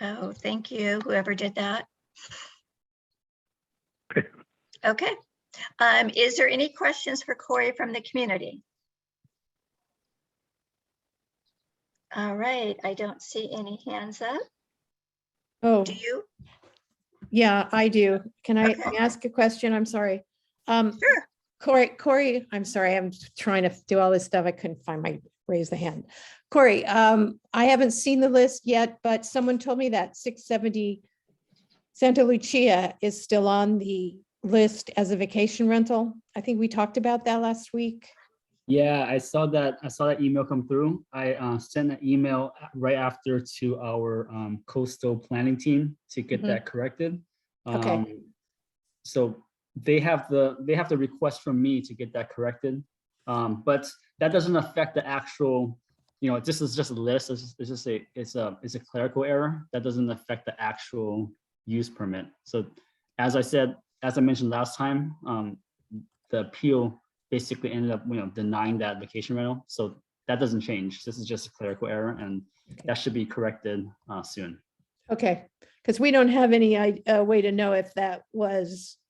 Oh, thank you, whoever did that. Okay. Is there any questions for Corey from the community? All right, I don't see any hands up. Oh, Do you? yeah, I do. Can I Okay. ask a question? I'm sorry. Sure. Corey, I'm sorry, I'm trying to do all this stuff. I couldn't find my raise the hand. Corey, I haven't seen the list yet, but someone told me that 670 Santa Lucia is still on the list as a vacation rental. I think we talked about that last week. Yeah, I saw that email come through. I sent an email right after to our coastal planning team to get that corrected. Okay. So they have the request from me to get that corrected. But that doesn't affect the actual, this is just a list. It's a clerical error. That doesn't affect the actual use permit. So as I mentioned last time, the appeal basically ended up, denying that vacation rental. So that doesn't change. This is just a clerical error, and that should be corrected soon. Okay, because we don't have any way to know if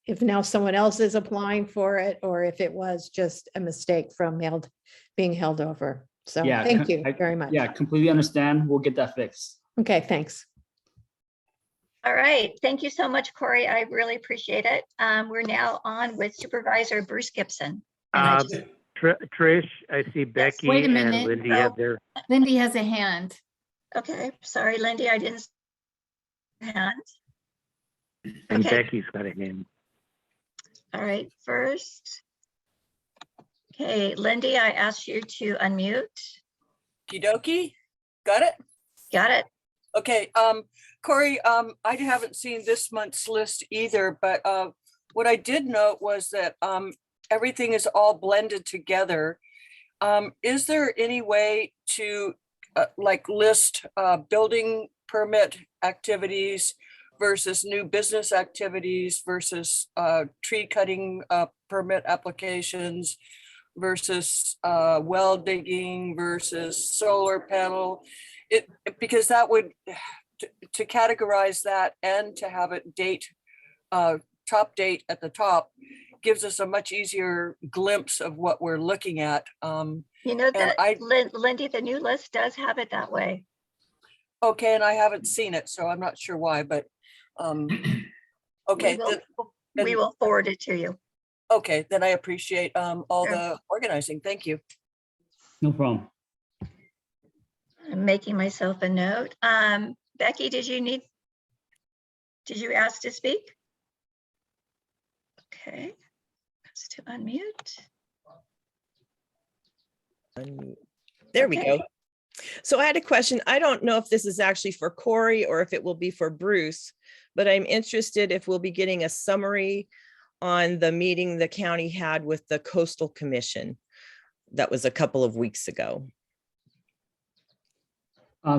if now someone else is applying for it, or if it was just a mistake from being held over. So Yeah, thank you very much. Yeah, completely understand. We'll get that fixed. Okay, thanks. All right, thank you so much, Corey. I really appreciate it. We're now on with Supervisor Bruce Gibson. Trish, I see Becky Wait a and minute. Lindy have their. Lindy has a hand. Okay, sorry, Lindy, I didn't see your hand. And Okay. Becky's got a hand. All right, first. Okay, Lindy, I asked you to unmute. Kidoki, got it? Got it. Okay, Corey, I haven't seen this month's list either, but what I did note was that everything is all blended together. Is there any way to list building permit activities versus new business activities versus tree cutting permit applications versus well digging versus solar panel? Because that would, to categorize that and to have it top date at the top gives us a much easier glimpse of what we're looking at. You know that, Lindy, the new list does have it that way. Okay, and I haven't seen it, so I'm not sure why, but okay. We will forward it to you. Okay, then I appreciate all the organizing. Thank you. No problem. I'm making myself a note. Becky, did you ask to speak? Okay, that's to unmute. There we go. So I had a question. I don't know if this is actually for Corey or if it will be for Bruce, but I'm interested if we'll be getting a summary on the meeting the county had with the Coastal Commission. That was a couple of weeks ago.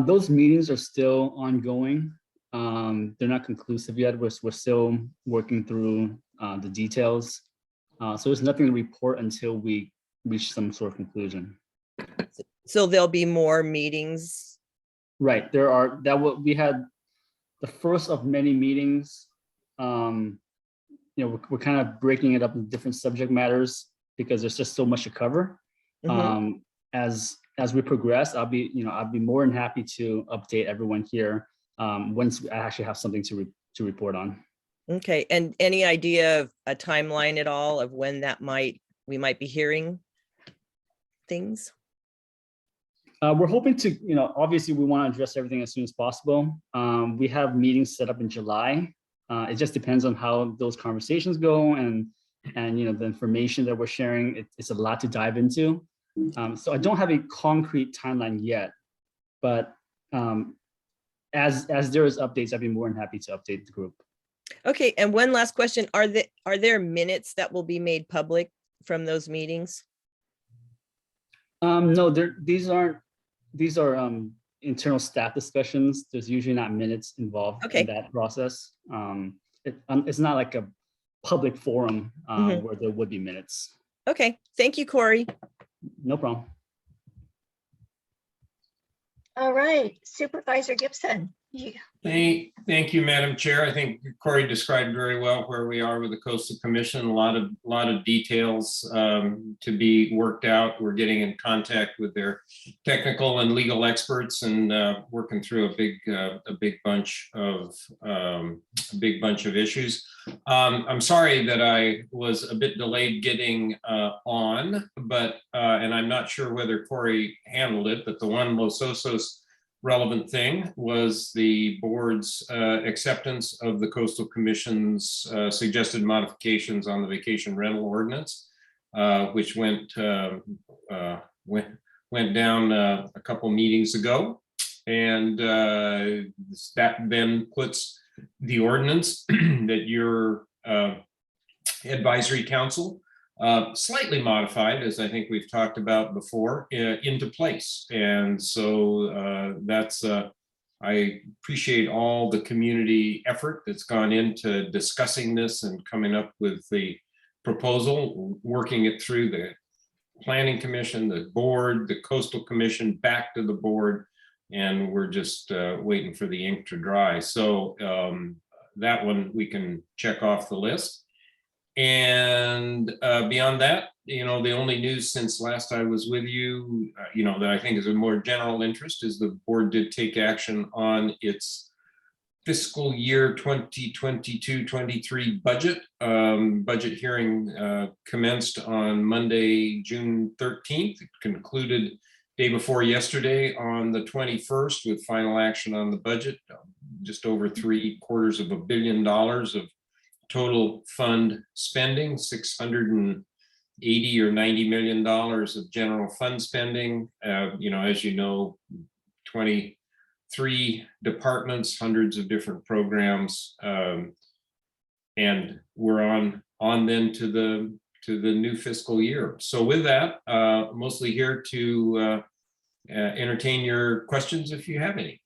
Those meetings are still ongoing. They're not conclusive yet. We're still working through the details. So there's nothing to report until we reach some sort of conclusion. So there'll be more meetings. Right. We had the first of many meetings. We're kind of breaking it up into different subject matters because there's just so much to cover. As we progress, I'll be more than happy to update everyone here once I actually have something to report on. Okay, and any idea of a timeline at all of when we might be hearing things? We're hoping to, obviously we want to address everything as soon as possible. We have meetings set up in July. It just depends on how those conversations go and the information that we're sharing. It's a lot to dive into. So I don't have a concrete timeline yet, but as there is updates, I'd be more than happy to update the group. Okay, and one last question. Are there minutes that will be made public from those meetings? No, these are internal staff discussions. There's usually not minutes involved in that process. It's not like a public forum where there would be minutes. Okay, thank you, Corey. No problem. All right, Supervisor Gibson. You- Thank you, Madam Chair. I think Corey described very well where we are with the Coastal Commission. A lot of details to be worked out. We're getting in contact with their technical and legal experts and working through a big bunch of issues. I'm sorry that I was a bit delayed getting on, but and I'm not sure whether Corey handled it, but the one Los Osos relevant thing was the board's acceptance of the Coastal Commission's suggested modifications on the vacation rental ordinance, which went down a couple meetings ago. And that then puts the ordinance that your advisory council slightly modified, as I think we've talked about before, into place. And so I appreciate all the community effort that's gone into discussing this and coming up with the proposal, working it through the Planning Commission, the board, the Coastal Commission, back to the board, and we're just waiting for the ink to dry. So that one we can check off the list. And beyond that, the only news since last I was with you, that I think is of more general interest is the board did take action on its fiscal year 2022-23 budget. Budget hearing commenced on Monday, June 13th. It concluded day before yesterday on the 21st with final action on the budget, just over $750 million of total fund spending, $680 or $90 million of general fund spending. As you know, 23 departments, hundreds of different programs, and we're on then to the new fiscal year. So with that, mostly here to entertain your questions if you have any.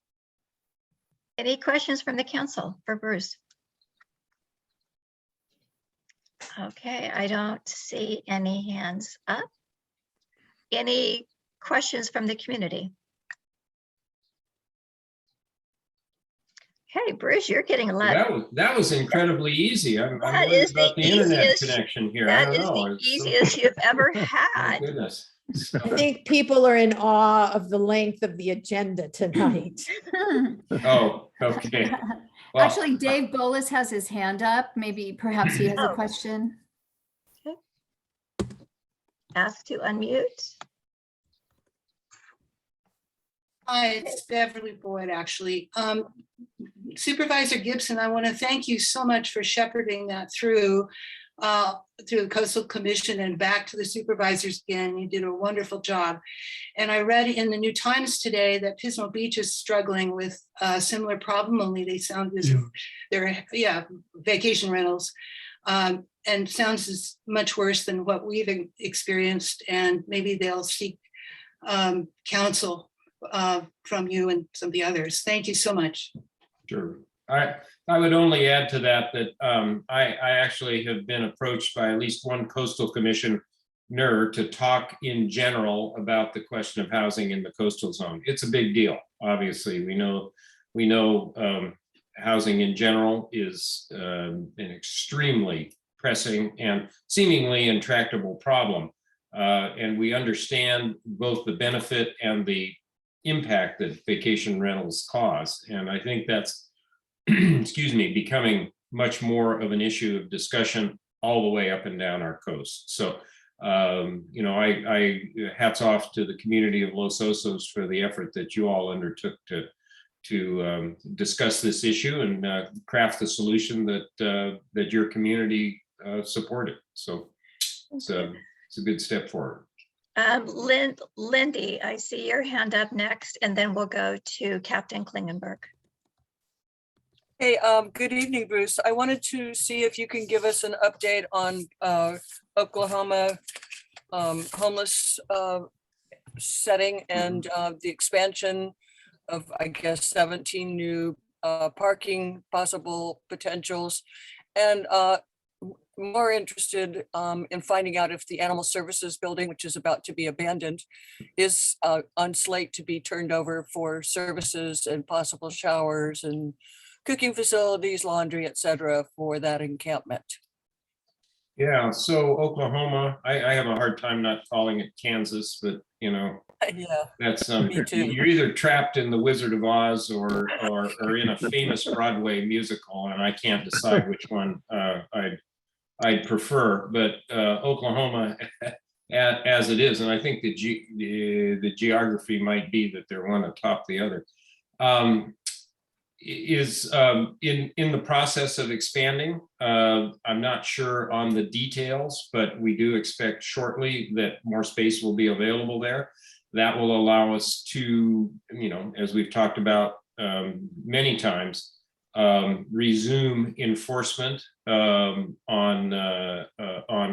Any questions from the council for Bruce? Okay, I don't see any hands up. Any questions from the community? Okay, Bruce, you're getting a lot. That was incredibly easy. I'm That worried is about the the internet easiest- connection here. I That don't is know. the It's so- easiest you've ever My had. goodness. I think people are in awe of the length of the agenda tonight. Oh, okay. Well, Actually, Dave Bolus has his hand up. Maybe perhaps he has a Oh. question. Ask to unmute. Hi, it's Beverly Boyd, actually. Supervisor Gibson, I want to thank you so much for shepherding that through the Coastal Commission and back to the supervisors again. You did a wonderful job. And I read in the New Times today that Pismo Beach is struggling with a similar problem, only they sound as they're vacation rentals. And sounds as much worse than what we've experienced. And maybe they'll seek counsel from you and some of the others. Thank you so much. sure. I would only add to that I actually have been approached by at least one Coastal Commissioner to talk in general about the question of housing in the coastal zone. It's a big deal. Obviously, we know housing in general is an extremely pressing and seemingly intractable problem. And we understand both the benefit and the impact that vacation rentals cause. And I think that's, excuse me, becoming much more of an issue of discussion all the way up and down our coast. So, I hats off to the community of Los Osos for the effort that you all undertook to discuss this issue and craft the solution that your community supported. So it's a good step forward. Lindy, I see your hand up next, and then we'll go to Captain Klingenberg. Hey, good evening, Bruce. I wanted to see if you can give us an update on Oklahoma homeless setting and the expansion of, I guess, 17 new parking possible potentials. And more interested in finding out if the Animal Services building, which is about to be abandoned, is on slate to be turned over for services and possible showers and cooking facilities, laundry, et cetera, for that encampment. Yeah, so Oklahoma, I have a hard time not calling it Kansas, but you know, Yeah, that's me too. you're either trapped in the Wizard of Oz or in a famous Broadway musical, and I can't decide which one I'd prefer. But Oklahoma, as it is, and I think the geography might be that they're one atop the other. Is in the process of expanding. I'm not sure on the details, but we do expect shortly that more space will be available there. That will allow us to, you know, as we've talked about many times, resume enforcement on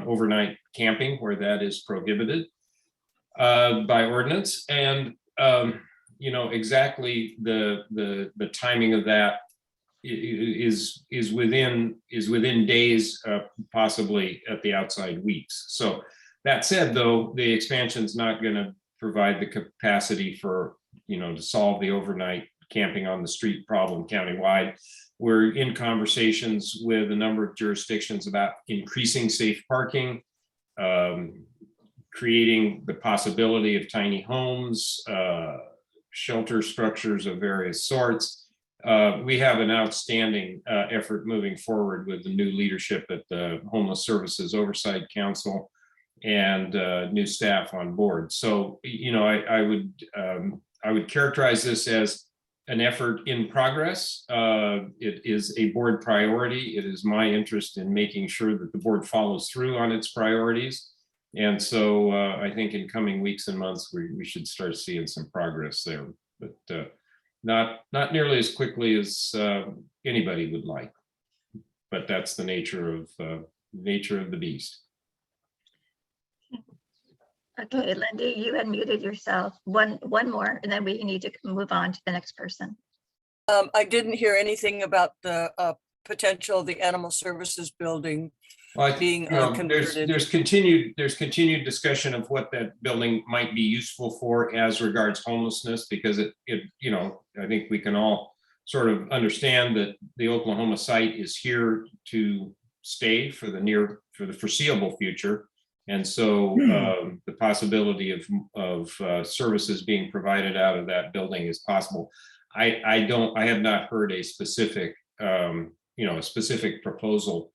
overnight camping where that is prohibited by ordinance. And you know, exactly the timing of that is within days, possibly at the outside weeks. So that said, though, the expansion is not going to provide the capacity for, you know, to solve the overnight camping on the street problem countywide. We're in conversations with a number of jurisdictions about increasing safe parking, creating the possibility of tiny homes, shelter structures of various sorts. We have an outstanding effort moving forward with the new leadership at the Homeless Services Oversight Council and new staff on board. So, you know, I would characterize this as an effort in progress. It is a board priority. It is my interest in making sure that the board follows through on its priorities. And so I think in coming weeks and months, we should start seeing some progress there, but not nearly as quickly as anybody would like. But that's the nature of the beast. Okay, Lindy, you had muted yourself. One more, and then we need to move on to the next person. I didn't hear anything about the potential of the Animal Services building Well, I being think, you know, converted. there's continued discussion of what that building might be useful for as regards homelessness, because it you know, I think we can all sort of understand that the Oklahoma site is here to stay for the foreseeable future. And so the possibility of services being provided out of that building is possible. I have not heard a specific you know, a specific proposal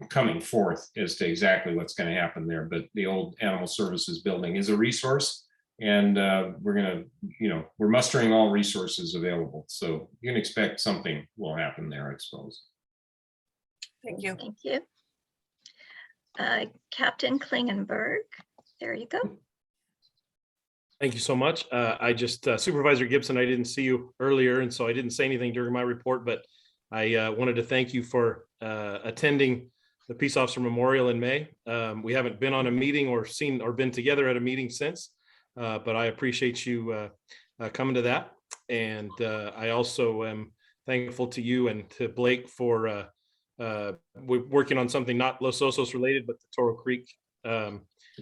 coming forth as to exactly what's going to happen there. But the old Animal Services building is a resource, and we're mustering all resources available. So you can expect something will happen there, I suppose. Thank you. Thank you. Captain Klingenberg, there you go. Thank you so much. I just, Supervisor Gibson, I didn't see you earlier, and so I didn't say anything during my report, but I wanted to thank you for attending the Peace Officer Memorial in May. We haven't been on a meeting or been together at a meeting since, but I appreciate you coming to that. And I also am thankful to you and to Blake for we're working on something not Los Osos related, but the Toro Creek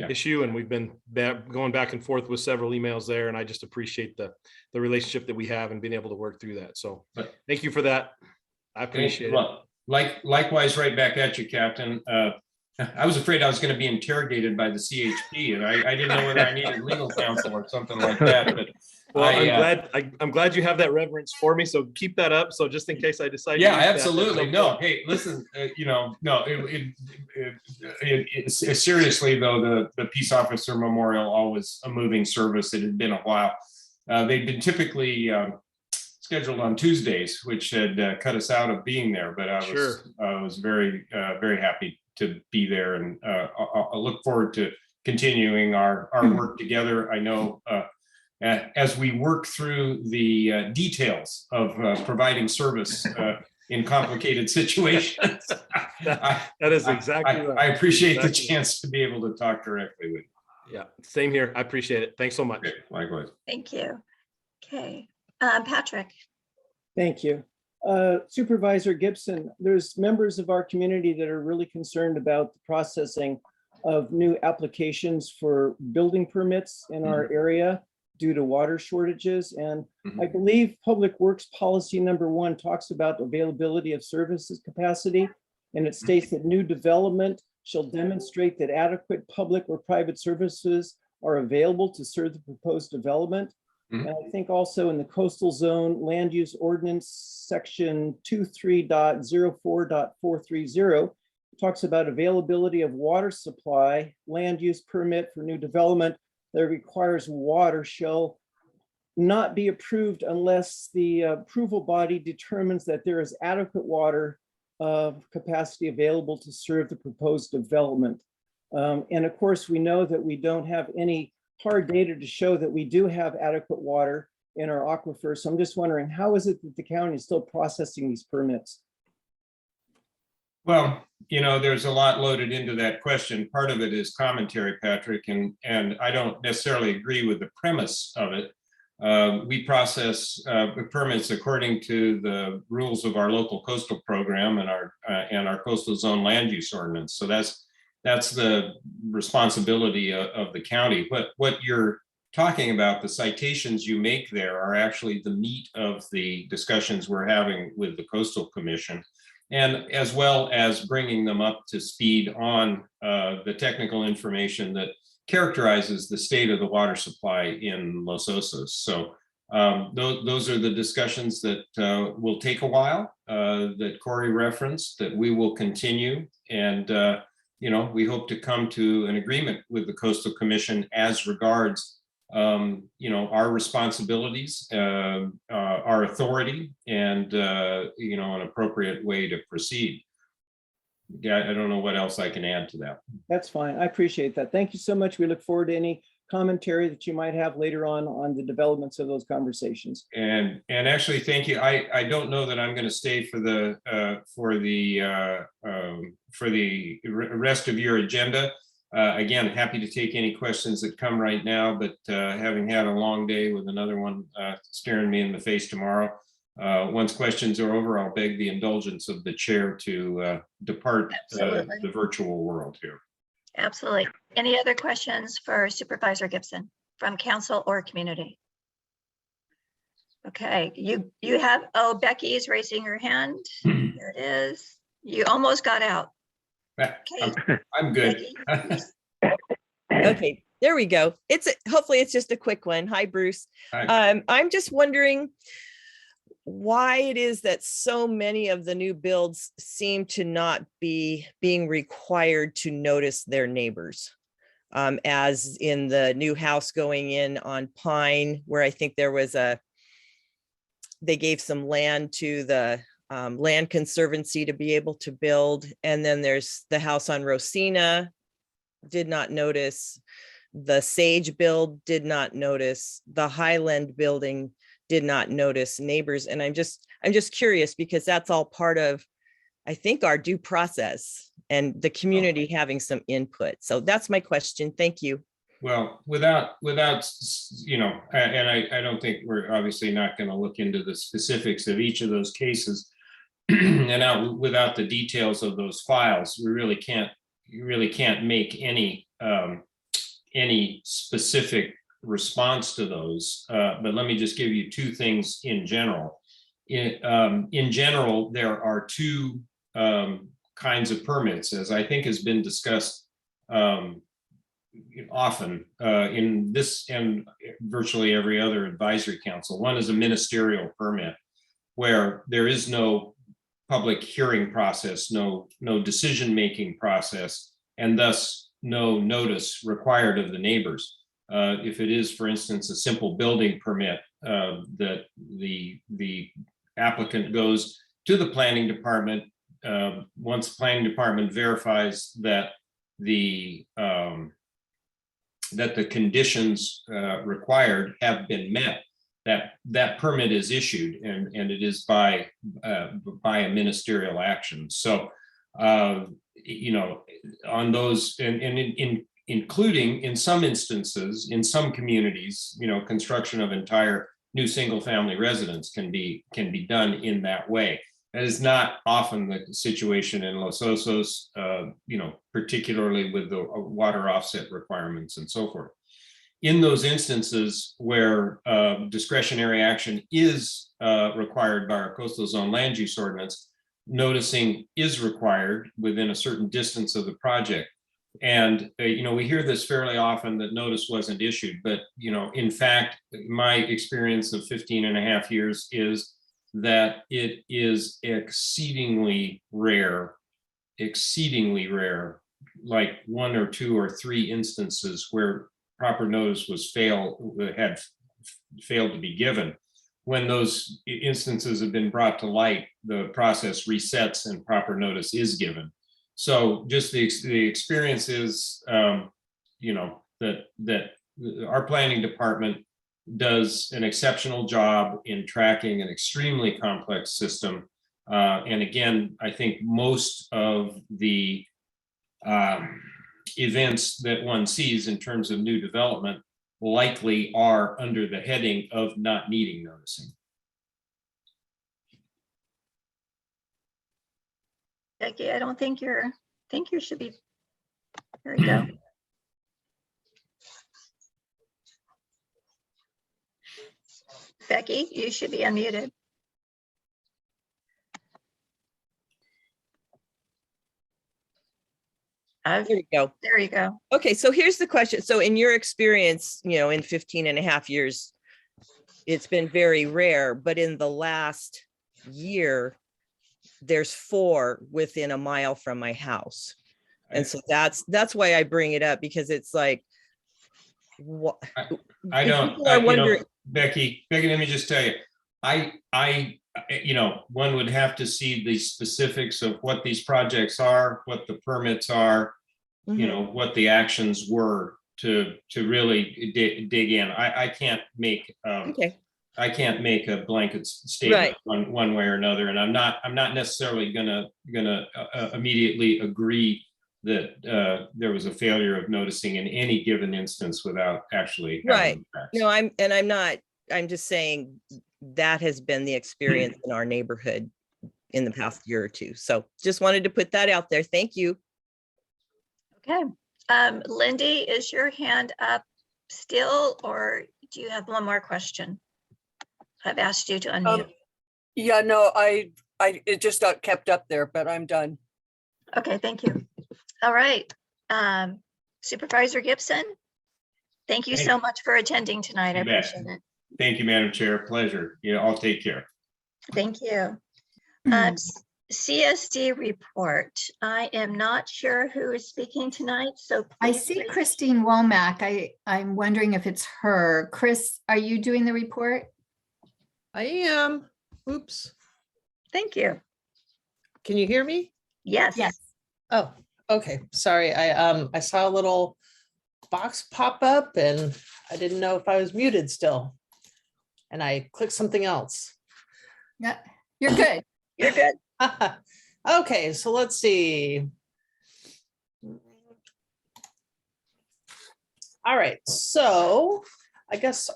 issue. And we've been going back and forth with several emails there. And I just appreciate the relationship that we have and being able to work through that. So thank you for that. I appreciate it. Likewise, right back at you, Captain. I was afraid I was going to be interrogated by the CHP, and I didn't know whether I needed legal counsel or something like that. But well, I'm glad you have that reverence for me. So keep that up. So just in case I decide. Yeah, absolutely. No, hey, listen. Seriously though, the Peace Officer Memorial, always a moving service. It had been a while. They've been typically scheduled on Tuesdays, which had cut us out of being there. But I was very happy to be there, and I look forward to continuing our work together. I know as we work through the details of providing service in complicated situations. That is exactly right. I appreciate the chance to be able to talk directly with you. Yeah, same here. I appreciate it. Thanks so much. Okay, likewise. Thank you. Okay, Patrick. Thank you. Supervisor Gibson, there's members of our community that are really concerned about the processing of new applications for building permits in our area due to water shortages. And I believe Public Works Policy #1 talks about availability of services capacity. And it states that new development shall demonstrate that adequate public or private services are available to serve the proposed development. And I think also in the coastal zone land use ordinance section 23.04.430 talks about availability of water supply, land use permit for new development that requires water shall not be approved unless the approval body determines that there is adequate water capacity available to serve the proposed development. And of course, we know that we don't have any hard data to show that we do have adequate water in our aquifer. So I'm just wondering, how is it that the county is still processing these permits? Well, there's a lot loaded into that question. Part of it is commentary, Patrick, and I don't necessarily agree with the premise of it. We process permits according to the rules of our local coastal program and our coastal zone land use ordinance. So that's the responsibility of the county. What you're talking about, the citations you make there are actually the meat of the discussions we're having with the Coastal Commission, and as well as bringing them up to speed on the technical information that characterizes the state of the water supply in Los Osos. So those are the discussions that will take a while, that Corey referenced, that we will continue. And we hope to come to an agreement with the Coastal Commission as regards, our responsibilities, our authority, and, an appropriate way to proceed. Yeah, I don't know what else I can add to that. That's fine. I appreciate that. Thank you so much. We look forward to any commentary that you might have later on the developments of those conversations. And actually, thank you. I don't know that I'm going to stay for the rest of your agenda. Again, happy to take any questions that come right now, but having had a long day with another one staring me in the face tomorrow, once questions are over, I'll beg the indulgence of the chair to depart the virtual world here. Absolutely. Any other questions for Supervisor Gibson from council or community? Okay, you have, Becky is raising her hand. There it is. You almost got out. Okay. I'm good. Okay, there we go. Hopefully it's just a quick one. Hi, Bruce. Hi. I'm just wondering why it is that so many of the new builds seem to not be being required to notice their neighbors. As in the new house going in on Pine, where I think there was they gave some land to the Land Conservancy to be able to build. And then there's the house on Rosina, did not notice. The Sage build did not notice. The Highland building did not notice neighbors. And I'm just curious, because that's all part of, I think, our due process and the community having some input. So that's my question. Thank you. Well, without, and I don't think we're obviously not going to look into the specifics of each of those cases and without the details of those files, we really can't make any specific response to those. But let me just give you two things in general. In general, there are two kinds of permits, as I think has been discussed often in this and virtually every other advisory council. One is a ministerial permit, where there is no public hearing process, no decision-making process, and thus no notice required of the neighbors. If it is, for instance, a simple building permit, that the applicant goes to the planning department. Once the planning department verifies that the conditions required have been met, that permit is issued, and it is by a ministerial action. So, on those, and including in some instances, in some communities, construction of entire new single-family residence can be done in that way. That is not often the situation in Los Osos, particularly with the water offset requirements and so forth. In those instances where discretionary action is required by our coastal zone land use ordinance, noticing is required within a certain distance of the project. And, we hear this fairly often that notice wasn't issued, but, in fact, my experience of 15 and a half years is that it is exceedingly rare, like 1 or 2 or 3 instances where proper notice had failed to be given. When those instances have been brought to light, the process resets and proper notice is given. So just the experience is, that our planning department does an exceptional job in tracking an extremely complex system. And again, I think most of the events that one sees in terms of new development likely are under the heading of not needing noticing. Becky, I don't think think you should be, there you go. Becky, you should be unmuted. There you go. There you go. Okay, so here's the question. So in your experience, in 15 and a half years, it's been very rare, but in the last year, there's 4 within a mile from my house. And so that's why I bring it up, because it's like, what? I don't, Becky, let me just tell you, one would have to see the specifics of what these projects are, what the permits are, what the actions were to really dig in. I can't make I can't make a blanket statement one way or another, and I'm not necessarily gonna immediately agree that there was a failure of noticing in any given instance without actually having facts. No, I'm just saying that has been the experience in our neighborhood in the past year or 2. So just wanted to put that out there. Thank you. Okay. Lindy, is your hand up still, or do you have one more question? I've asked you to unmute. Yeah, no, it just got kept up there, but I'm done. Okay, thank you. All right. Supervisor Gibson, thank you so much for attending tonight. I appreciate it. Thank you, Madam Chair. Pleasure. I'll take care. Thank you. CSD report. I am not sure who is speaking tonight, so I see Christine Womack. I'm wondering if it's her. Chris, are you doing the report? I am. Oops. Thank you. Can you hear me? Yes. Yes. Oh, okay. Sorry. I saw a little box pop up and I didn't know if I was muted still. And I clicked something else. Yeah, you're good. You're good. Okay, so let's see. All right, so I guess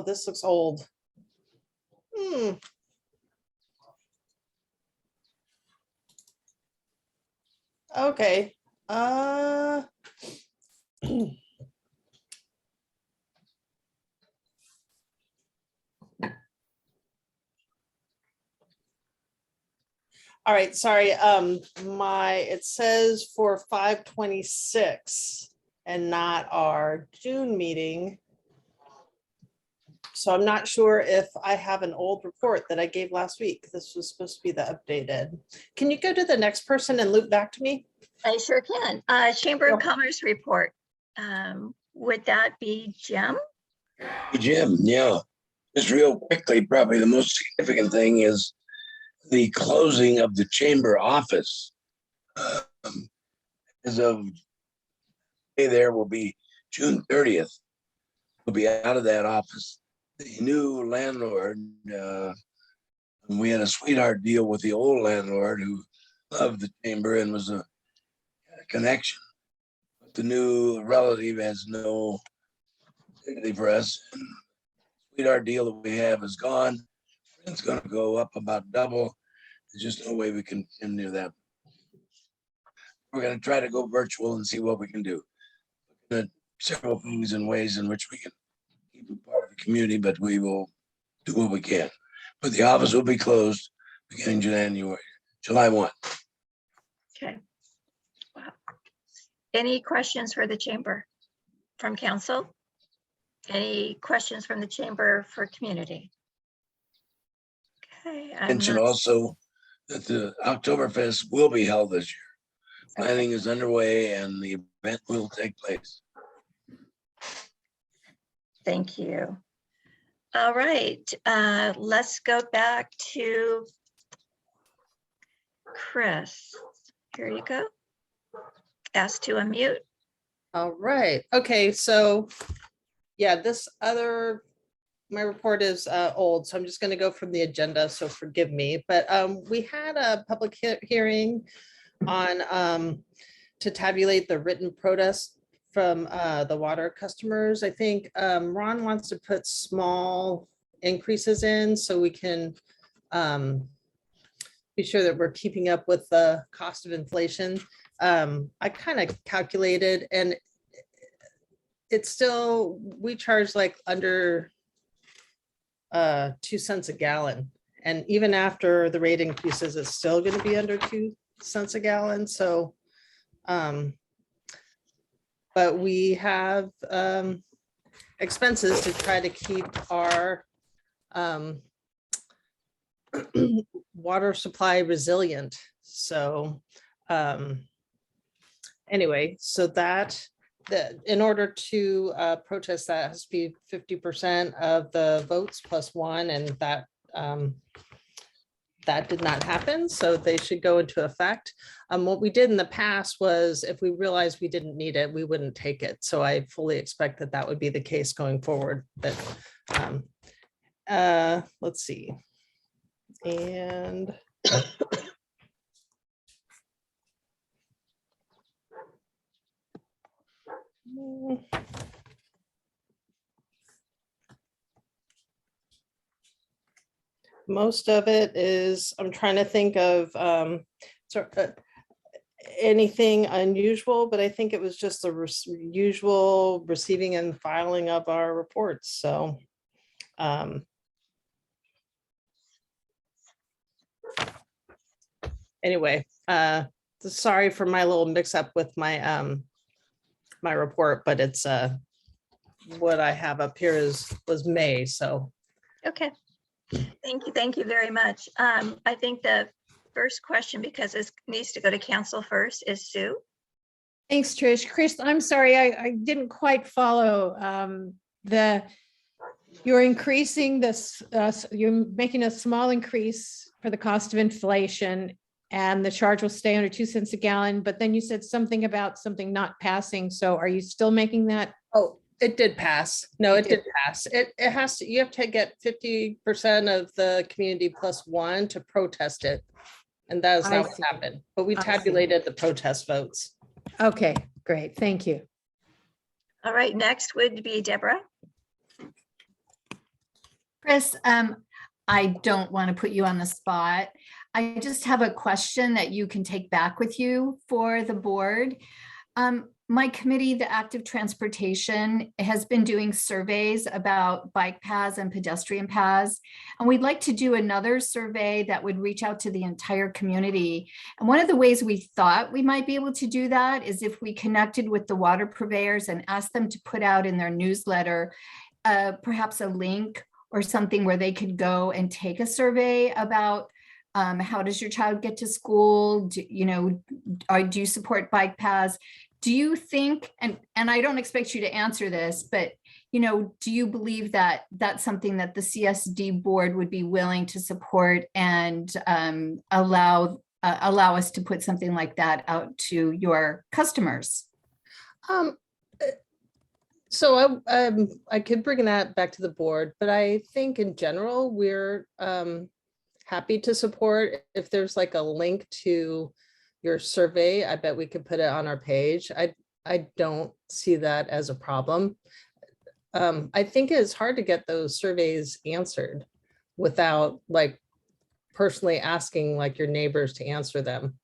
this looks old. Okay. All right, sorry. It says for 5/26 and not our June meeting. So I'm not sure if I have an old report that I gave last week. This was supposed to be the updated. Can you go to the next person and loop back to me? I sure can. Chamber of Commerce report. Would that be Jim? Jim, yeah. Just real quickly, probably the most significant thing is the closing of the chamber office. As of there will be June 30th. We'll be out of that office. The new landlord, we had a sweetheart deal with the old landlord who loved the chamber and was a connection. But the new relative has no dignity for us. And sweetheart deal that we have is gone. It's gonna go up about double. There's just no way we can do that. We're gonna try to go virtual and see what we can do. Several things and ways in which we can keep it part of the community, but we will do what we can. But the office will be closed beginning July 1. Okay. Wow. Any questions for the chamber from council? Any questions from the chamber for community? Okay. Mention also that the Oktoberfest will be held this year. Planning is underway and the event will take place. Thank you. All right, let's go back to Chris. Here you go. Ask to unmute. All right. Okay. So yeah, my report is old, so I'm just going to go from the agenda. So forgive me, but we had a public hearing on to tabulate the written protest from the water customers. I think Ron wants to put small increases in so we can be sure that we're keeping up with the cost of inflation. I kind of calculated, and it's still, we charge like under 2 cents a gallon. And even after the rate increases, it's still going to be under 2 cents a gallon. So but we have expenses to try to keep our water supply resilient. So anyway, so that in order to protest that has to be 50% of the votes plus one, and that that did not happen, so they should go into effect. What we did in the past was if we realized we didn't need it, we wouldn't take it. So I fully expect that that would be the case going forward. But let's see. And most of it is, I'm trying to think of anything unusual, but I think it was just the usual receiving and filing of our reports. So anyway, sorry for my little mix up with my my report, but it's what I have up here was May. So Okay. Thank you very much. I think the first question, because it needs to go to council first, is Sue. Thanks, Trish. Chris, I'm sorry, I didn't quite follow you're increasing this, you're making a small increase for the cost of inflation and the charge will stay under 2 cents a gallon, but then you said something about something not passing. So are you still making that? Oh, it did pass. No, it did pass. It has to, you have to get 50% of the community plus one to protest it. And that is not what happened, but we tabulated the protest votes. Okay, great. Thank you. All right, next would be Deborah. Chris, I don't want to put you on the spot. I just have a question that you can take back with you for the board. My committee, the Active Transportation, has been doing surveys about bike paths and pedestrian paths. And we'd like to do another survey that would reach out to the entire community. And one of the ways we thought we might be able to do that is if we connected with the water purveyors and asked them to put out in their newsletter, perhaps a link or something where they could go and take a survey about how does your child get to school? Do you support bike paths? Do you think, and I don't expect you to answer this, but do you believe that that's something that the CSD board would be willing to support and allow us to put something like that out to your customers? So I could bring that back to the board, but I think in general, we're happy to support if there's like a link to your survey. I bet we could put it on our page. I don't see that as a problem. I think it's hard to get those surveys answered without like personally asking like your neighbors to answer them.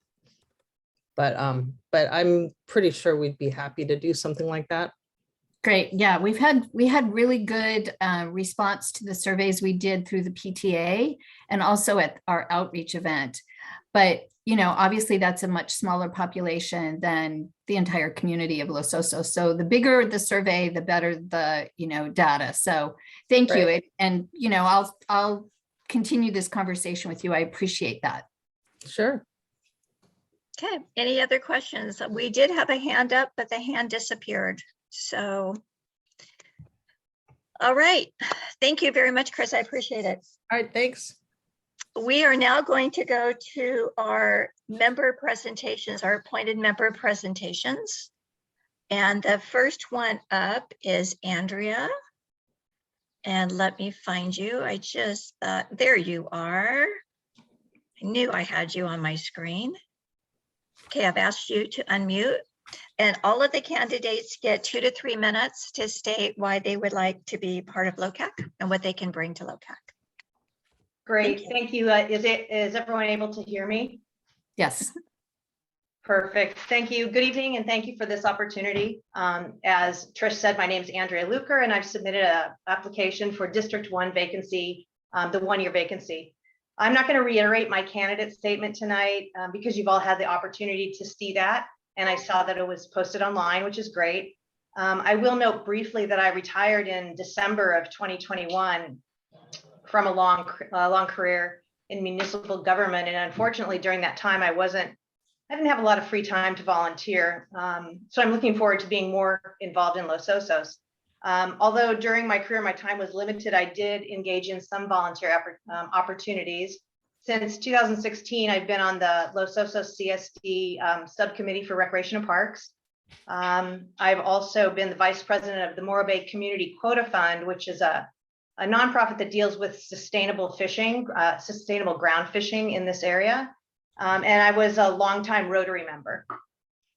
But I'm pretty sure we'd be happy to do something like that. Great. Yeah, we had really good response to the surveys we did through the PTA and also at our outreach event. But, you know, obviously that's a much smaller population than the entire community of Los Osos. So the bigger the survey, the better the, you know, data. So thank you. Right. And, you know, I'll continue this conversation with you. I appreciate that. Sure. Okay, any other questions? We did have a hand up, but the hand disappeared. So, all right. Thank you very much, Chris. I appreciate it. All right, thanks. We are now going to go to our member presentations, our appointed member presentations. And the first one up is Andrea. And let me find you. I just, there you are. I knew I had you on my screen. Okay, I've asked you to unmute. And all of the candidates get 2 to 3 minutes to state why they would like to be part of Locac and what they can bring to Locac. Great, thank you. Is everyone able to hear me? Yes. Perfect, thank you. Good evening and thank you for this opportunity. As Trish said, my name is Andrea Luker and I've submitted an application for District 1 vacancy, the 1-year vacancy. I'm not going to reiterate my candidate statement tonight because you've all had the opportunity to see that. And I saw that it was posted online, which is great. I will note briefly that I retired in December of 2021 from a long career in municipal government. And unfortunately, during that time, I didn't have a lot of free time to volunteer. So I'm looking forward to being more involved in Los Osos. Although during my career, my time was limited, I did engage in some volunteer opportunities. Since 2016, I've been on the Los Osos CSD subcommittee for recreation and parks. I've also been the vice president of the Morro Bay Community Quota Fund, which is a nonprofit that deals with sustainable fishing, sustainable ground fishing in this area. And I was a longtime Rotary member.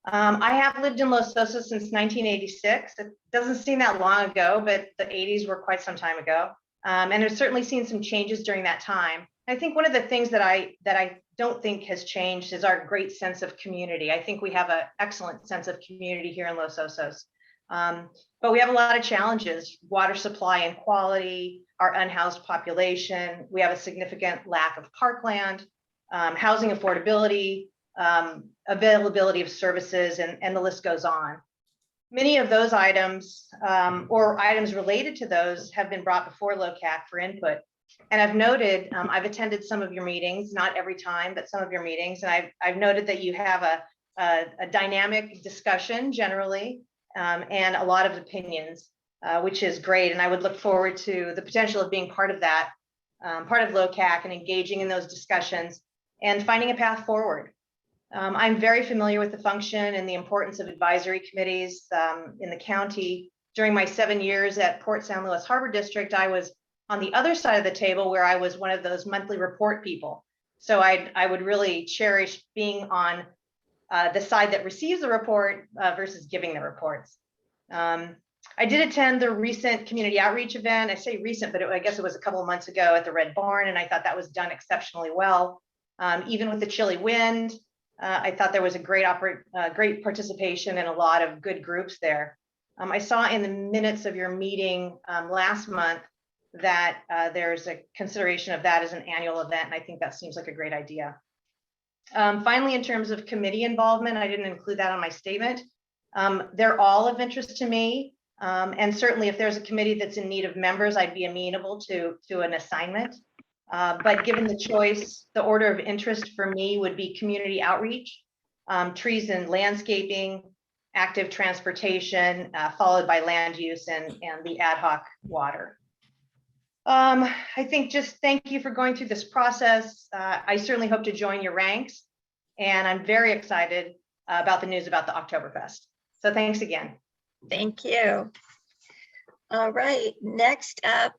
I have lived in Los Osos since 1986. It doesn't seem that long ago, but the 80s were quite some time ago. And I've certainly seen some changes during that time. I think one of the things that I don't think has changed is our great sense of community. I think we have an excellent sense of community here in Los Osos. But we have a lot of challenges: water supply and quality, our unhoused population. We have a significant lack of parkland, housing affordability, availability of services, and the list goes on. Many of those items or items related to those have been brought before Locac for input. And I've noted, I've attended some of your meetings, not every time, but some of your meetings. And I've noted that you have a dynamic discussion generally and a lot of opinions, which is great. And I would look forward to the potential of being part of that, part of Locac, and engaging in those discussions and finding a path forward. I'm very familiar with the function and the importance of advisory committees in the county. During my 7 years at Port San Luis Harbor District, I was on the other side of the table where I was one of those monthly report people. So I would really cherish being on the side that receives the report versus giving the reports. I did attend the recent community outreach event. I say recent, but I guess it was a couple of months ago at the Red Barn, and I thought that was done exceptionally well. Even with the chilly wind, I thought there was a great participation and a lot of good groups there. I saw in the minutes of your meeting last month that there's a consideration of that as an annual event, and I think that seems like a great idea. Finally, in terms of committee involvement, I didn't include that on my statement. They're all of interest to me, and certainly if there's a committee that's in need of members, I'd be amenable to an assignment. But given the choice, the order of interest for me would be community outreach, trees and landscaping, active transportation, followed by land use and the ad hoc water. I think just thank you for going through this process. I certainly hope to join your ranks, and I'm very excited about the news about the Oktoberfest. So thanks again. Thank you. All right, next up,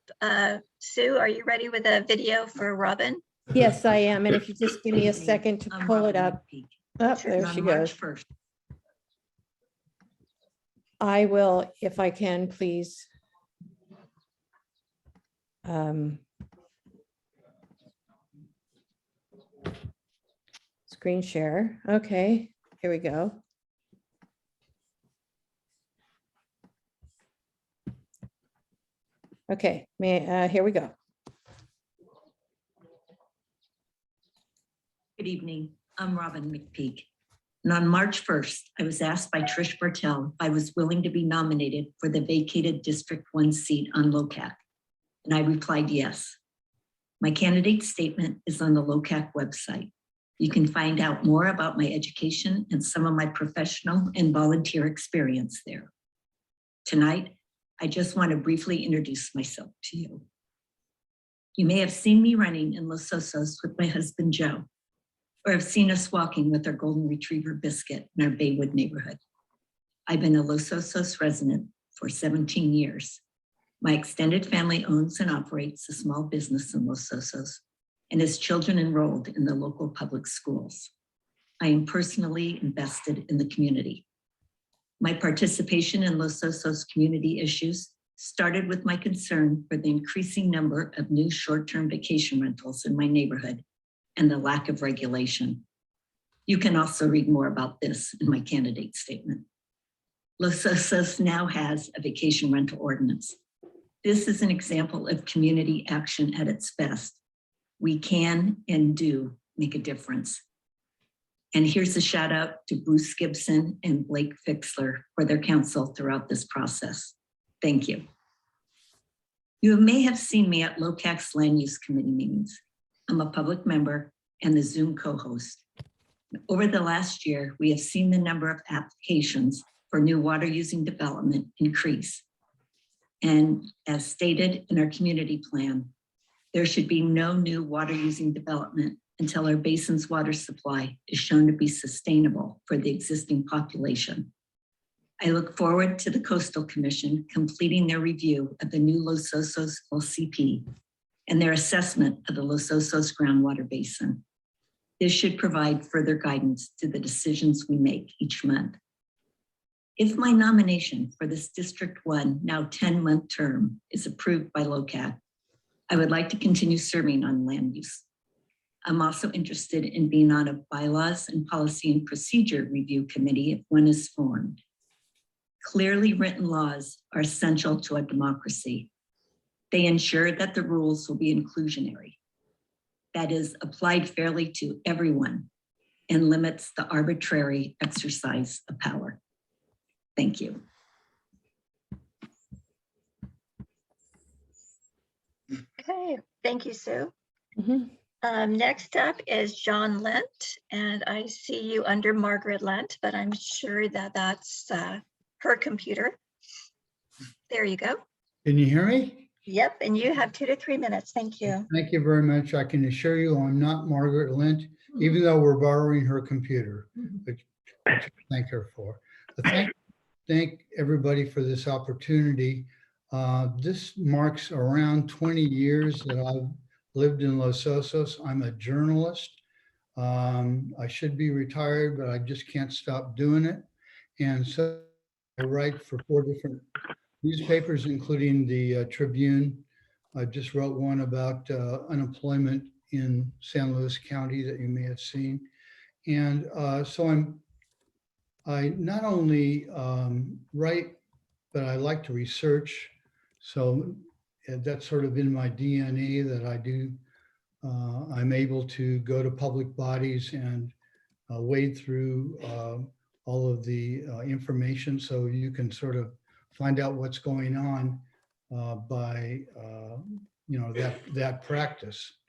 Sue, are you ready with a video for Robin? Yes, I am. And if you just give me a second to pull it up. Oh, there she goes. I will, if I can, please. Screen share. Okay, here we go. Okay, here we go. Good evening. I'm Robin McPeak. And on March 1st, I was asked by Trish Bartel if I was willing to be nominated for the vacated District 1 seat on Locac. And I replied yes. My candidate statement is on the Locac website. You can find out more about my education and some of my professional and volunteer experience there. Tonight, I just want to briefly introduce myself to you. You may have seen me running in Los Osos with my husband, Joe, or have seen us walking with our golden retriever Biscuit in our Baywood neighborhood. I've been a Los Osos resident for 17 years. My extended family owns and operates a small business in Los Osos and has children enrolled in the local public schools. I am personally invested in the community. My participation in Los Osos community issues started with my concern for the increasing number of new short-term vacation rentals in my neighborhood and the lack of regulation. You can also read more about this in my candidate statement. Los Osos now has a vacation rental ordinance. This is an example of community action at its best. We can and do make a difference. And here's a shout out to Bruce Gibson and Blake Fixler for their counsel throughout this process. Thank you. You may have seen me at Locac's Land Use Committee meetings. I'm a public member and the Zoom co-host. Over the last year, we have seen the number of applications for new water using development increase. And as stated in our community plan, there should be no new water using development until our basin's water supply is shown to be sustainable for the existing population. I look forward to the Coastal Commission completing their review of the new Los Osos LCP and their assessment of the Los Osos groundwater basin. This should provide further guidance to the decisions we make each month. If my nomination for this District 1, now 10-month term is approved by Locac, I would like to continue serving on land use. I'm also interested in being on a bylaws and policy and procedure review committee if one is formed. Clearly written laws are essential to a democracy. They ensure that the rules will be inclusionary, that is, applied fairly to everyone, and limits the arbitrary exercise of power. Thank you. Okay, thank you, Sue. Mhm. Next up is John Lent, and I see you under Margaret Lent, but I'm sure that that's her computer. There you go. Can you hear me? Yep, and you have 2 to 3 minutes. Thank you. Thank you very much. I can assure you I'm not Margaret Lynch, even though we're borrowing her computer, which I thank her for. But thank everybody for this opportunity. This marks around 20 years that I've lived in Los Osos. I'm a journalist. I should be retired, but I just can't stop doing it. And so I write for 4 different newspapers, including the Tribune. I just wrote one about unemployment in San Luis County that you may have seen. And so I not only write, but I like to research. So that's sort of in my DNA that I do. I'm able to go to public bodies and wade through all of the information so you can sort of find out what's going on by that practice.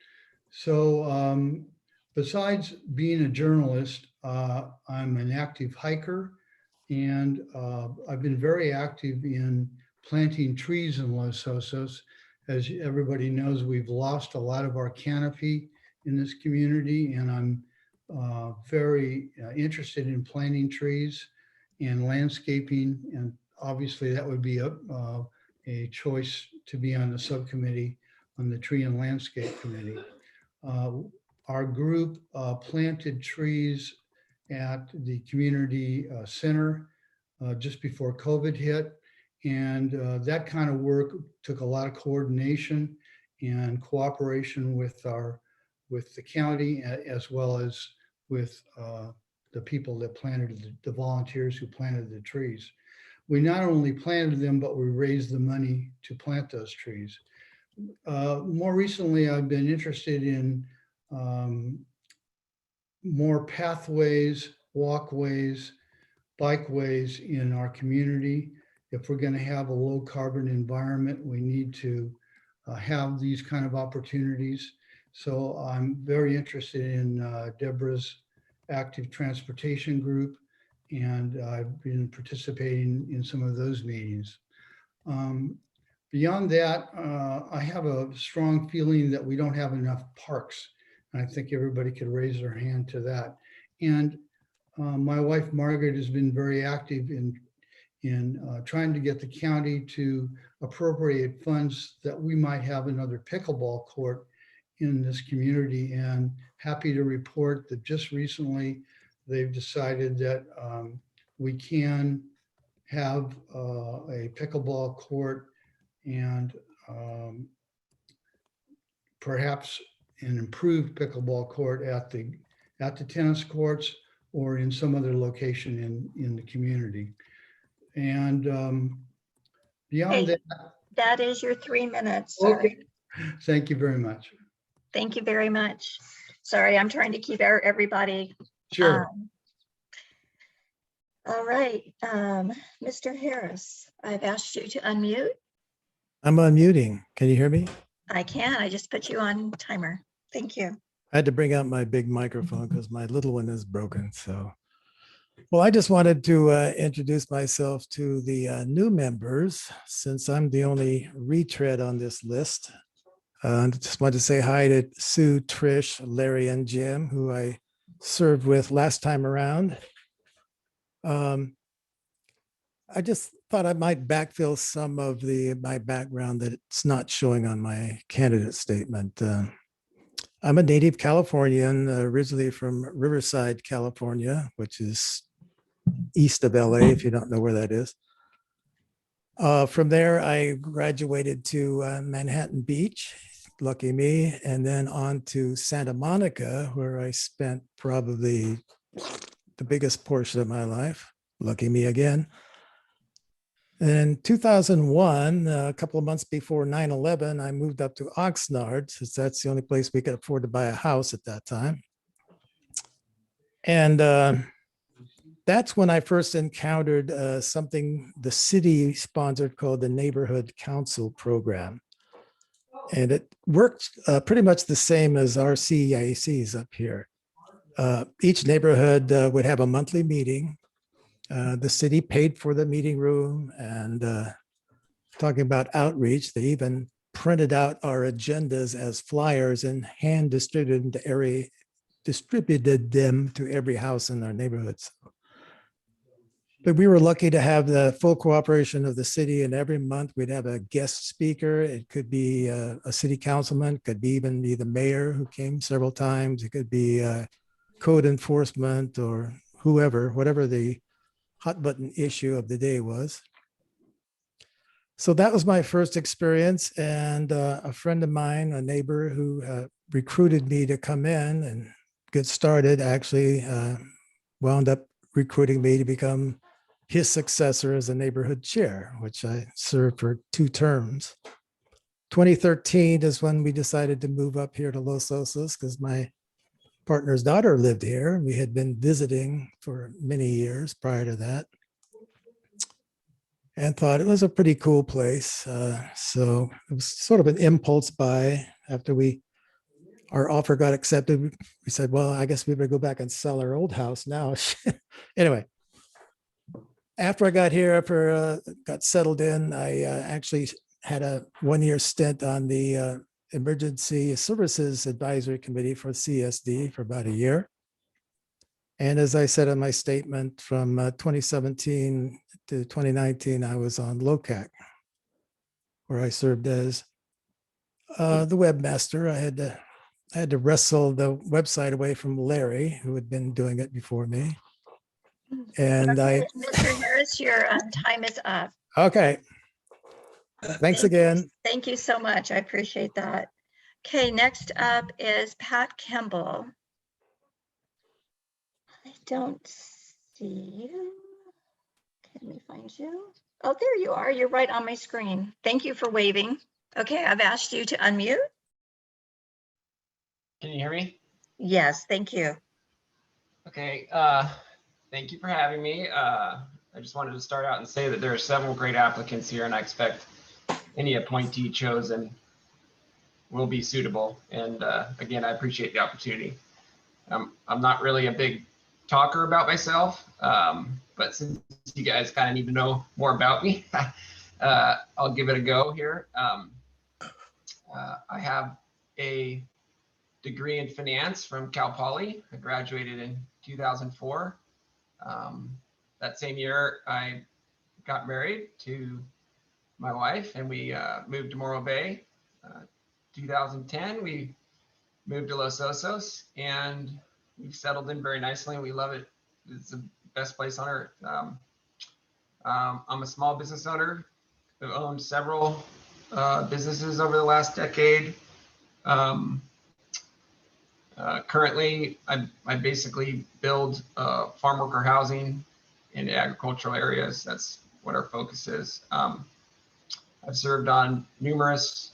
So besides being a journalist, I'm an active hiker, and I've been very active in planting trees in Los Osos. As everybody knows, we've lost a lot of our canopy in this community, and I'm very interested in planting trees and landscaping, and obviously that would be a choice to be on the subcommittee on the Tree and Landscape Committee. Our group planted trees at the community center just before COVID hit, and that kind of work took a lot of coordination, and cooperation with the county as well as with the people that planted, the volunteers who planted the trees. We not only planted them, but we raised the money to plant those trees. More recently, I've been interested in more pathways, walkways, bikeways in our community. If we're going to have a low carbon environment, we need to have these kind of opportunities. So I'm very interested in Deborah's active transportation group, and I've been participating in some of those meetings. Beyond that, I have a strong feeling that we don't have enough parks. And I think everybody could raise their hand to that. And my wife, Margaret, has been very active in trying to get the county to appropriate funds that we might have another pickleball court in this community. And happy to report that just recently they've decided that we can have a pickleball court and perhaps an improved pickleball court at the tennis courts or in some other location in the community. And beyond Hey, that, that is your 3 minutes. Sorry. okay. Thank you very much. Thank you very much. Sorry, I'm trying to keep everybody. Sure. All right, Mr. Harris, I've asked you to unmute. I'm unmuting. Can you hear me? I can. I just put you on timer. Thank you. I had to bring out my big microphone because my little one is broken. So, well, I just wanted to introduce myself to the new members since I'm the only retread on this list. I just wanted to say hi to Sue, Trish, Larry, and Jim, who I served with last time around. I just thought I might backfill some of my background that it's not showing on my candidate statement. I'm a native Californian, originally from Riverside, California, which is east of LA, if you don't know where that is. From there, I graduated to Manhattan Beach, lucky me, and then on to Santa Monica, where I spent probably the biggest portion of my life, lucky me again. And in 2001, a couple of months before 9/11, I moved up to Oxnard, since that's the only place we could afford to buy a house at that time. And that's when I first encountered something the city sponsored called the Neighborhood Council Program. And it worked pretty much the same as our CEICs up here. Each neighborhood would have a monthly meeting. The city paid for the meeting room, and talking about outreach, they even printed out our agendas as flyers and hand distributed them to every house in our neighborhoods. But we were lucky to have the full cooperation of the city, and every month we'd have a guest speaker. It could be a city councilman, could be even be the mayor who came several times. It could be code enforcement or whoever, whatever the hot button issue of the day was. So that was my first experience. And a friend of mine, a neighbor who recruited me to come in and get started, actually wound up recruiting me to become his successor as a neighborhood chair, which I served for 2 terms. 2013 is when we decided to move up here to Los Osos because my partner's daughter lived here. We had been visiting for many years prior to that and thought it was a pretty cool place. So it was sort of an impulse buy. After our offer got accepted, we said, well, I guess we better go back and sell our old house now. Anyway, after I got here, got settled in, I actually had a 1-year stint on the Emergency Services Advisory Committee for CSD for about a year. And as I said in my statement, from 2017 to 2019, I was on Locac, where I served as the webmaster. I had to wrestle the website away from Larry, who had been doing it before me. And Mr. Harris, your time is up. Okay. Thanks again. Thank you so much. I appreciate that. Okay, next up is Pat Kimball. I don't see you. Let me find you. Oh, there you are. You're right on my screen. Thank you for waving. Okay, I've asked you to unmute. Can you hear me? Yes, thank you. Okay, thank you for having me. I just wanted to start out and say that there are several great applicants here, and I expect any appointee chosen will be suitable. And again, I appreciate the opportunity. I'm not really a big talker about myself, but since you guys kind of need to know more about me, I'll give it a go here. I have a degree in finance from Cal Poly. I graduated in 2004. That same year, I got married to my wife, and we moved to Morro Bay. 2010, we moved to Los Osos, and we've settled in very nicely, and we love it. It's the best place on earth. I'm a small business owner. I've owned several businesses over the last decade. Currently, I basically build farm worker housing in agricultural areas. That's what our focus is. I've served on numerous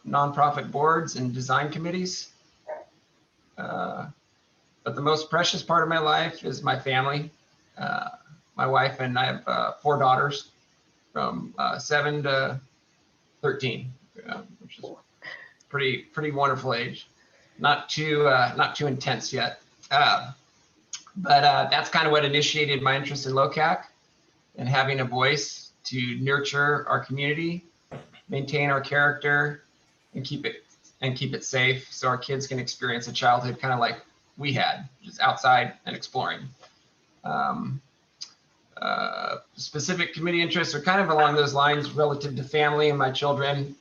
nonprofit boards and design committees. But the most precious part of my life is my family. My wife and I have 4 daughters from 7 to 13, which is pretty wonderful age. Not too intense yet. But that's kind of what initiated my interest in Locac and having a voice to nurture our community, maintain our character, and keep it safe so our kids can experience a childhood kind of like we had, just outside and exploring. Specific committee interests are kind of along those lines relative to family and my children.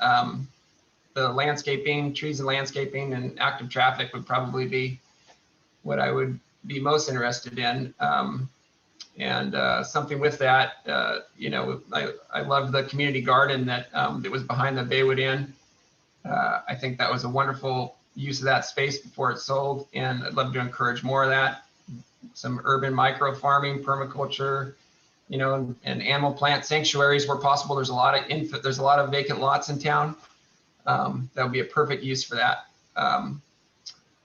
The landscaping, trees and landscaping, and active traffic would probably be what I would be most interested in. Something with that, I love the community garden that was behind the Baywood Inn. I think that was a wonderful use of that space before it sold, and I'd love to encourage more of that. Some urban micro farming, permaculture, and animal plant sanctuaries where possible. There's a lot of vacant lots in town. That would be a perfect use for that.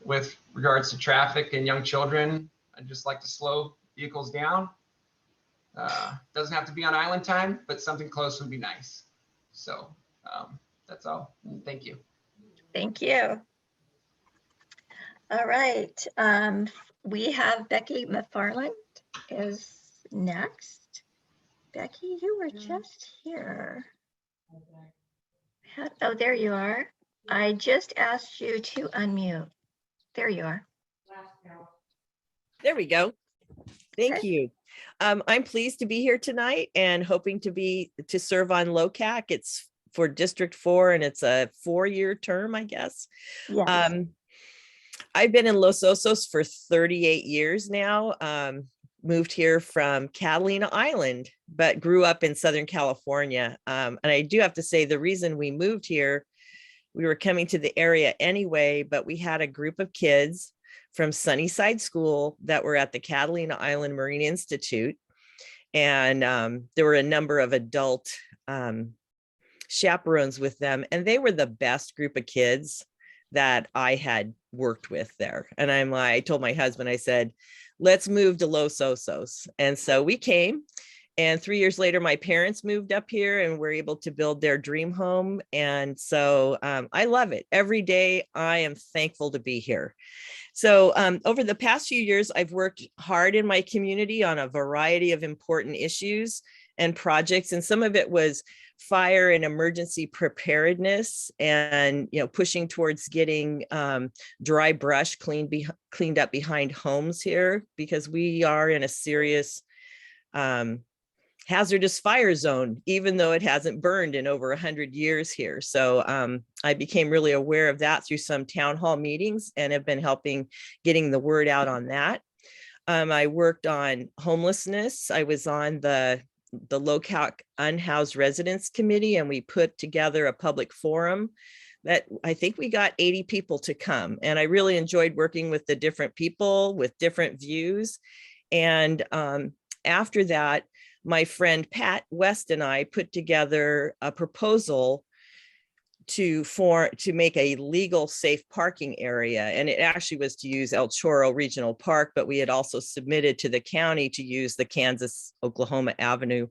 With regards to traffic and young children, I'd just like to slow vehicles down. Doesn't have to be on island time, but something close would be nice. So that's all. Thank you. Thank you. All right. We have Becky McFarland is next. Becky, you were just here. Oh, there you are. I just asked you to unmute. There you are. There we go. Thank you. I'm pleased to be here tonight and hoping to serve on Locac. It's for District 4 and it's a 4-year term, I guess. Yes. I've been in Los Osos for 38 years now. Moved here from Catalina Island, but grew up in Southern California. And I do have to say the reason we moved here, we were coming to the area anyway, but we had a group of kids from Sunnyside School that were at the Catalina Island Marine Institute. And there were a number of adult chaperones with them, and they were the best group of kids that I had worked with there. And I told my husband, I said, let's move to Los Osos. And so we came, and 3 years later, my parents moved up here and were able to build their dream home. And so I love it. Every day I am thankful to be here. So over the past few years, I've worked hard in my community on a variety of important issues and projects. And some of it was fire and emergency preparedness and, pushing towards getting dry brush cleaned up behind homes here, because we are in a serious hazardous fire zone, even though it hasn't burned in over 100 years here. So I became really aware of that through some town hall meetings and have been helping getting the word out on that. I worked on homelessness. I was on the Locac Unhoused Residents Committee, and we put together a public forum that I think we got 80 people to come. And I really enjoyed working with the different people with different views. And after that, my friend Pat West and I put together a proposal to make a legal safe parking area. And it actually was to use El Chorro Regional Park, but we had also submitted to the county to use the Kansas-Oklahoma Avenue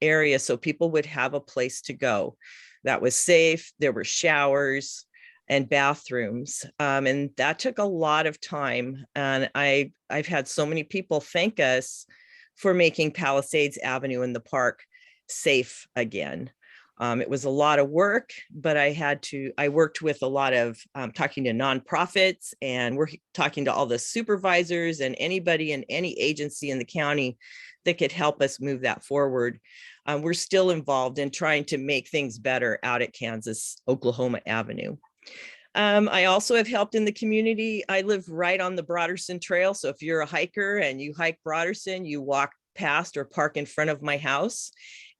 area so people would have a place to go that was safe. There were showers and bathrooms. And that took a lot of time. And I've had so many people thank us for making Palisades Avenue in the park safe again. It was a lot of work, but I worked with a lot of talking to nonprofits, and we're talking to all the supervisors and anybody in any agency in the county that could help us move that forward. We're still involved in trying to make things better out at Kansas-Oklahoma Avenue. I also have helped in the community. I live right on the Broderson Trail. So if you're a hiker and you hike Broderson, you walk past or park in front of my house.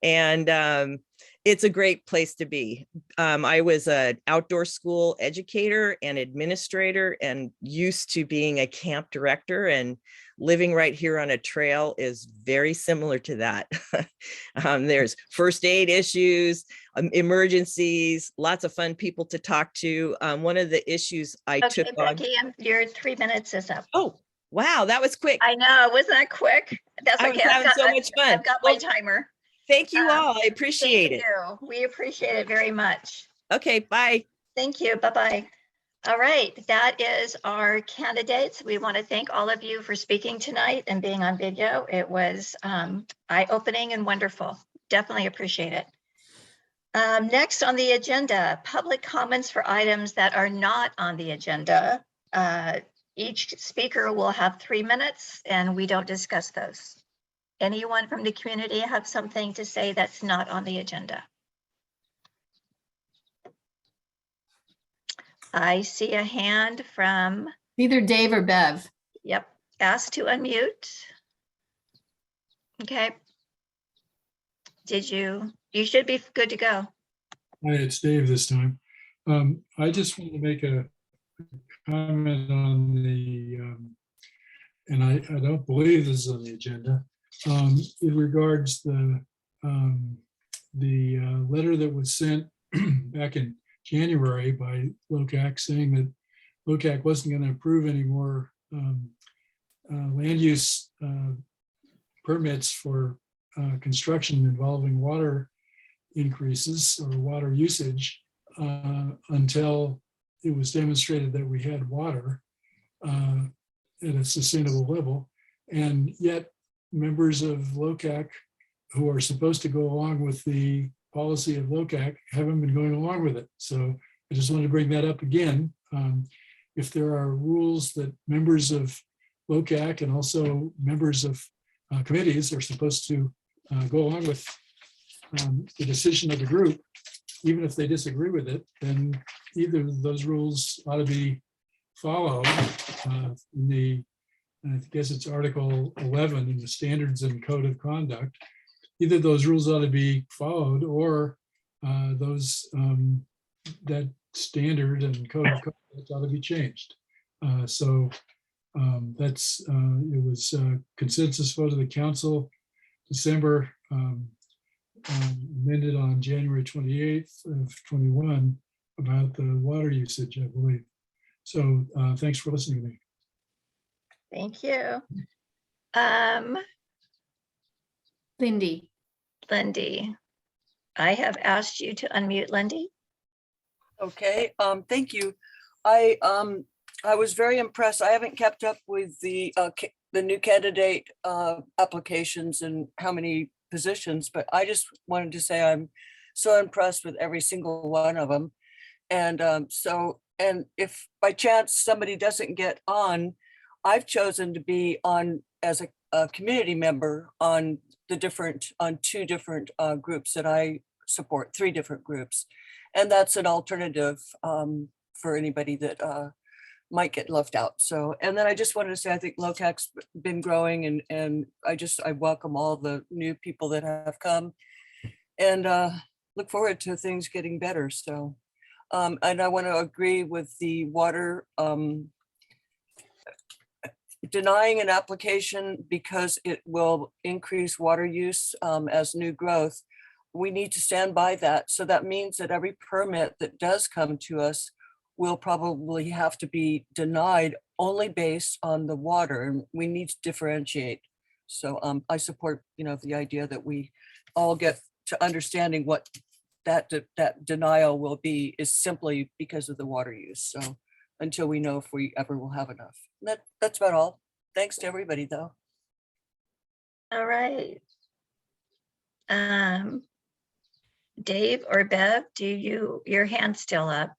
And it's a great place to be. I was an outdoor school educator and administrator and used to being a camp director, and living right here on a trail is very similar to that. There's first aid issues, emergencies, lots of fun people to talk to. One of the issues I took on. Becky, your 3 minutes is up. Oh, wow, that was quick. I know, wasn't that quick? That's I was okay. having so much fun. I've got my timer. Thank you all. I appreciate it. Thank you. We appreciate it very much. Okay, bye. Thank you. Bye-bye. All right, that is our candidates. We want to thank all of you for speaking tonight and being on video. It was eye-opening and wonderful. Definitely appreciate it. Next on the agenda, public comments for items that are not on the agenda. Each speaker will have 3 minutes and we don't discuss those. Anyone from the community have something to say that's not on the agenda? I see a hand from either Dave or Bev. Yep, asked to unmute. Okay. You should be good to go. Hi, it's Dave this time. I just want to make a comment on the, and I don't believe this is on the agenda. It regards the letter that was sent back in January by Locac saying that Locac wasn't going to approve any more land use permits for construction involving water increases or water usage until it was demonstrated that we had water at a sustainable level. And yet members of Locac who are supposed to go along with the policy of Locac haven't been going along with it. So I just wanted to bring that up again. If there are rules that members of Locac and also members of committees are supposed to go along with the decision of the group, even if they disagree with it, then either of those rules ought to be followed in the, I guess it's Article 11 in the Standards and Code of Conduct. Either those rules ought to be followed or that standard and code of conduct ought to be changed. So that's, it was a consensus vote of the council, December, amended on January 28th of 21 about the water usage, I believe. So thanks for listening to me. Thank you. Lindy, I have asked you to unmute, Lindy. Okay, thank you. I was very impressed. I haven't kept up with the new candidate applications and how many positions, but I just wanted to say I'm so impressed with every single one of them. And and if by chance somebody doesn't get on, I've chosen to be on as a community member on two different groups that I support, 3 different groups. And that's an alternative for anybody that might get left out. So, and then I just wanted to say, I think Locac's been growing and I welcome all the new people that have come and look forward to things getting better. So And I want to agree with the water, denying an application because it will increase water use as new growth. We need to stand by that. So that means that every permit that does come to us will probably have to be denied only based on the water, and we need to differentiate. So I support, the idea that we all get to understanding what that denial will be is simply because of the water use. So until we know if we ever will have enough. That's about all. Thanks to everybody, though. All right. Dave or Bev, your hand's still up?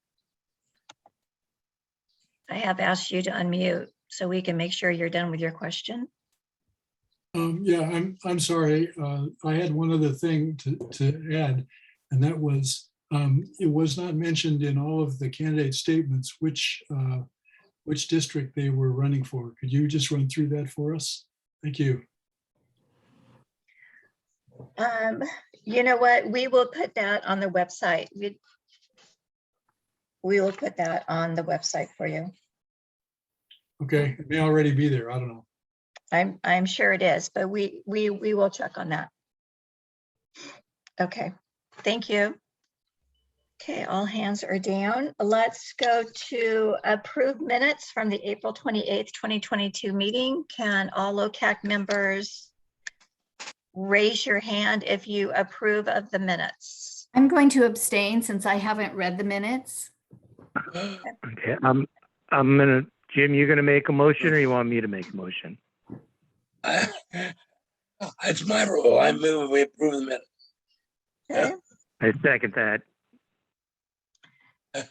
I have asked you to unmute so we can make sure you're done with your question. Yeah, I'm sorry. I had one other thing to add, and that was, it was not mentioned in all of the candidate statements which district they were running for. Could you just run through that for us? Thank you. You know what? We will put that on the website. We will put that on the website for you. Okay, it may already be there. I don't know. I'm sure it is, but we will check on that. Okay, thank you. Okay, all hands are down. Let's go to approve minutes from the April 28th, 2022 meeting. Can all Locac members raise your hand if you approve of the minutes? I'm going to abstain since I haven't read the minutes. Okay, I'm gonna, Jim, you gonna make a motion or you want me to make a motion? It's my rule. I move we approve the minute. Okay. I second that.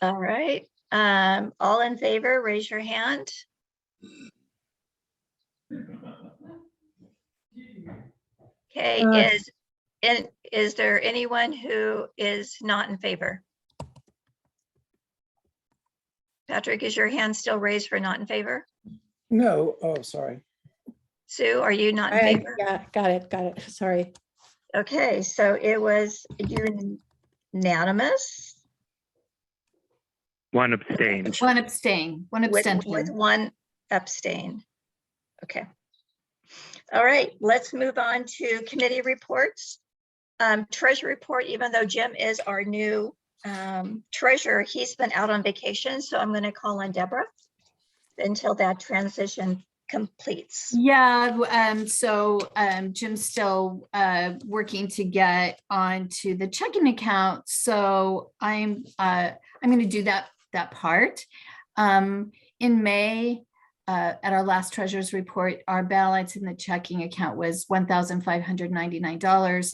All right. All in favor, raise your hand. Okay, is there anyone who is not in favor? Patrick, is your hand still raised for not in favor? No, oh, sorry. Sue, are you not in favor? Yeah, got it. Sorry. Okay, so it was unanimous. One abstain. One abstain, one With abstention. one abstain. Okay. All right, let's move on to committee reports. Treasury report, even though Jim is our new treasurer, he's been out on vacation, so I'm going to call on Deborah until that transition completes. Yeah, Jim's still working to get onto the checking account, so I'm going to do that part. In May, at our last treasurer's report, our balance in the checking account was $1,599.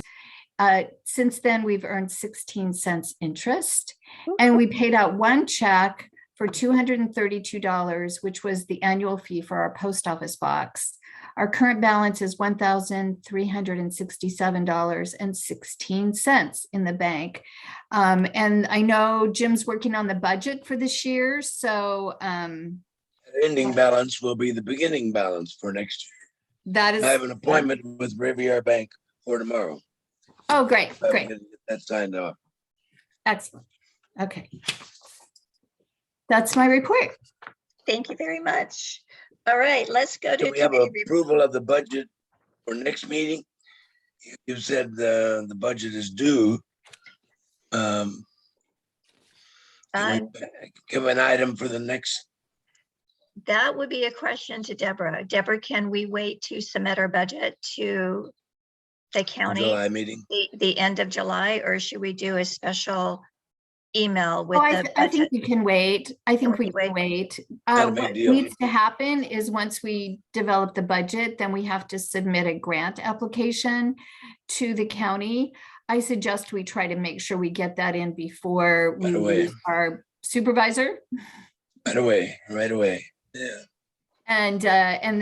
Since then, we've earned 16 cents interest, and we paid out one check for $232, which was the annual fee for our post office box. Our current balance is $1,367.16 in the bank. And I know Jim's working on the budget for this year, so Ending balance will be the beginning balance for next year. that is. I have an appointment with Riviera Bank for tomorrow. Oh, great, I'm great. gonna get that signed off. Excellent. Okay. That's my report. Thank you very much. All right, let's go to Do we have committee report. approval of the budget for next meeting? You said the budget is due. Can we give an item for the next? That would be a question to Deborah. Deborah, can we wait to submit our budget to the county July meeting? the end of July, or should we do a special email with Oh, the I think budget? we can wait. I think we can wait. Not a big What deal. needs to happen is once we develop the budget, then we have to submit a grant application to the county. I suggest we try to make sure we get that in before we Right away. lose our supervisor. Right away. Yeah. And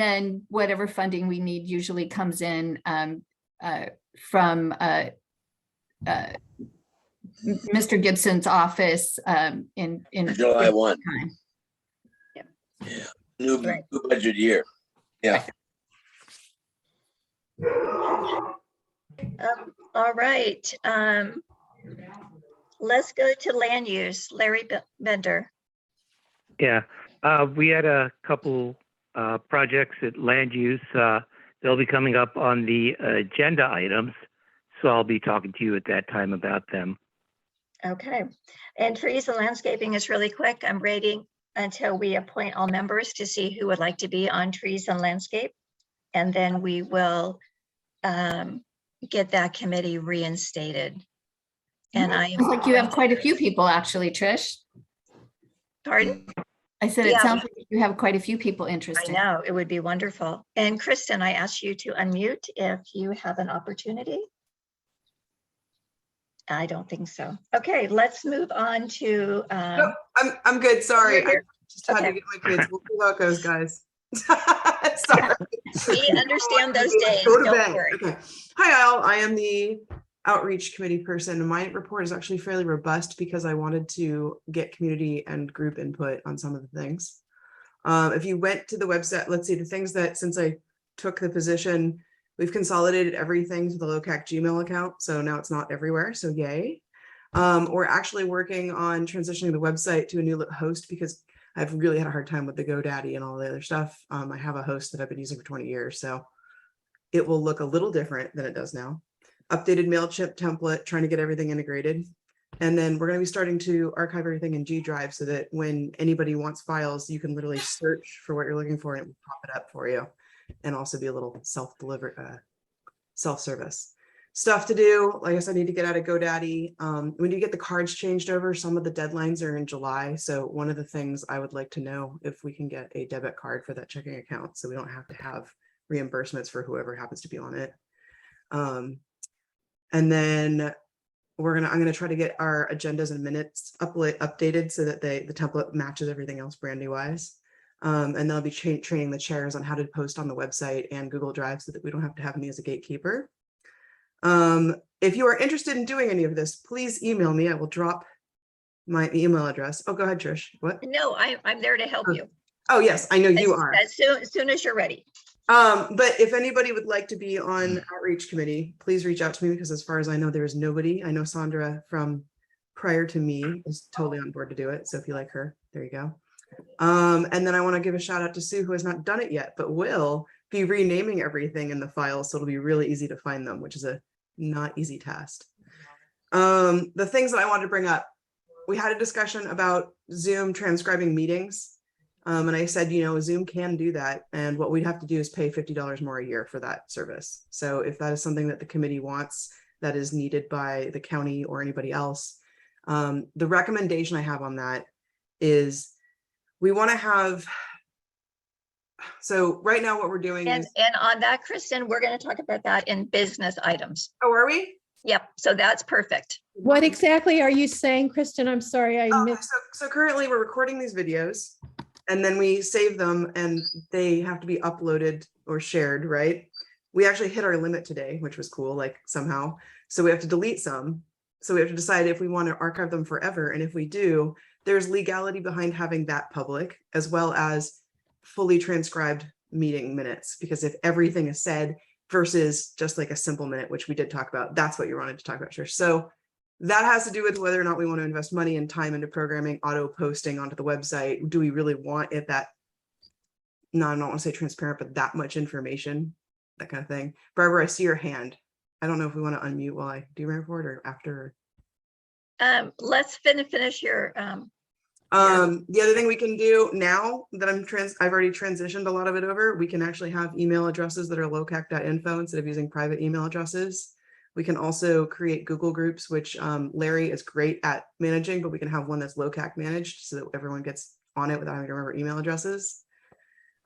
then whatever funding we need usually comes in from Mr. Gibson's office in July 1. time. Yeah. New budget year. Yeah. All right. let's go to land use. Larry Bender. Yeah, we had a couple projects at land use. They'll be coming up on the agenda items, so I'll be talking to you at that time about them. Okay. And trees and landscaping is really quick. I'm waiting until we appoint all members to see who would like to be on trees and landscape. And then we will get that committee reinstated. And I Sounds like you have quite a few people, actually, Trish. Pardon? I said, Yeah. it sounds like you have quite a few people I interested. know, it would be wonderful. And Kristen, I asked you to unmute if you have an opportunity. I don't think so. Okay, let's move on to. Nope, I'm good. Sorry. You're I here? just had Okay. to get my kids. We'll see how it goes, guys. Sorry. We understand those days. Go to Don't bed. worry. Okay. Hi, Al. I am the outreach committee person. My report is actually fairly robust because I wanted to get community and group input on some of the things. If you went to the website, let's see the things that since I took the position, we've consolidated everything to the Locac Gmail account. So now it's not everywhere. So yay. We're actually working on transitioning the website to a new host because I've really had a hard time with the GoDaddy and all the other stuff. I have a host that I've been using for 20 years, so it will look a little different than it does now. Updated MailChimp template, trying to get everything integrated. And then we're going to be starting to archive everything in G Drive so that when anybody wants files, you can literally search for what you're looking for and it will pop it up for you. And also be a little self-service. Stuff to do, like I said, I need to get out of GoDaddy. We need to get the cards changed over. Some of the deadlines are in July. So one of the things I would like to know if we can get a debit card for that checking account so we don't have to have reimbursements for whoever happens to be on it. And then I'm gonna try to get our agendas and minutes updated so that the template matches everything else brand new wise. And they'll be training the chairs on how to post on the website and Google Drive so that we don't have to have me as a gatekeeper. If you are interested in doing any of this, please email me. I will drop my email address. Oh, go ahead, Trish. What? No, I'm there to help you. Oh, yes, I know you are. As soon as you're ready. But if anybody would like to be on outreach committee, please reach out to me because as far as I know, there is nobody. I know Sandra from prior to me is totally on board to do it. So if you like her, there you go. And then I want to give a shout out to Sue, who has not done it yet, but will be renaming everything in the files. So it'll be really easy to find them, which is a not easy task. The things that I wanted to bring up, we had a discussion about Zoom transcribing meetings. And I said, you know, Zoom can do that. And what we'd have to do is pay $50 more a year for that service. So if that is something that the committee wants, that is needed by the county or anybody else, the recommendation I have on that is we want to have, so right now what we're doing And is. and on that, Kristen, we're going to talk about that in business items. Oh, are we? Yep. So that's perfect. What exactly are you saying, Kristen? I'm sorry, I missed. So currently we're recording these videos and then we save them and they have to be uploaded or shared, right? We actually hit our limit today, which was cool, like somehow. So we have to delete some. So we have to decide if we want to archive them forever. And if we do, there's legality behind having that public as well as fully transcribed meeting minutes. Because if everything is said versus just like a simple minute, which we did talk about, that's what you wanted to talk about, Trish. So that has to do with whether or not we want to invest money and time into programming, auto posting onto the website. Do we really want it that, no, I don't want to say transparent, but that much information, that kind of thing. Barbara, I see your hand. I don't know if we want to unmute while I do my report or after. Let's finish your. The other thing we can do now that I've already transitioned a lot of it over, we can actually have email addresses that are locac.info instead of using private email addresses. We can also create Google groups, which Larry is great at managing, but we can have one that's Locac managed so that everyone gets on it without having to remember email addresses.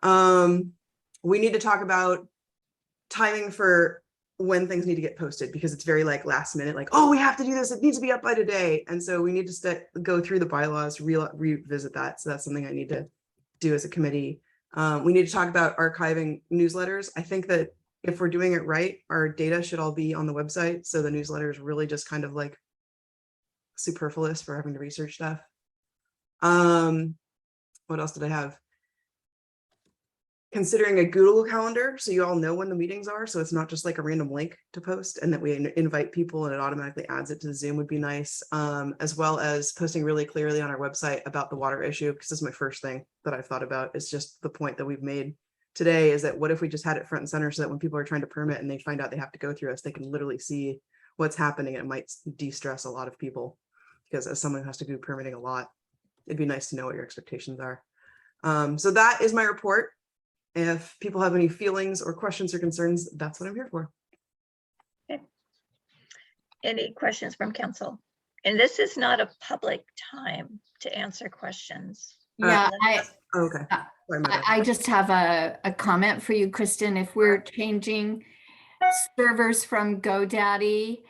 We need to talk about timing for when things need to get posted because it's very like last minute, like, oh, we have to do this. It needs to be up by today. And so we need to go through the bylaws, revisit that. So that's something I need to do as a committee. We need to talk about archiving newsletters. I think that if we're doing it right, our data should all be on the website. So the newsletter is really just kind of like superfluous for having to research stuff. What else did I have? considering a Google Calendar, so you all know when the meetings are, so it's not just like a random link to post, and that we invite people and it automatically adds it to Zoom would be nice, as well as posting really clearly on our website about the water issue, because this is my first thing that I've thought about, is just the point that we've made today, is that what if we just had it front and center, so that when people are trying to permit and they find out they have to go through us, they can literally see what's happening. It might de-stress a lot of people, because as someone who has to do permitting a lot, it'd be nice to know what your expectations are. So that is my report. If people have any feelings or questions or concerns, that's what I'm here for. Okay. Any questions from council? And this is not a public time to answer questions. Yeah, Okay. I just have a comment for you, Kristen. If we're changing servers from GoDaddy,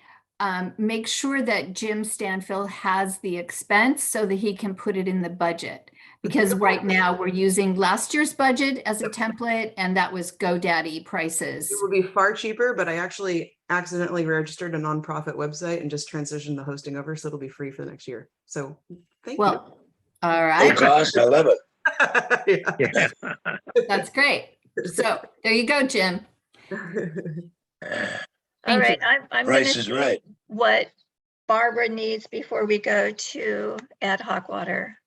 make sure that Jim Stanfield has the expense so that he can put it in the budget. Because right now we're using last year's budget as a template, and that was GoDaddy prices. It would be far cheaper, but I actually accidentally registered a nonprofit website and just transitioned the hosting over, so it'll be free for the next year. So thank you. All No right. cost, I love it. Yeah. That's great. So there you go, Jim. All right, I'm going Price to is see right. what Barbara needs before we go to ad hoc water.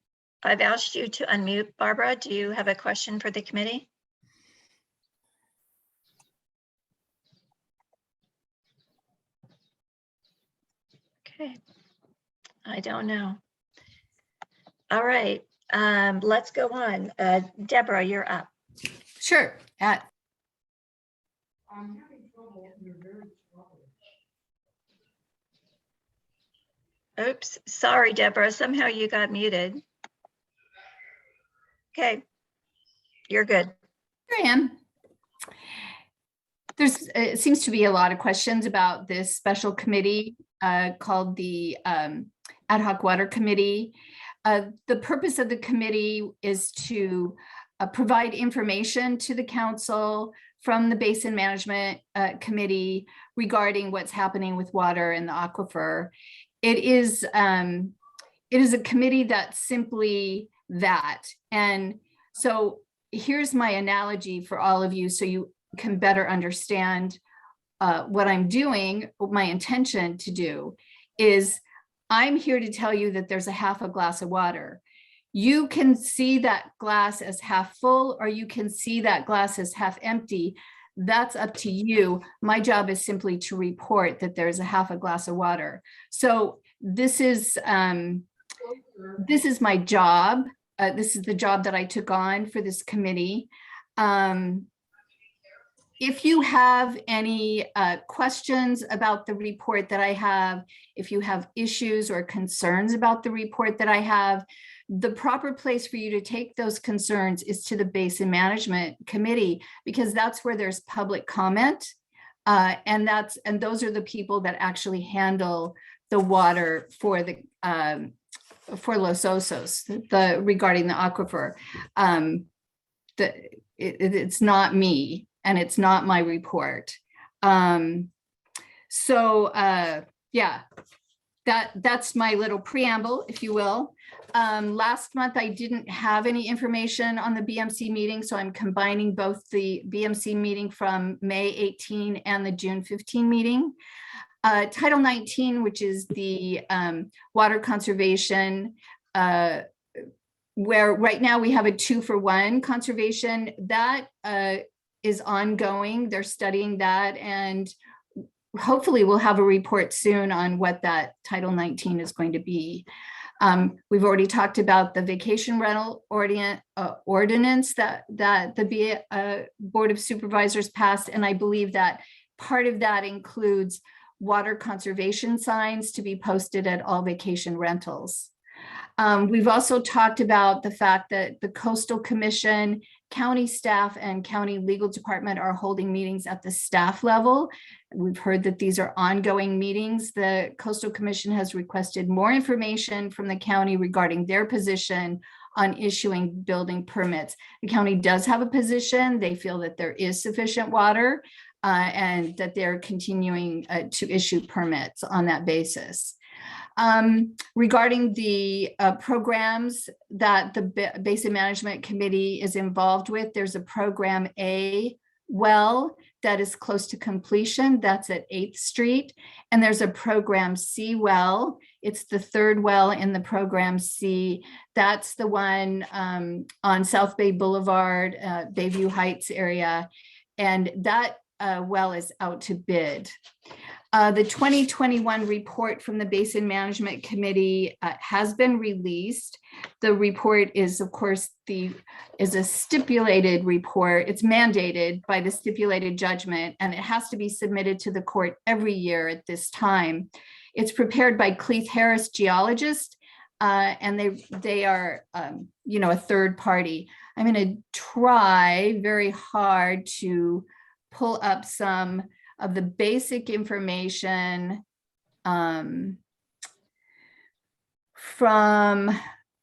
I've asked you to unmute. Barbara, do you have a question for the committee? Okay, I don't know. All right, let's go on. Deborah, you're up. Sure. Oops, sorry, Deborah. Somehow you got muted. Okay, you're good. Here I am. It seems to be a lot of questions about this special committee called the Ad hoc Water Committee. The purpose of the committee is to provide information to the council from the Basin Management Committee regarding what's happening with water in the aquifer. It is a committee that's simply that. And so here's my analogy for all of you so you can better understand what I'm doing. My intention to do is I'm here to tell you that there's a half a glass of water. You can see that glass as half full, or you can see that glass as half empty. That's up to you. My job is simply to report that there's a half a glass of water. So this is my job. This is the job that I took on for this committee. If you have any questions about the report that I have, if you have issues or concerns about the report that I have, the proper place for you to take those concerns is to the Basin Management Committee, because that's where there's public comment. And those are the people that actually handle the water for the for Los Osos, regarding the aquifer. It's not me, and it's not my report. Yeah, that's my little preamble, if you will. Last month, I didn't have any information on the BMC meeting, so I'm combining both the BMC meeting from May 18 and the June 15 meeting. Title 19, which is the water conservation, where right now we have a 2-for-1 conservation that is ongoing. They're studying that, and hopefully we'll have a report soon on what that Title 19 is going to be. We've already talked about the vacation rental ordinance that the Board of Supervisors passed, and I believe that part of that includes water conservation signs to be posted at all vacation rentals. We've also talked about the fact that the Coastal Commission, county staff, and county legal department are holding meetings at the staff level. We've heard that these are ongoing meetings. The Coastal Commission has requested more information from the county regarding their position on issuing building permits. The county does have a position. They feel that there is sufficient water and that they're continuing to issue permits on that basis. Regarding the programs that the Basin Management Committee is involved with, there's a program A well that is close to completion. That's at 8th Street. And there's a program C well. It's the third well in the program C. That's the one on South Bay Boulevard, Bayview Heights area. And that well is out to bid. The 2021 report from the Basin Management Committee has been released. The report is, of course, is a stipulated report. It's mandated by the stipulated judgment, and it has to be submitted to the court every year at this time. It's prepared by Cleith Harris geologists, and they are, a third party. I'm going to try very hard to pull up some of the basic information from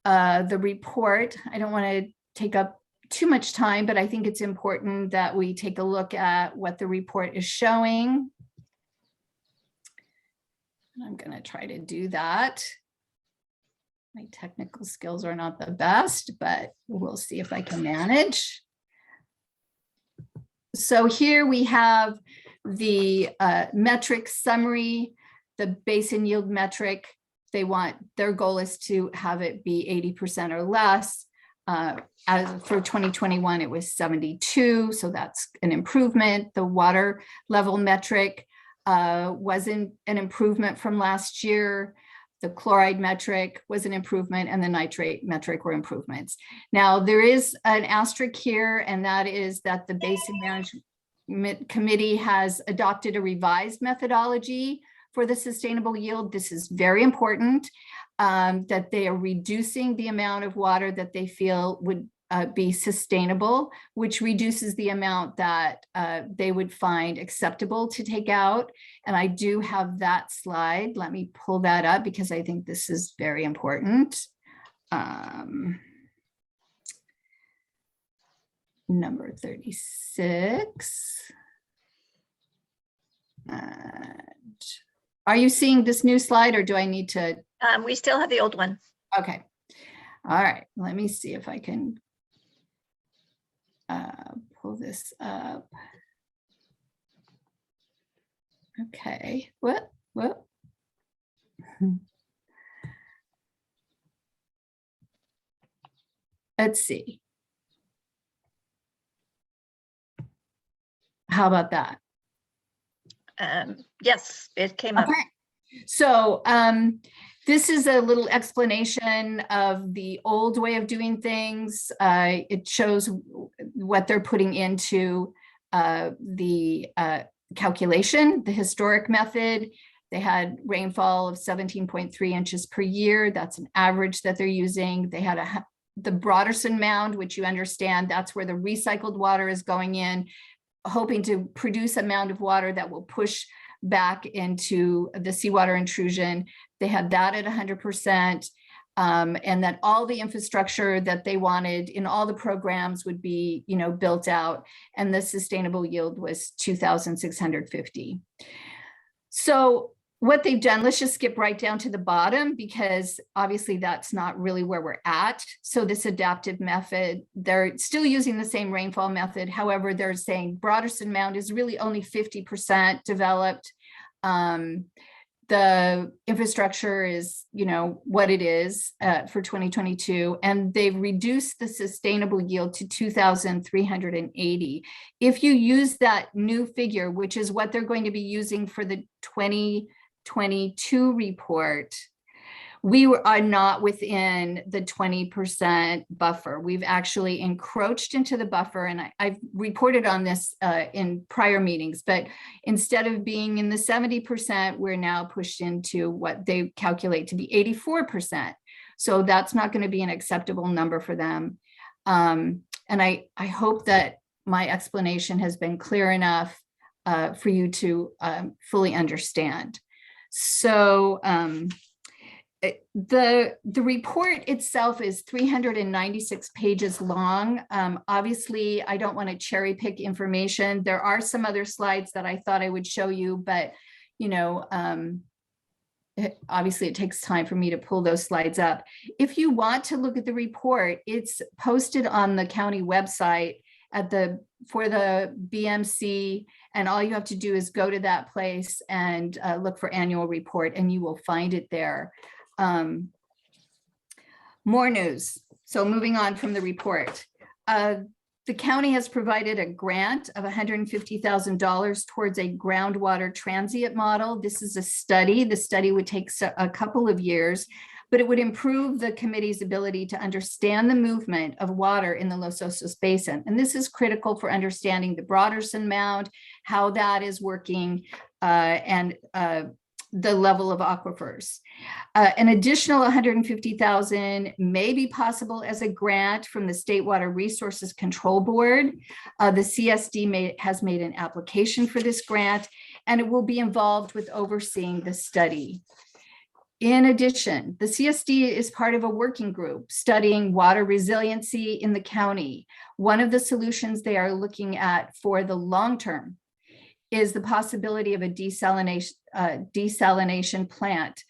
the report. I don't want to take up too much time, but I think it's important that we take a look at what the report is showing. And I'm going to try to do that. My technical skills are not the best, but we'll see if I can manage. So here we have the metric summary, the basin yield metric. Their goal is to have it be 80% or less. As for 2021, it was 72, so that's an improvement. The water level metric wasn't an improvement from last year. The chloride metric was an improvement, and the nitrate metric were improvements. Now, there is an asterisk here, and that is that the Basin Management Committee has adopted a revised methodology for the sustainable yield. This is very important, that they are reducing the amount of water that they feel would be sustainable, which reduces the amount that they would find acceptable to take out. And I do have that slide. Let me pull that up because I think this is very important. Number 36. And are you seeing this new slide, or do I need to? We still have the old one. Okay. All right. Let me see if I can pull this up. Okay. What? Let's see. How about that? Yes, it came up. Okay. So this is a little explanation of the old way of doing things. It shows what they're putting into the calculation, the historic method. They had rainfall of 17.3 inches per year. That's an average that they're using. They had the Broderson Mound, which you understand, that's where the recycled water is going in, hoping to produce a mound of water that will push back into the seawater intrusion. They had that at 100%, and that all the infrastructure that they wanted in all the programs would be, built out, and the sustainable yield was 2,650. So what they've done, let's just skip right down to the bottom, because obviously that's not really where we're at. So this adaptive method, they're still using the same rainfall method. However, they're saying Broderson Mound is really only 50% developed. The infrastructure is, what it is for 2022, and they've reduced the sustainable yield to 2,380. If you use that new figure, which is what they're going to be using for the 2022 report, we are not within the 20% buffer. We've actually encroached into the buffer, and I've reported on this in prior meetings, but instead of being in the 70%, we're now pushed into what they calculate to be 84%. So that's not going to be an acceptable number for them. And I hope that my explanation has been clear enough for you to fully understand. So the report itself is 396 pages long. Obviously, I don't want to cherry pick information. There are some other slides that I thought I would show you, but obviously it takes time for me to pull those slides up. If you want to look at the report, it's posted on the county website for the BMC, and all you have to do is go to that place and look for annual report, and you will find it there. More news. So moving on from the report. The county has provided a grant of $150,000 towards a groundwater transient model. This is a study. The study would take a couple of years, but it would improve the committee's ability to understand the movement of water in the Los Osos Basin. And this is critical for understanding the Broderson Mound, how that is working, and the level of aquifers. An additional $150,000 may be possible as a grant from the State Water Resources Control Board. The CSD has made an application for this grant, and it will be involved with overseeing the study. In addition, the CSD is part of a working group studying water resiliency in the county. One of the solutions they are looking at for the long term is the possibility of a desalination plant.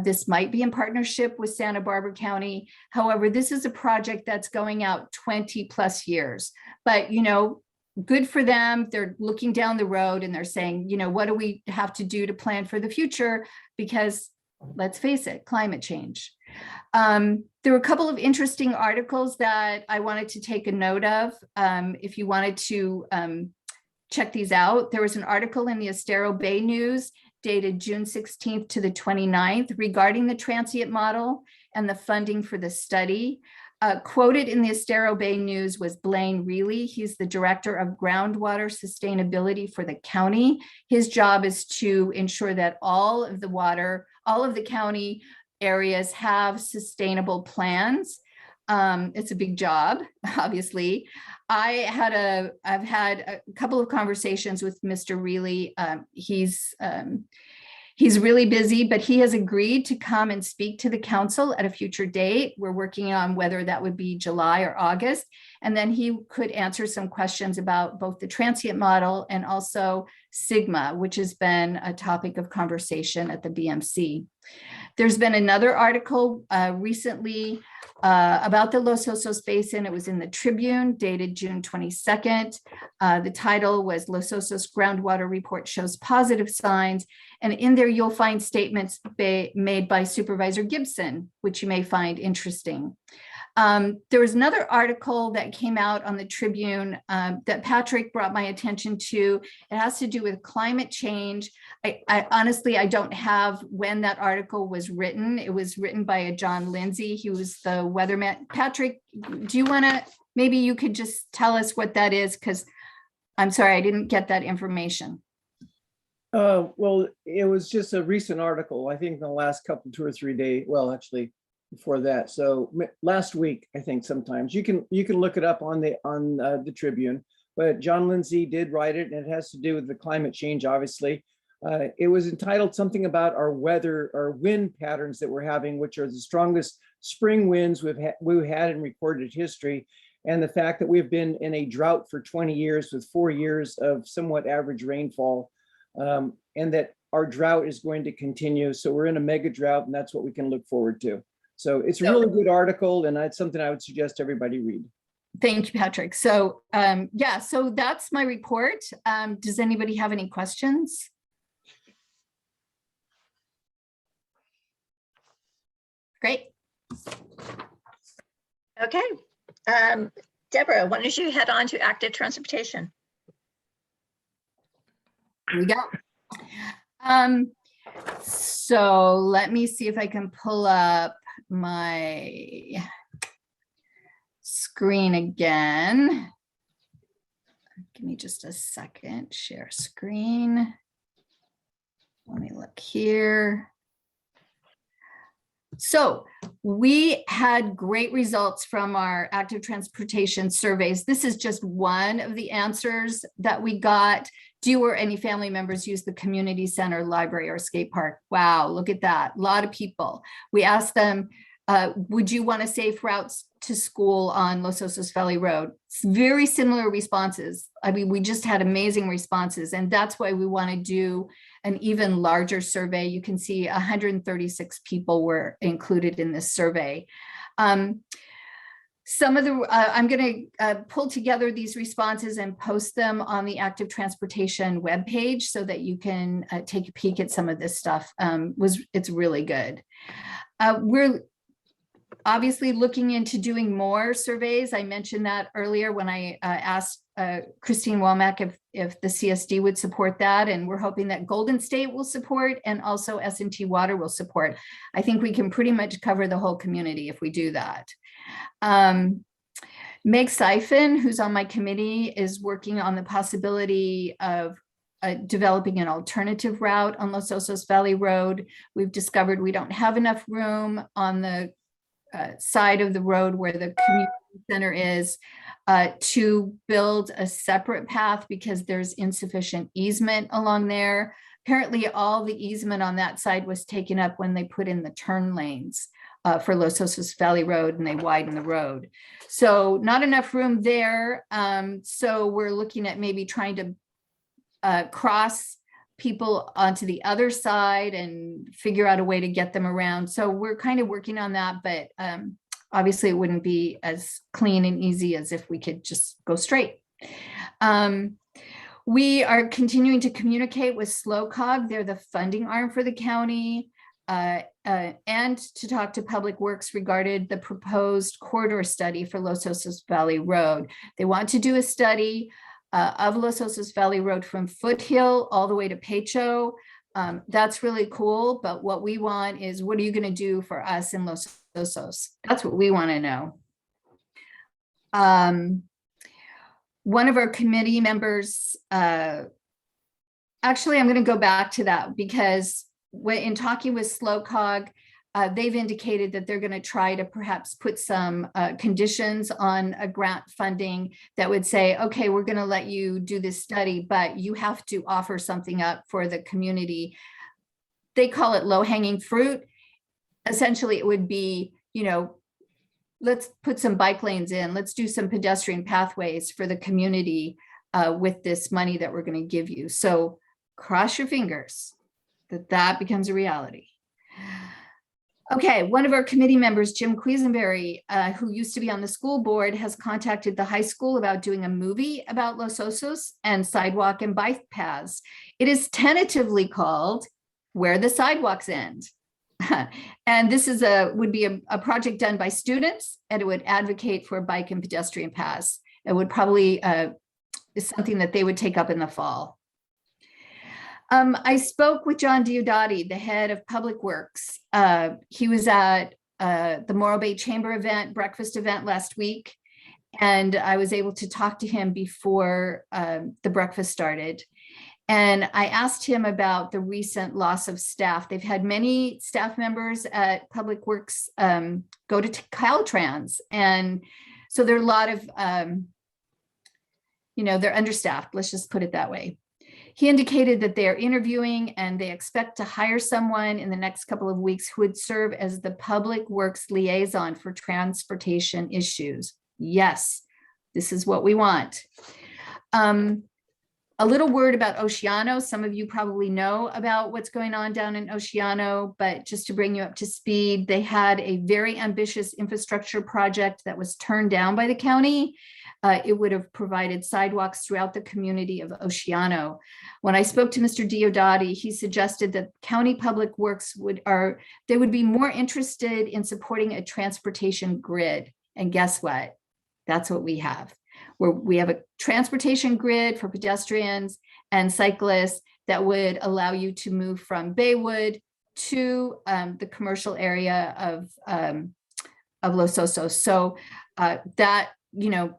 This might be in partnership with Santa Barbara County. However, this is a project that's going out 20 plus years, but good for them. They're looking down the road and they're saying, what do we have to do to plan for the future? Because let's face it, climate change. There were a couple of interesting articles that I wanted to take a note of. If you wanted to check these out, there was an article in the Estero Bay News dated June 16th to the 29th regarding the transient model and the funding for the study. Quoted in the Estero Bay News was Blaine Reilly. He's the director of groundwater sustainability for the county. His job is to ensure that all of the county areas have sustainable plans. It's a big job, obviously. I've had a couple of conversations with Mr. Reilly. He's really busy, but he has agreed to come and speak to the council at a future date. We're working on whether that would be July or August. And then he could answer some questions about both the transient model and also Sigma, which has been a topic of conversation at the BMC. There's been another article recently about the Los Osos Basin. It was in the Tribune dated June 22nd. The title was Los Osos Groundwater Report Shows Positive Signs. And in there, you'll find statements made by Supervisor Gibson, which you may find interesting. There was another article that came out on the Tribune that Patrick brought my attention to. It has to do with climate change. I honestly, I don't have when that article was written. It was written by a John Lindsay. He was the weatherman. Patrick, do you want to, maybe you could just tell us what that is? Because I'm sorry, I didn't get that information. Well, it was just a recent article, I think in the last couple, 2 or 3 days, well, actually before that. So last week, I think sometimes you can look it up on the Tribune, but John Lindsay did write it, and it has to do with the climate change, obviously. It was entitled something about our wind patterns that we're having, which are the strongest spring winds we've had in recorded history. And the fact that we've been in a drought for 20 years with 4 years of somewhat average rainfall, and that our drought is going to continue. So we're in a mega drought, and that's what we can look forward to. So it's a really good article, and that's something I would suggest everybody read. Thank you, Patrick. So yeah, so that's my report. Does anybody have any questions? Great. Okay. Deborah, why don't you head on to active transportation? Here we go. So let me see if I can pull up my screen again. Give me just a second. Share screen. Let me look here. So we had great results from our active transportation surveys. This is just one of the answers that we got. Do you or any family members use the community center, library, or skate park? Wow, look at that. A lot of people. We asked them, would you want a safe routes to school on Los Osos Valley Road. It's very similar responses. I mean, we just had amazing responses, and that's why we want to do an even larger survey. You can see 136 people were included in this survey. Some of the, I'm going to pull together these responses and post them on the Active Transportation webpage so that you can take a peek at some of this stuff. It's really good. We're obviously looking into doing more surveys. I mentioned that earlier when I asked Christine Womack if the CSD would support that, and we're hoping that Golden State will support and also S&T Water will support. I think we can pretty much cover the whole community if we do that. Meg Siphon, who's on my committee, is working on the possibility of developing an alternative route on Los Osos Valley Road. We've discovered we don't have enough room on the side of the road where the community center is to build a separate path because there's insufficient easement along there. Apparently all the easement on that side was taken up when they put in the turn lanes for Los Osos Valley Road and they widened the road. So not enough room there. So we're looking at maybe trying to cross people onto the other side and figure out a way to get them around. So we're kind of working on that, but obviously it wouldn't be as clean and easy as if we could just go straight. We are continuing to communicate with Locac. They're the funding arm for the county, and to talk to Public Works regarding the proposed corridor study for Los Osos Valley Road. They want to do a study of Los Osos Valley Road from Foothill all the way to Pecho. That's really cool, but what we want is, what are you going to do for us in Los Osos? That's what we want to know. One of our committee members, actually, I'm going to go back to that because in talking with Locac, they've indicated that they're going to try to perhaps put some conditions on a grant funding that would say, okay, we're going to let you do this study, but you have to offer something up for the community. They call it low-hanging fruit. Essentially, it would be, you know, let's put some bike lanes in, let's do some pedestrian pathways for the community with this money that we're going to give you. So cross your fingers that that becomes a reality. Okay, one of our committee members, Jim Quisenberry, who used to be on the school board, has contacted the high school about doing a movie about Los Osos and sidewalk and bike paths. It is tentatively called Where the Sidewalks End. And this is would be a project done by students, and it would advocate for bike and pedestrian paths. It would probably is something that they would take up in the fall. I spoke with John Diodati, the head of Public Works. He was at the Morro Bay Chamber event, breakfast event last week, and I was able to talk to him before the breakfast started. And I asked him about the recent loss of staff. They've had many staff members at Public Works go to Caltrans. And so there are a lot of, you know, they're understaffed. Let's just put it that way. He indicated that they are interviewing and they expect to hire someone in the next couple of weeks who would serve as the Public Works liaison for transportation issues. Yes, this is what we want. A little word about Oceano. Some of you probably know about what's going on down in Oceano, but just to bring you up to speed, they had a very ambitious infrastructure project that was turned down by the county. It would have provided sidewalks throughout the community of Oceano. When I spoke to Mr. Diodati, he suggested that County Public Works would be more interested in supporting a transportation grid. And guess what? That's what we have. Where we have a transportation grid for pedestrians and cyclists that would allow you to move from Baywood to the commercial area of Los Osos. So that, you know,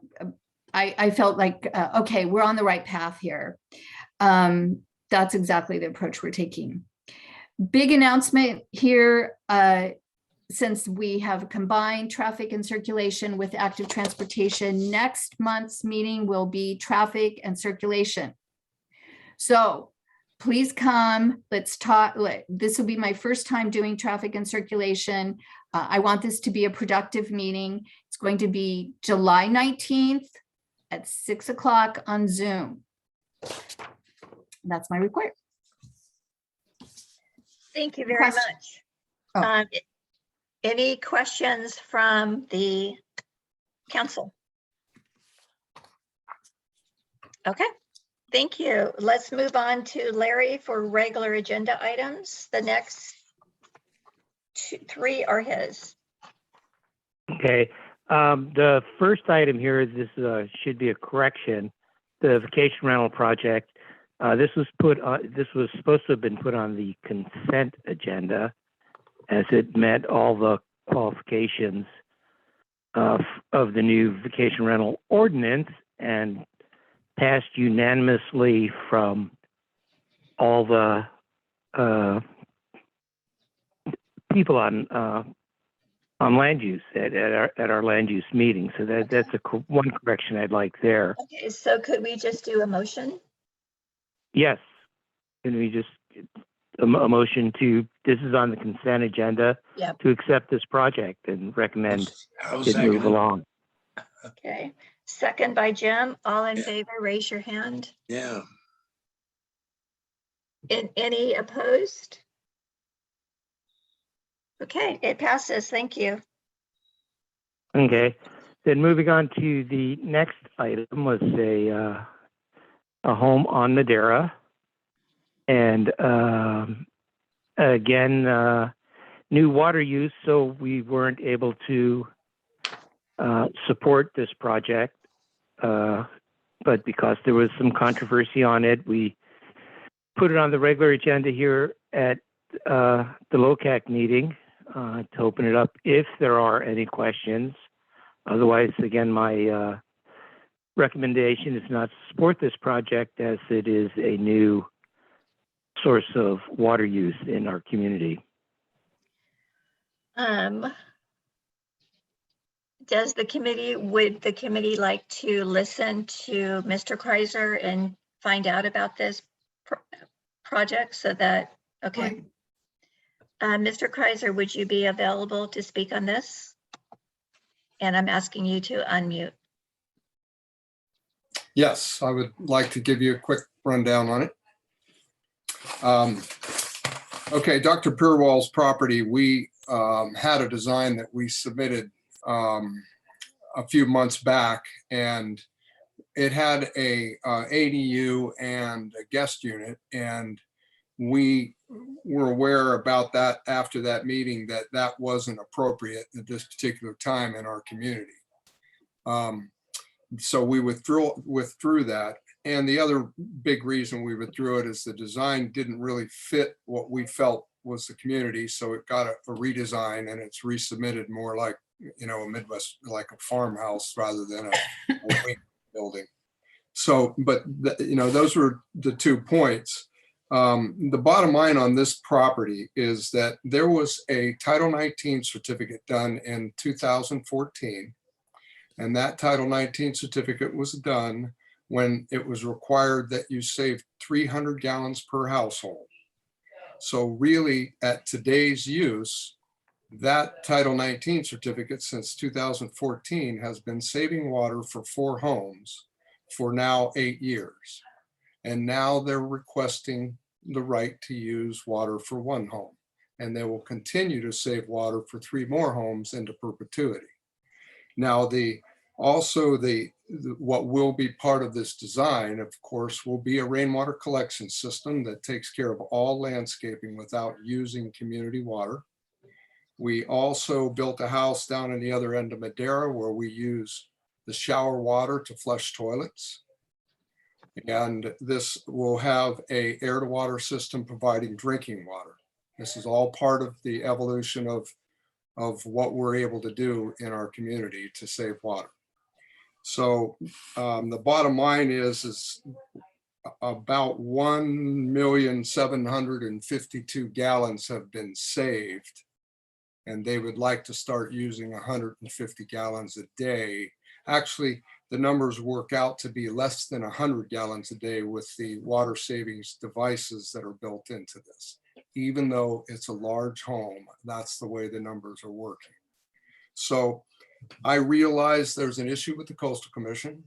I felt like, okay, we're on the right path here. That's exactly the approach we're taking. Big announcement here. Since we have combined traffic and circulation with active transportation, next month's meeting will be traffic and circulation. So Please come. Let's talk. This will be my first time doing traffic and circulation. I want this to be a productive meeting. It's going to be July 19th at 6 o'clock on Zoom. That's my report. Thank you very Question. much. Oh. Any questions from the council? Okay, thank you. Let's move on to Larry for regular agenda items. The next three are his. Okay, the first item here is this should be a correction. The vacation rental project. This was supposed to have been put on the consent agenda, as it met all the qualifications of the new vacation rental ordinance and passed unanimously from all the people on land use at our land use meeting. So that's one correction I'd like there. Okay, so could we just do a motion? Yes. Can we just a motion to, this is on the consent agenda, Yep. to accept this project and recommend I'll it second move it. along. Okay, second by Jim. All in favor, raise your hand. Yeah. Any opposed? Okay, it passes. Thank you. Okay. Then moving on to the next item was a home on Madeira. And again, new water use, so we weren't able to support this project. But because there was some controversy on it, we put it on the regular agenda here at the Locac meeting to open it up if there are any questions. Otherwise, again, my recommendation is not to support this project, as it is a new source of water use in our community. Would the committee like to listen to Mr. Kreiser and find out about this project so that, okay. Mr. Kreiser, would you be available to speak on this? And I'm asking you to unmute. Yes, I would like to give you a quick rundown on it. Okay, Dr. Purwall's property, we had a design that we submitted a few months back, and it had a ADU and a guest unit, and we were aware about that after that meeting that that wasn't appropriate at this particular time in our community. So we withdrew that. And the other big reason we withdrew it is the design didn't really fit what we felt was the community. So it got a redesign, and it's resubmitted more like, you know, a Midwest, like a farmhouse rather than a building. So, but you know, those were the 2 points. The bottom line on this property is that there was a Title 19 certificate done in 2014. And that Title 19 certificate was done when it was required that you save 300 gallons per household. So really, at today's use, that Title 19 certificate since 2014 has been saving water for 4 homes for now 8 years. And now they're requesting the right to use water for 1 home. And they will continue to save water for 3 more homes into perpetuity. Now, what will be part of this design, of course, will be a rainwater collection system that takes care of all landscaping without using community water. We also built a house down in the other end of Madeira where we use the shower water to flush toilets. And this will have an air to water system providing drinking water. This is all part of the evolution of what we're able to do in our community to save water. So the bottom line is about 1,752,000 gallons have been saved, and they would like to start using 150 gallons a day. Actually, the numbers work out to be less than 100 gallons a day with the water savings devices that are built into this. Even though it's a large home, that's the way the numbers are working. So I realize there's an issue with the Coastal Commission,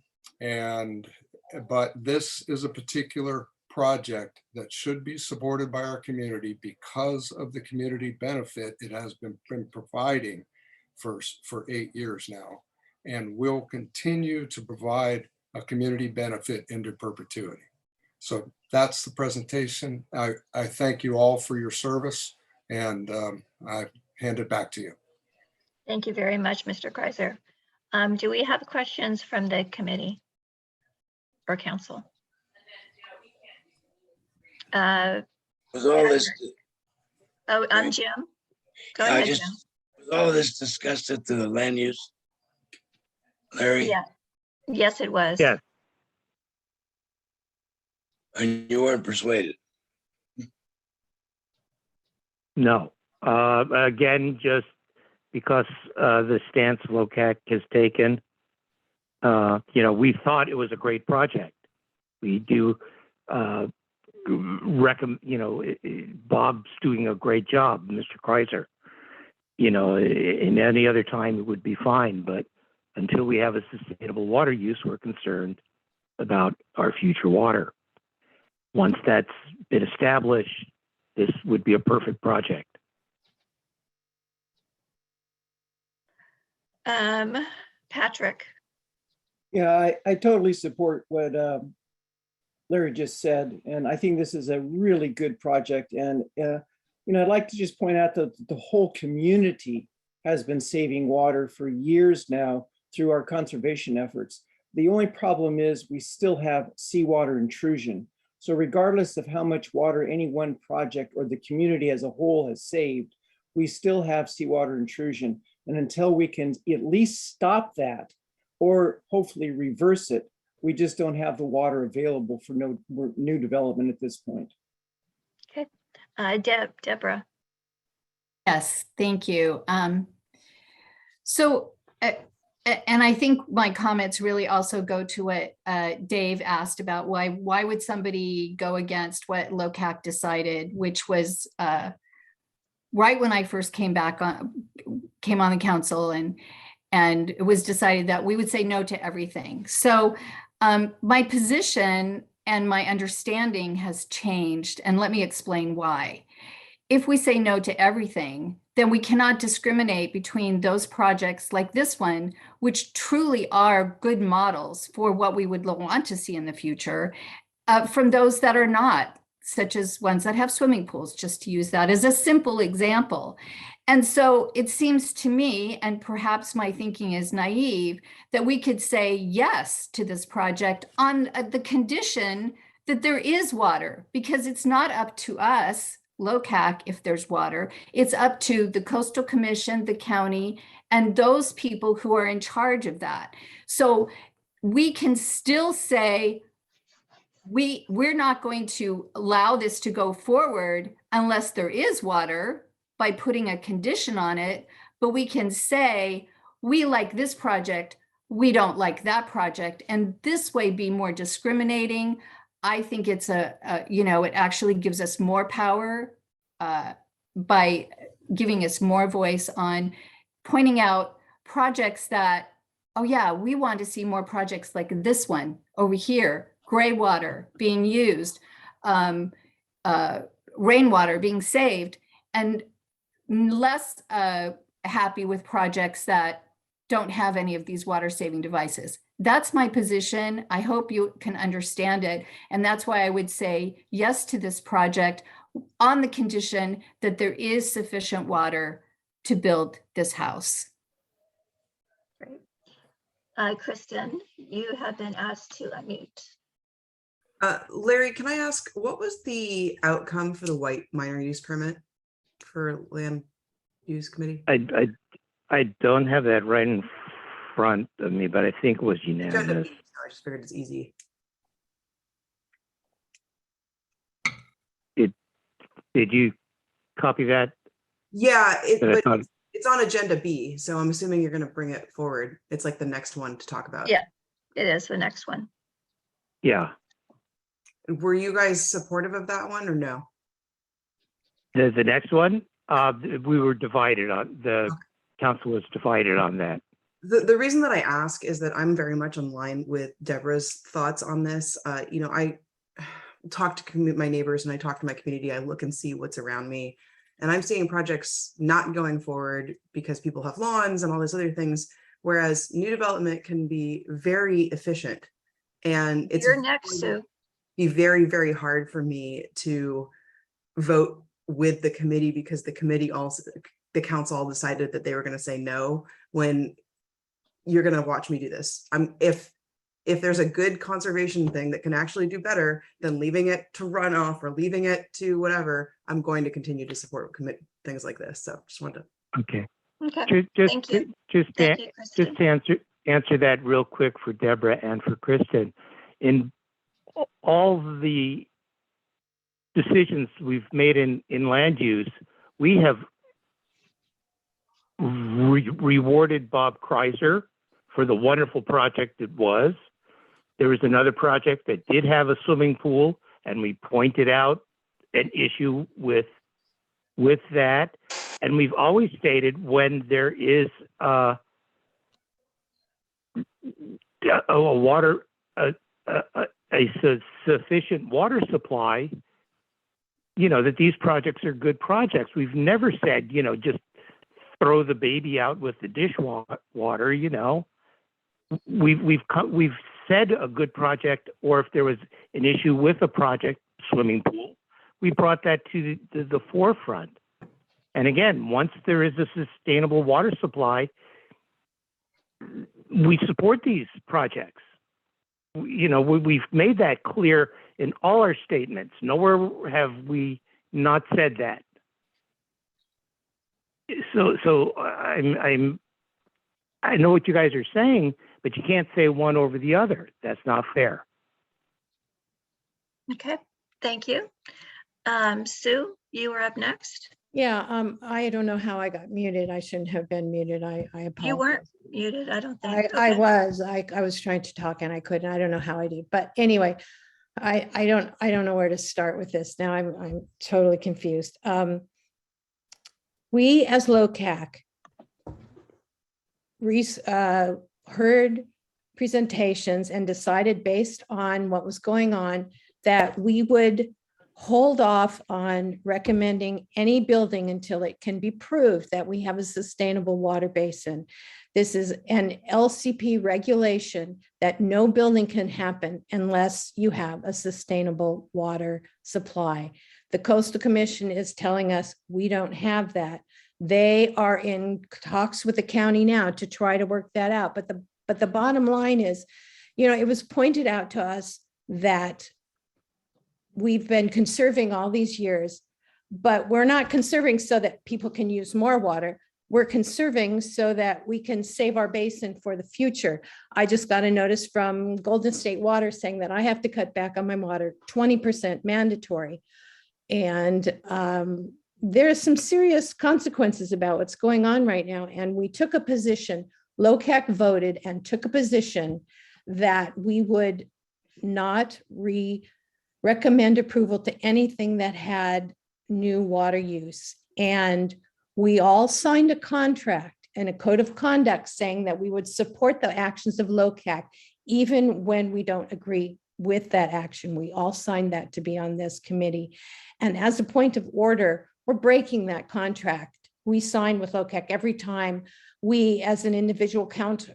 but this is a particular project that should be supported by our community because of the community benefit it has been providing for 8 years now, and will continue to provide a community benefit into perpetuity. So that's the presentation. I thank you all for your service, and I hand it back to you. Thank you very much, Mr. Kreiser. Do we have questions from the committee or council? With all this, Jim? Go I ahead, just, Jim. with all this discussed at the land use, Larry? Yeah. Yes, it was. Yes. And you weren't persuaded? No. Again, just because the stance Locac has taken, we thought it was a great project. We do recommend, Bob's doing a great job, Mr. Kreiser. In any other time it would be fine, but until we have a sustainable water use, we're concerned about our future water. Once that's been established, this would be a perfect project. Patrick. Yeah, I totally support what Larry just said, and I think this is a really good project. And I'd like to just point out that the whole community has been saving water for years now through our conservation efforts. The only problem is we still have seawater intrusion. So regardless of how much water any one project or the community as a whole has saved, we still have seawater intrusion. And until we can at least stop that or hopefully reverse it, we just don't have the water available for new development at this point. Okay. Deborah. Yes, thank you. And I think my comments really also go to what Dave asked about why would somebody go against what Locac decided, which was right when I first came on the council, and it was decided that we would say no to everything. So my position and my understanding has changed, and let me explain why. If we say no to everything, then we cannot discriminate between those projects like this one, which truly are good models for what we would want to see in the future, from those that are not, such as ones that have swimming pools, just to use that as a simple example. And so it seems to me, and perhaps my thinking is naive, that we could say yes to this project on the condition that there is water, because it's not up to us, Locac, if there's water. It's up to the Coastal Commission, the county, and those people who are in charge of that. So we can still say, we're not going to allow this to go forward unless there is water by putting a condition on it, but we can say, we like this project, we don't like that project, and this way be more discriminating. I think it's it actually gives us more power by giving us more voice on pointing out projects that, oh yeah, we want to see more projects like this one over here, gray water being used, rainwater being saved, and less happy with projects that don't have any of these water saving devices. That's my position. I hope you can understand it. And that's why I would say yes to this project on the condition that there is sufficient water to build this house. Great. Kristen, you have been asked to unmute. Larry, can I ask, what was the outcome for the white minor use permit for land use committee? I don't have that right in front of me, but I think it was unanimous. I just figured it's easy. Did you copy that? Yeah, But it's on agenda B, so I'm assuming you're going to bring it forward. It's like the next one to talk about. Yeah, it is the next one. Yeah, Were you guys supportive of that one or no? the next one, we were divided on, the council was divided on that. The reason that I ask is that I'm very much in line with Deborah's thoughts on this. You know, I talk to my neighbors and I talk to my community. I look and see what's around me. And I'm seeing projects not going forward because people have lawns and all these other things, whereas new development can be very efficient. And it's You're next, going Sue. to be very, very hard for me to vote with the committee because the committee also, the council all decided that they were going to say no when you're going to watch me do this. If there's a good conservation thing that can actually do better than leaving it to run off or leaving it to whatever, I'm going to continue to support things like this. So just wanted to. Okay. Okay. Thank you. Just Thank you, Kristen. to answer that real quick for Deborah and for Kristen. In all the decisions we've made in land use, we have rewarded Bob Kreiser for the wonderful project it was. There was another project that did have a swimming pool, and we pointed out an issue with that. And we've always stated when there is a sufficient water supply, you know, that these projects are good projects. We've never said, you know, just throw the baby out with the dishwater. You know, we've said a good project, or if there was an issue with a project, swimming pool, we brought that to the forefront. And again, once there is a sustainable water supply, we support these projects. You know, we've made that clear in all our statements. Nowhere have we not said that. So I know what you guys are saying, but you can't say one over the other. That's not fair. Okay, thank you. Sue, you are up next. Yeah, I don't know how I got muted. I shouldn't have been muted. I apologize. You weren't muted, I don't think. I Okay. was. I was trying to talk and I couldn't. I don't know how I did. But anyway, I don't know where to start with this. Now I'm totally confused. We as Locac heard presentations and decided based on what was going on that we would hold off on recommending any building until it can be proved that we have a sustainable water basin. This is an LCP regulation that no building can happen unless you have a sustainable water supply. The Coastal Commission is telling us we don't have that. They are in talks with the county now to try to work that out. But the bottom line is, you know, it was pointed out to us that we've been conserving all these years, but we're not conserving so that people can use more water. We're conserving so that we can save our basin for the future. I just got a notice from Golden State Water saying that I have to cut back on my water, 20% mandatory. And there are some serious consequences about what's going on right now. And we took a position, Locac voted and took a position that we would not recommend approval to anything that had new water use. And we all signed a contract and a code of conduct saying that we would support the actions of Locac, even when we don't agree with that action. We all signed that to be on this committee. And as a point of order, we're breaking that contract. We sign with Locac every time we, as an individual council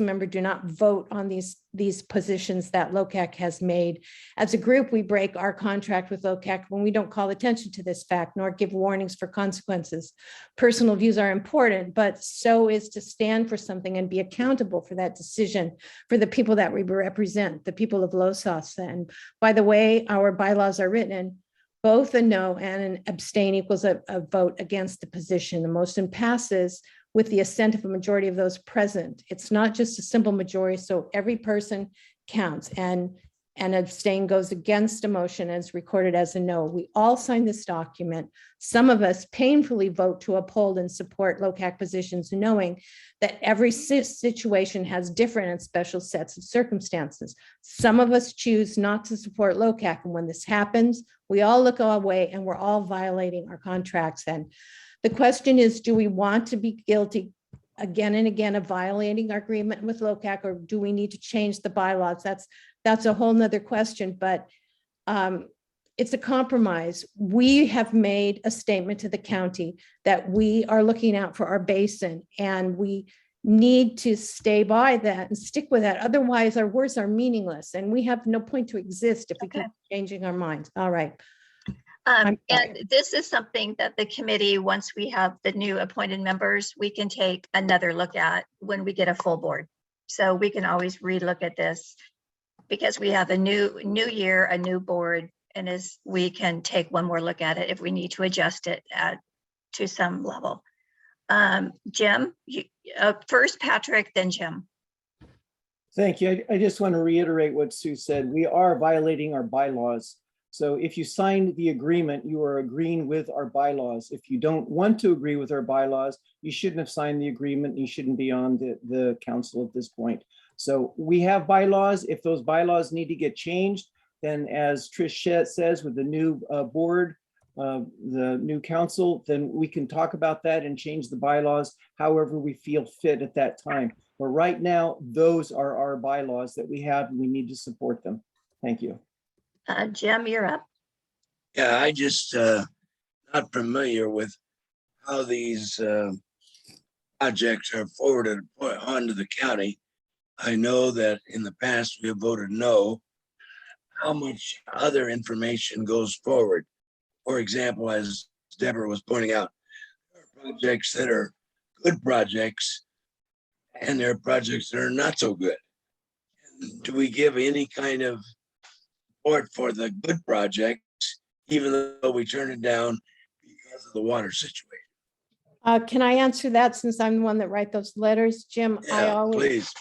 member, do not vote on these positions that Locac has made. As a group, we break our contract with Locac when we don't call attention to this fact nor give warnings for consequences. Personal views are important, but so is to stand for something and be accountable for that decision for the people that we represent, the people of Losas. And by the way, our bylaws are written, both a no and an abstain equals a vote against the position. The motion passes with the assent of a majority of those present. It's not just a simple majority, so every person counts. And and abstain goes against a motion and is recorded as a no. We all sign this document. Some of us painfully vote to uphold and support LOCAC positions, knowing that every situation has different and special sets of circumstances. Some of us choose not to support LOCAC, and when this happens, we all look away and we're all violating our contracts. And the question is, do we want to be guilty again and again of violating our agreement with LOCAC, or do we need to change the bylaws? That's a whole nother question, but it's a compromise. We have made a statement to the county that we are looking out for our basin, and we need to stay by that and stick with that. Otherwise, our words are meaningless, and we have no point to exist if we keep changing our minds. All right. And this is something that the committee, once we have the new appointed members, we can take another look at when we get a full board. So we can always relook at this, because we have a new year, a new board, and as we can take one more look at it if we need to adjust it to some level. Jim, first Patrick, then Jim. Thank you. I just want to reiterate what Sue said. We are violating our bylaws. So if you signed the agreement, you are agreeing with our bylaws. If you don't want to agree with our bylaws, you shouldn't have signed the agreement. You shouldn't be on the council at this point. So we have bylaws. If those bylaws need to get changed, then as Trish says, with the new board, the new council, then we can talk about that and change the bylaws however we feel fit at that time. But right now, those are our bylaws that we have, and we need to support them. Thank you. Jim, you're up. Yeah, I just not familiar with how these projects are forwarded onto the county. I know that in the past we have voted no. How much other information goes forward? For example, as Deborah was pointing out, there are projects that are good projects and there are projects that are not so good. Do we give any kind of support for the good projects, even though we turn it down because of the water situation? Can I answer that, since I'm the one that write those letters, Jim? Yeah, please.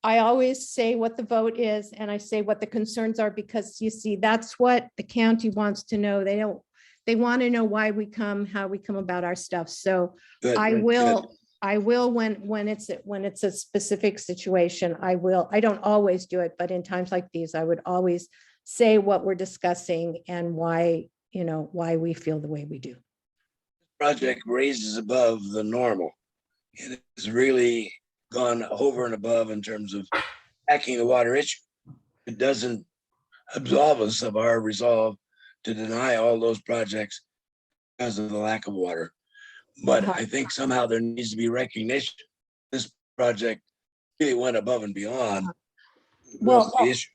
I always say what the vote is, and I say what the concerns are, because you see, that's what the county wants to know. They want to know why we come, how we come about our stuff. So Good, I good, will, good. I will, when it's a specific situation, I will. I don't always do it, but in times like these, I would always say what we're discussing and why, why we feel the way we do. Project raises above the normal. It has really gone over and above in terms of tackling the water issue. It doesn't absolve us of our resolve to deny all those projects because of the lack of water. But I think somehow there needs to be recognition. This project really went above and beyond. Well, the issue.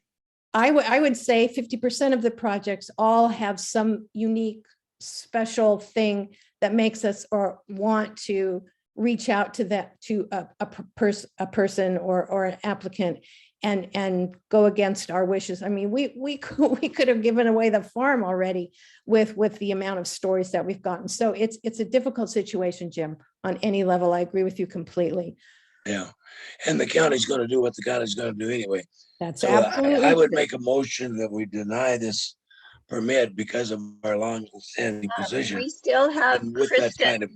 I would say 50% of the projects all have some unique, special thing that makes us or want to reach out to a person or an applicant and go against our wishes. I mean, we could have given away the farm already with the amount of stories that we've gotten. So it's a difficult situation, Jim, on any level. I agree with you completely. Yeah, and the county's going to do what the county's going to do anyway. That's So absolutely I would true. make a motion that we deny this permit because of our long-standing position. We still have And with that Kristen. kind of,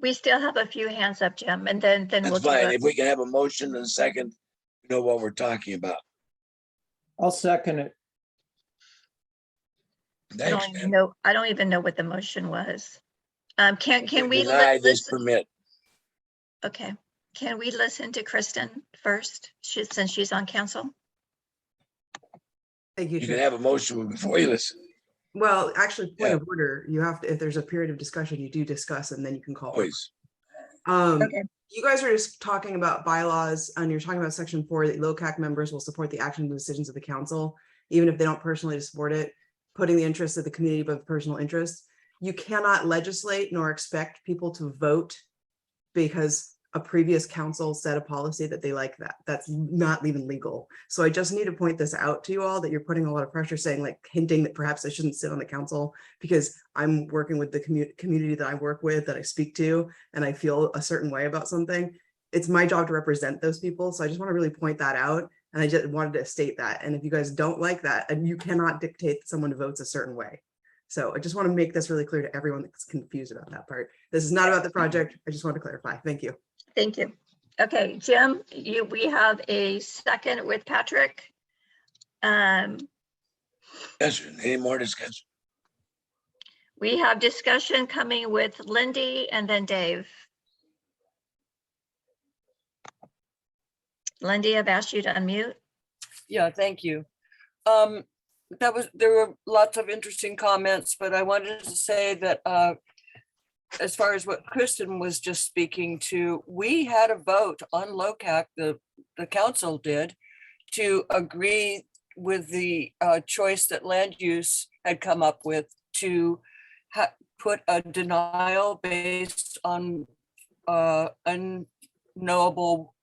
We still have a few hands up, Jim, and then we'll that's do fine. it. If we can have a motion and a second, we know what we're talking about. I'll second it. I don't even know. I don't even know what the motion was. Can we deny this listen? permit? Okay. Can we listen to Kristen first, since she's on council? Thank you. You can have a motion before you listen. Well, actually, point of order, you have to, if there's a period of discussion, you do discuss and then you can call. Always. Okay. You guys are just talking about bylaws and you're talking about section 4 that LOCAC members will support the actions and decisions of the council, even if they don't personally support it, putting the interests of the community above personal interests. You cannot legislate nor expect people to vote because a previous council set a policy that they like that. That's not even legal. So I just need to point this out to you all, that you're putting a lot of pressure, saying, like, hinting that perhaps I shouldn't sit on the council because I'm working with the community that I work with, that I speak to, and I feel a certain way about something. It's my job to represent those people. So I just want to really point that out, And I just wanted to state that. And if you guys don't like that, and you cannot dictate that someone votes a certain way. So I just want to make this really clear to everyone that's confused about that part. This is not about the project. I just want to clarify. Thank you. Thank you. Okay, Jim, we have a second with Patrick. Yes, sir. Any more discussion? We have discussion coming with Lindy and then Dave. Lindy, I've asked you to unmute. Yeah, thank you. There were lots of interesting comments, but I wanted to say that as far as what Kristen was just speaking to, we had a vote on Locac, the council did, to agree with the choice that land use had come up with to put a denial based on unknowable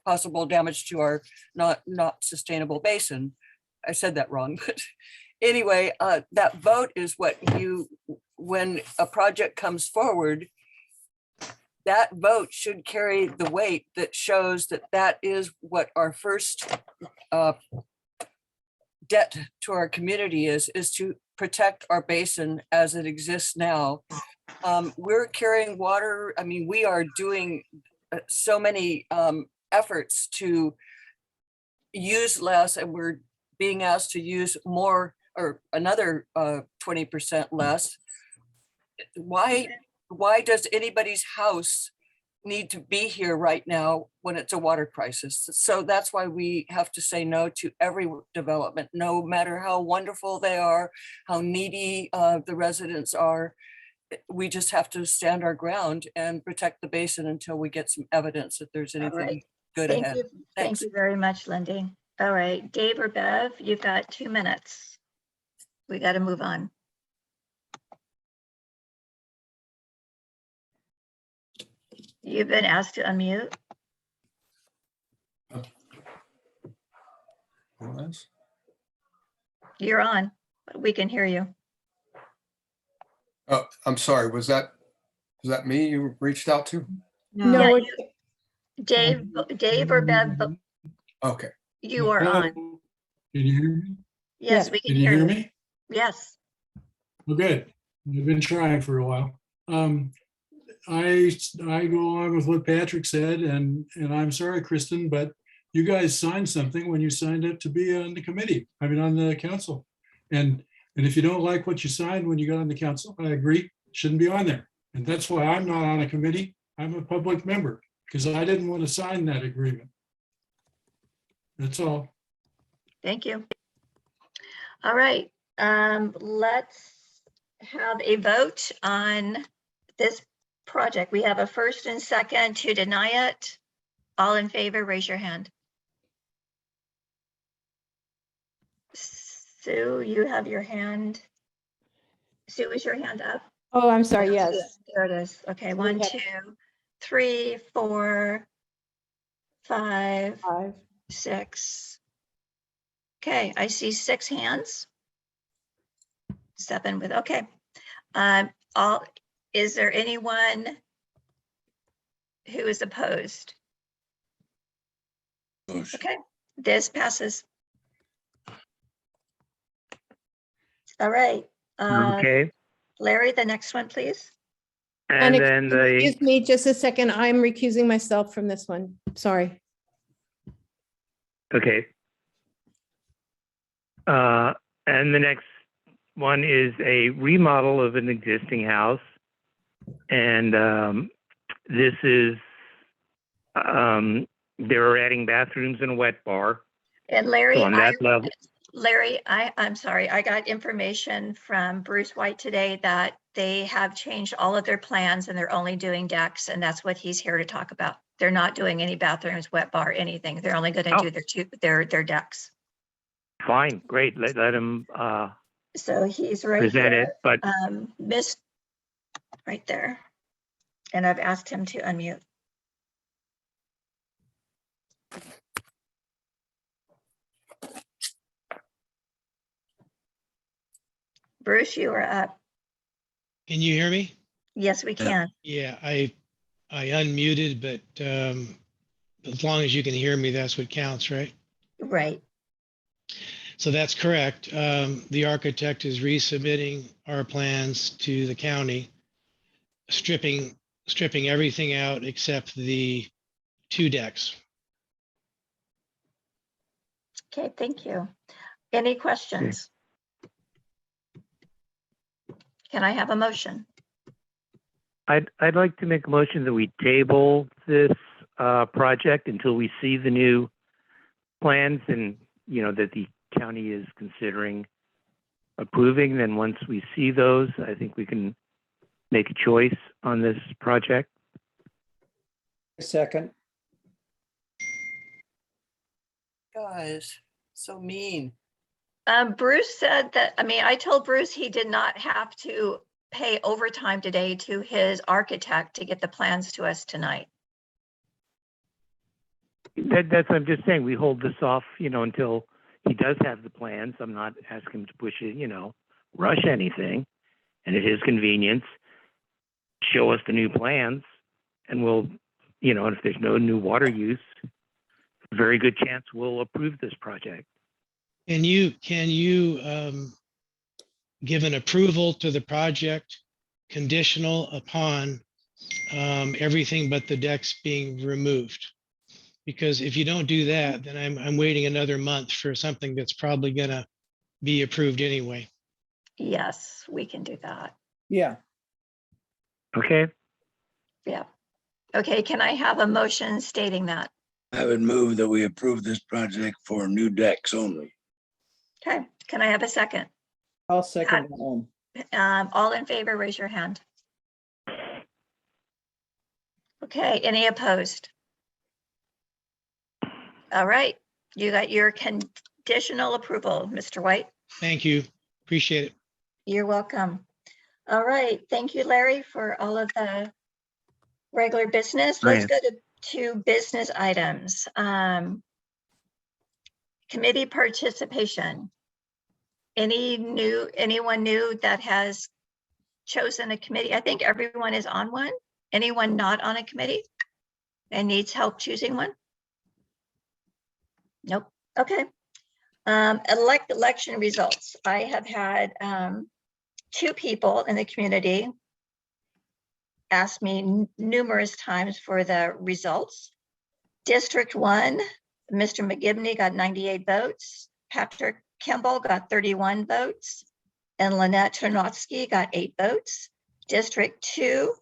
possible damage to our not sustainable basin. I said that wrong, but anyway, that vote is what when a project comes forward, that vote should carry the weight that shows that that is what our first debt to our community is to protect our basin as it exists now. We're carrying water. I mean, we are doing so many efforts to use less, and we're being asked to use more or another 20% less. Why does anybody's house need to be here right now when it's a water crisis? So that's why we have to say no to every development, no matter how wonderful they are, how needy the residents are. We just have to stand our ground and protect the basin until we get some evidence that there's anything good Thank ahead. you. Thank you very much, Lindy. All right, Dave or Bev, you've got 2 minutes. We got to move on. You've been asked to unmute. You're on, but we can hear you. Oh, I'm sorry. Was that me you reached out to? No, Dave or Bev, Okay. you are on. Can you hear me? Yes, we can Can you hear hear you. me? Yes. Well, good. I've been trying for a while. I go along with what Patrick said, and I'm sorry, Kristen, but you guys signed something when you signed up to be on the committee, I mean, on the council. And if you don't like what you signed when you got on the council, I agree, shouldn't be on there. And that's why I'm not on a committee. I'm a public member because I didn't want to sign that agreement. That's all. Thank you. All right, let's have a vote on this project. We have a first and second to deny it. All in favor, raise your hand. Sue, you have your hand. Sue, is your hand up? Oh, I'm sorry. Yes. There it is. Okay, So we 1, have- 2, 3, 4, 5, 6. Okay, I see 6 hands. 7 with, okay. Is there anyone who is opposed? Okay, this passes. All right. Okay. Larry, the next one, please. And then excuse me just a second. I'm recusing myself from this one. Sorry. okay. And the next one is a remodel of an existing house. And this is, they're adding bathrooms and a wet bar. And Larry, So on that level, I'm sorry, I got information from Bruce White today that they have changed all of their plans and they're only doing decks, and that's what he's here to talk about. They're not doing any bathrooms, wet bar, anything. They're only going to do their decks. fine, great. Let him So he's right present here. it, but Miss right there. And I've asked him to unmute. Bruce, you are up. Can you hear me? Yes, we can. Yeah, I unmuted, but as long as you can hear me, that's what counts, right? Right. So that's correct. The architect is resubmitting our plans to the county, stripping everything out except the 2 decks. Okay, thank you. Any questions? Can I have a motion? I'd like to make a motion that we table this project until we see the new plans and, you know, that the county is considering approving. Then once we see those, I think we can make a choice on this project. Second. Guys, so mean. Bruce said that, I mean, I told Bruce he did not have to pay overtime today to his architect to get the plans to us tonight. That's what I'm just saying. We hold this off, you know, until he does have the plans. I'm not asking him to push it, you know, rush anything. And at his convenience, show us the new plans and we'll, you know, if there's no new water use, very good chance we'll approve this project. Can you give an approval to the project conditional upon everything but the decks being removed? Because if you don't do that, then I'm waiting another month for something that's probably gonna be approved anyway. Yes, we can do that. Yeah. Okay. Yeah. Okay, can I have a motion stating that? I would move that we approve this project for new decks only. Okay, can I have a second? I'll second that one. All in favor, raise your hand. Okay, any opposed? All right, you got your conditional approval, Mr. White. Thank you. Appreciate it. You're welcome. All right, thank you, Larry, for all of the regular business. Let's go to business items. Committee participation. Anyone new that has chosen a committee? I think everyone is on one. Anyone not on a committee and needs help choosing one? Nope. Okay. Election results. I have had 2 people in the community ask me numerous times for the results. District 1, Mr. McGibney got 98 votes. Patrick Kimball got 31 votes. And Lynette Ternotsky got 8 votes. District 2,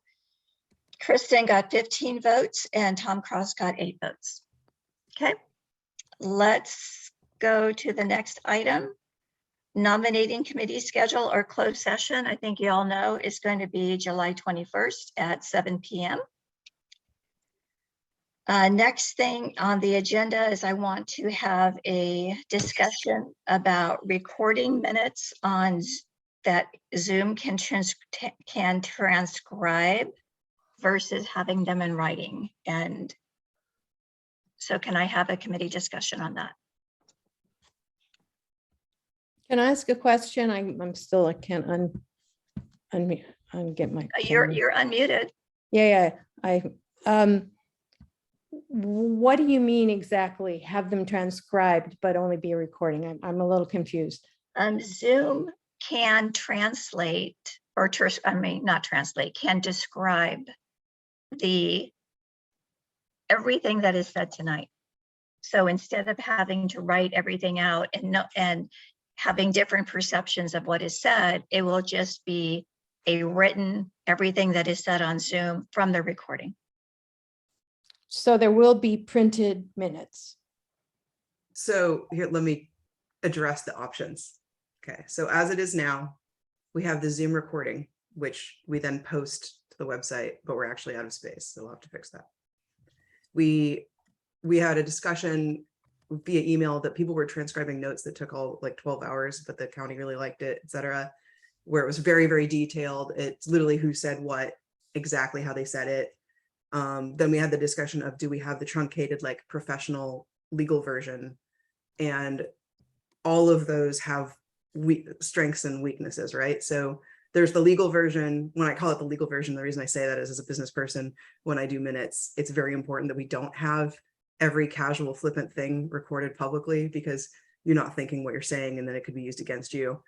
Kristen got 15 votes and Tom Cross got 8 votes. Okay, let's go to the next item. Nominating committee schedule or closed session. I think you all know is going to be July 21st at 7 p.m. Next thing on the agenda is I want to have a discussion about recording minutes on that Zoom can transcribe versus having them in writing. And so can I have a committee discussion on that? Can I ask a question? I'm still, I can't get my. camera. You're unmuted. Yeah, what do you mean exactly? Have them transcribed, but only be a recording? I'm a little confused. Zoom can translate or not translate, can describe everything that is said tonight. So instead of having to write everything out and having different perceptions of what is said, it will just be a written, everything that is said on Zoom from the recording. So there will be printed minutes. So here, let me address the options. Okay, so as it is now, we have the Zoom recording, which we then post to the website, but we're actually out of space, so we'll have to fix that. We had a discussion via email that people were transcribing notes that took all like 12 hours, but the county really liked it, etc., where it was very, very detailed. It's literally who said what, exactly how they said it. Then we had the discussion of, do we have the truncated, like professional legal version? And all of those have strengths and weaknesses, right? So there's the legal version. When I call it the legal version, the reason I say that is, as a business person, when I do minutes, it's very important that we don't have every casual flippant thing recorded publicly because you're not thinking what you're saying and then it could be used against you.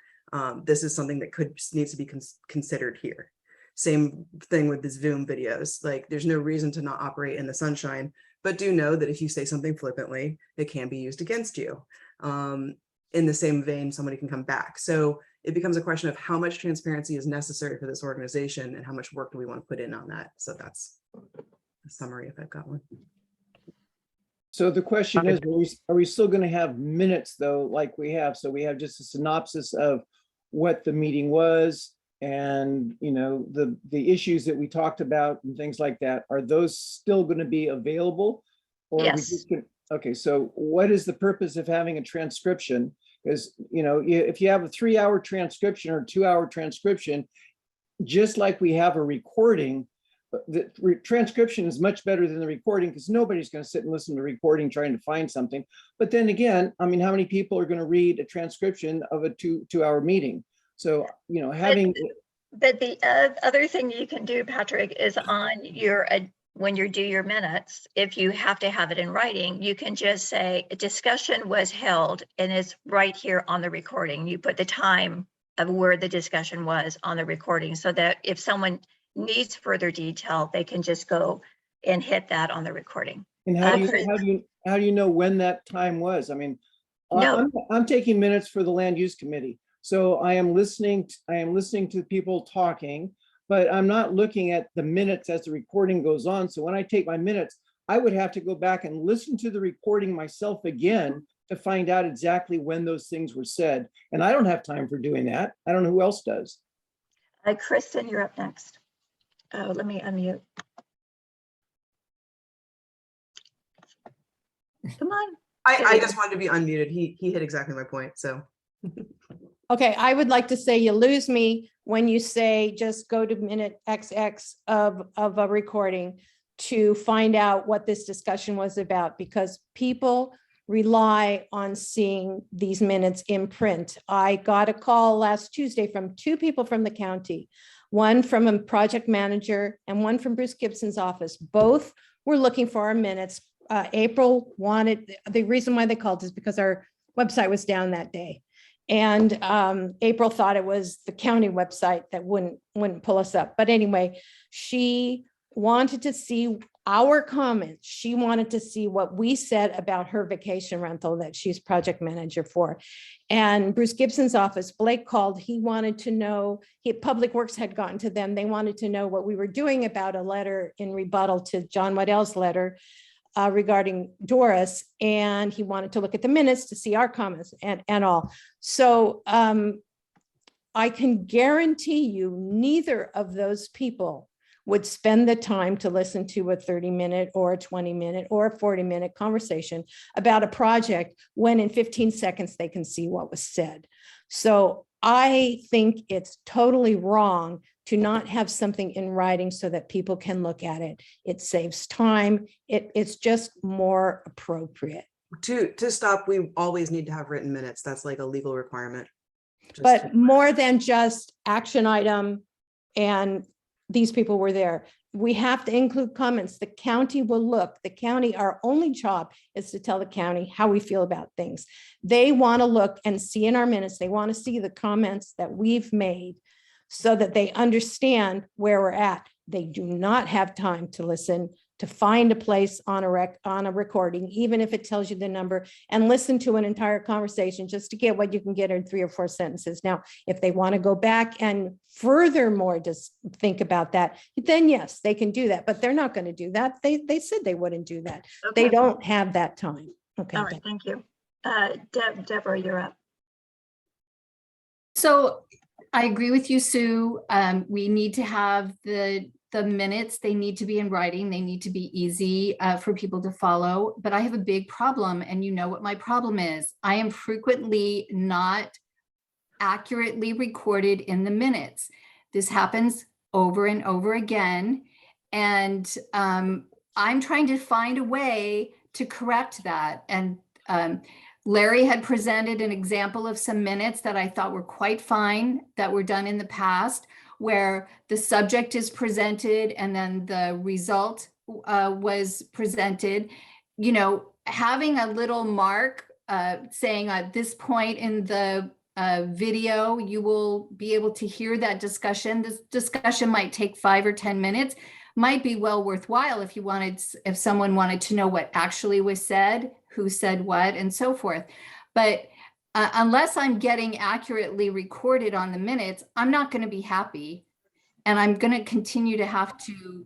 This is something that needs to be considered here. Same thing with the Zoom videos. Like there's no reason to not operate in the sunshine, but do know that if you say something flippantly, it can be used against you. In the same vein, somebody can come back. So it becomes a question of how much transparency is necessary for this organization and how much work do we want to put in on that. So that's a summary if I've got one. So the question is, are we still going to have minutes though, like we have? So we have just a synopsis of what the meeting was and, you know, the issues that we talked about and things like that. Are those still going to be available? Or Yes. we just okay, so what is the purpose of having a transcription? Because, you know, if you have a 3-hour transcription or 2-hour transcription, just like we have a recording, the transcription is much better than the recording because nobody's going to sit and listen to the recording trying to find something. But then again, I mean, how many people are going to read a transcription of a two-hour meeting? So, you know, having. But the other thing you can do, Patrick, is on your, when you do your minutes, if you have to have it in writing, you can just say a discussion was held and it's right here on the recording. You put the time of where the discussion was on the recording so that if someone needs further detail, they can just go and hit that on the recording. And how do you know when that time was? I mean, No. I'm taking minutes for the land use committee. So I am listening to people talking, but I'm not looking at the minutes as the recording goes on. So when I take my minutes, I would have to go back and listen to the recording myself again to find out exactly when those things were said. And I don't have time for doing that. I don't know who else does. Kristen, you're up next. Oh, let me unmute. Come on. I just wanted to be unmuted. He hit exactly my point. So. Okay, I would like to say you lose me when you say just go to minute XX of a recording to find out what this discussion was about, because people rely on seeing these minutes in print. I got a call last Tuesday from 2 people from the county, one from a project manager and one from Bruce Gibson's office. Both were looking for our minutes. April wanted, the reason why they called is because our website was down that day. And April thought it was the county website that wouldn't pull us up. But anyway, she wanted to see our comments. She wanted to see what we said about her vacation rental that she's project manager for. And Bruce Gibson's office, Blake called, he wanted to know, Public Works had gotten to them. They wanted to know what we were doing about a letter in rebuttal to John Waddell's letter regarding Doris, and he wanted to look at the minutes to see our comments and all. So I can guarantee you neither of those people would spend the time to listen to a 30-minute or a 20-minute or a 40-minute conversation about a project when in 15 seconds they can see what was said. So I think it's totally wrong to not have something in writing so that people can look at it. It saves time. It's just more appropriate. To stop, we always need to have written minutes. That's like a legal requirement. But more than just action item and these people were there. We have to include comments. The county will look. The county, our only job is to tell the county how we feel about things. They want to look and see in our minutes. They want to see the comments that we've made so that they understand where we're at. They do not have time to listen, to find a place on a recording, even if it tells you the number, and listen to an entire conversation just to get what you can get in 3 or 4 sentences. Now, if they want to go back and furthermore just think about that, then yes, they can do that, but they're not going to do that. They said they wouldn't do that. Okay. They don't have that time. Okay. All right, thank you. Deborah, you're up. So I agree with you, Sue. We need to have the minutes. They need to be in writing. They need to be easy for people to follow. But I have a big problem, and you know what my problem is. I am frequently not accurately recorded in the minutes. This happens over and over again. And I'm trying to find a way to correct that. And Larry had presented an example of some minutes that I thought were quite fine that were done in the past, where the subject is presented and then the result was presented. you know, having a little mark saying at this point in the video, you will be able to hear that discussion. This discussion might take 5 or 10 minutes, might be well worthwhile if you wanted, if someone wanted to know what actually was said, who said what, and so forth. But unless I'm getting accurately recorded on the minutes, I'm not going to be happy. And I'm going to continue to have to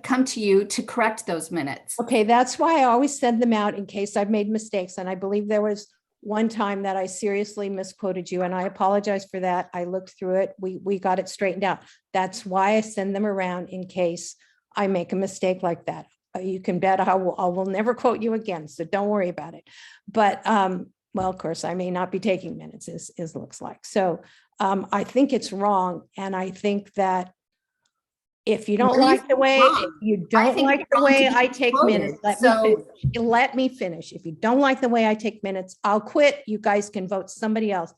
come to you to correct those minutes. Okay, that's why I always send them out in case I've made mistakes. And I believe there was one time that I seriously misquoted you, and I apologize for that. I looked through it. We got it straightened out. That's why I send them around in case I make a mistake like that. You can bet I will never quote you again, so don't worry about it. But well, of course, I may not be taking minutes, is looks like. So I think it's wrong, and I think that if you don't like the way, if you don't like the way I take minutes, let me finish. If you don't like the way I take minutes, I'll quit. You guys can vote somebody else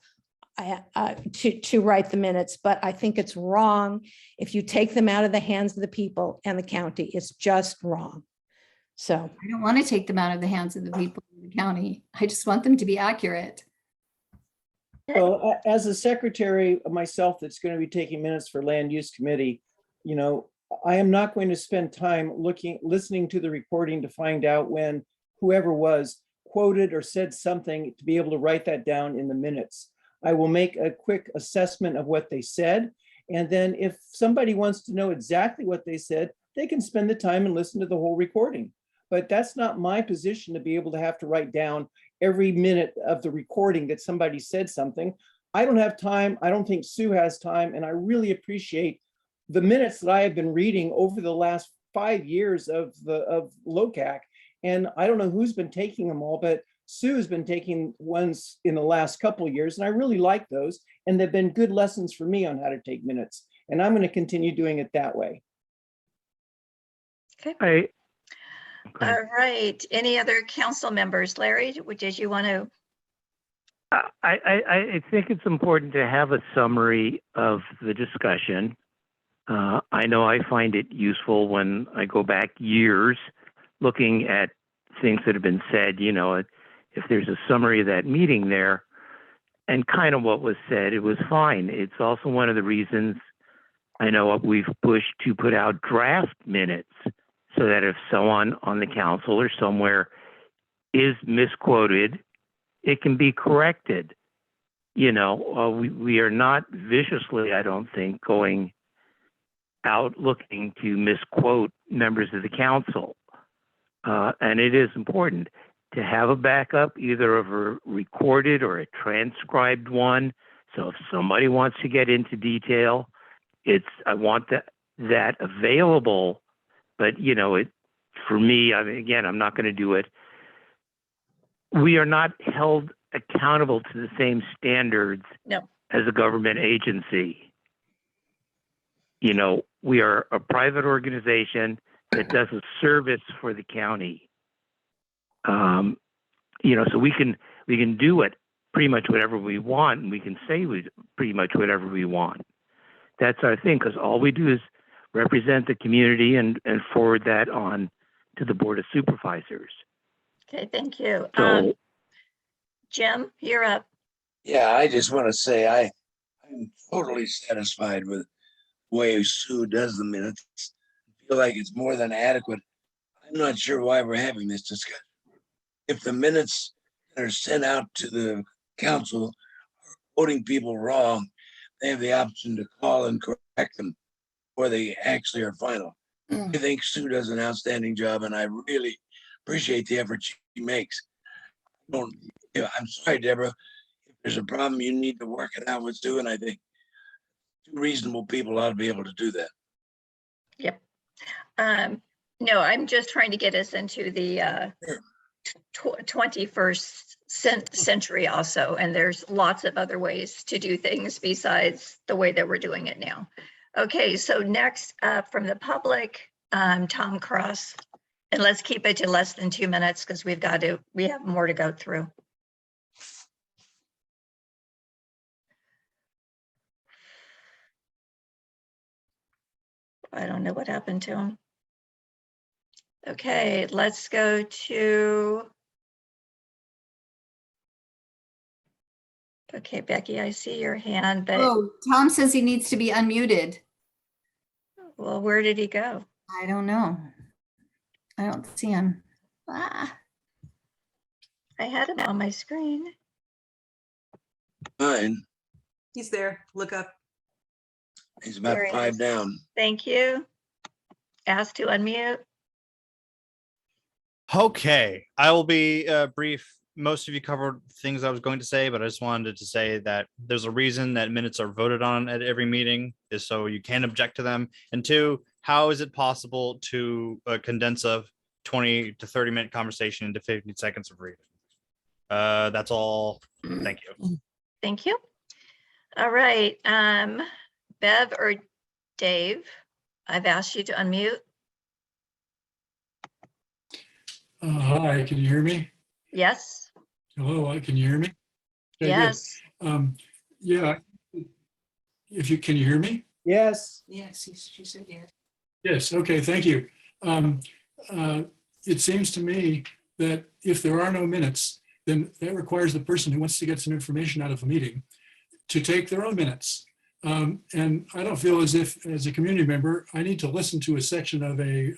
to write the minutes, but I think it's wrong if you take them out of the hands of the people and the county. It's just wrong. So I don't want to take them out of the hands of the people in the county. I just want them to be accurate. Well, as a secretary of myself that's going to be taking minutes for land use committee, you know, I am not going to spend time listening to the recording to find out when whoever was quoted or said something to be able to write that down in the minutes. I will make a quick assessment of what they said. And then if somebody wants to know exactly what they said, they can spend the time and listen to the whole recording. But that's not my position to be able to have to write down every minute of the recording that somebody said something. I don't have time. I don't think Sue has time. And I really appreciate the minutes that I have been reading over the last 5 years of Locac. And I don't know who's been taking them all, but Sue's been taking ones in the last couple of years. And I really like those. And they've been good lessons for me on how to take minutes. And I'm going to continue doing it that way. Okay. All right. Any other council members? Larry, did you want to? I think it's important to have a summary of the discussion. I know I find it useful when I go back years looking at things that have been said, you know, if there's a summary of that meeting there and kind of what was said, it was fine. It's also one of the reasons I know we've pushed to put out draft minutes so that if someone on the council or somewhere is misquoted, it can be corrected. You know, we are not viciously, I don't think, going out looking to misquote members of the council. And it is important to have a backup, either of a recorded or a transcribed one. So if somebody wants to get into detail, I want that available. But, you know, for me, I mean, again, I'm not going to do it. We are not held accountable to the same standards as a government agency. You know, we are a private organization that does a service for the county. You know, so we can do it pretty much whatever we want, and we can say pretty much whatever we want. That's our thing, because all we do is represent the community and forward that on to the Board of Supervisors. Okay, thank you. So, Jim, you're up. Yeah, I just want to say I'm totally satisfied with the way Sue does the minutes. I feel like it's more than adequate. I'm not sure why we're having this discussion. If the minutes that are sent out to the council are quoting people wrong, they have the option to call and correct them, or they actually are final. I think Sue does an outstanding job, and I really appreciate the effort she makes. I'm sorry, Deborah. If there's a problem, you need to work it out with Sue, and I think two reasonable people ought to be able to do that. Yep. No, I'm just trying to get us into the 21st century also, and there's lots of other ways to do things besides the way that we're doing it now. Okay, so next from the public, Tom Cross, and let's keep it to less than 2 minutes because we have more to go through. I don't know what happened to him. Okay, let's go to. Okay, Becky, I see your hand, but Oh, Tom says he needs to be unmuted. well, where did he go? I don't know. I don't see him. Ah, I had him on my screen. Fine. He's there. Look up. He's about There he 5 is. down. Thank you. Ask to unmute. Okay, I will be brief. Most of you covered things I was going to say, but I just wanted to say that there's a reason that minutes are voted on at every meeting is so you can object to them. And two, how is it possible to condense a 20 to 30-minute conversation into 15 seconds of reading? That's all. Thank you. Thank you. All right, Bev or Dave, I've asked you to unmute. Hi, can you hear me? Yes. Hello, can you hear me? Okay, good. Yes. Yeah, if you, can you hear me? Yes. Yes, she said yes. Yes, okay, thank you. It seems to me that if there are no minutes, then that requires the person who wants to get some information out of a meeting to take their own minutes. And I don't feel as if, as a community member, I need to listen to a section of a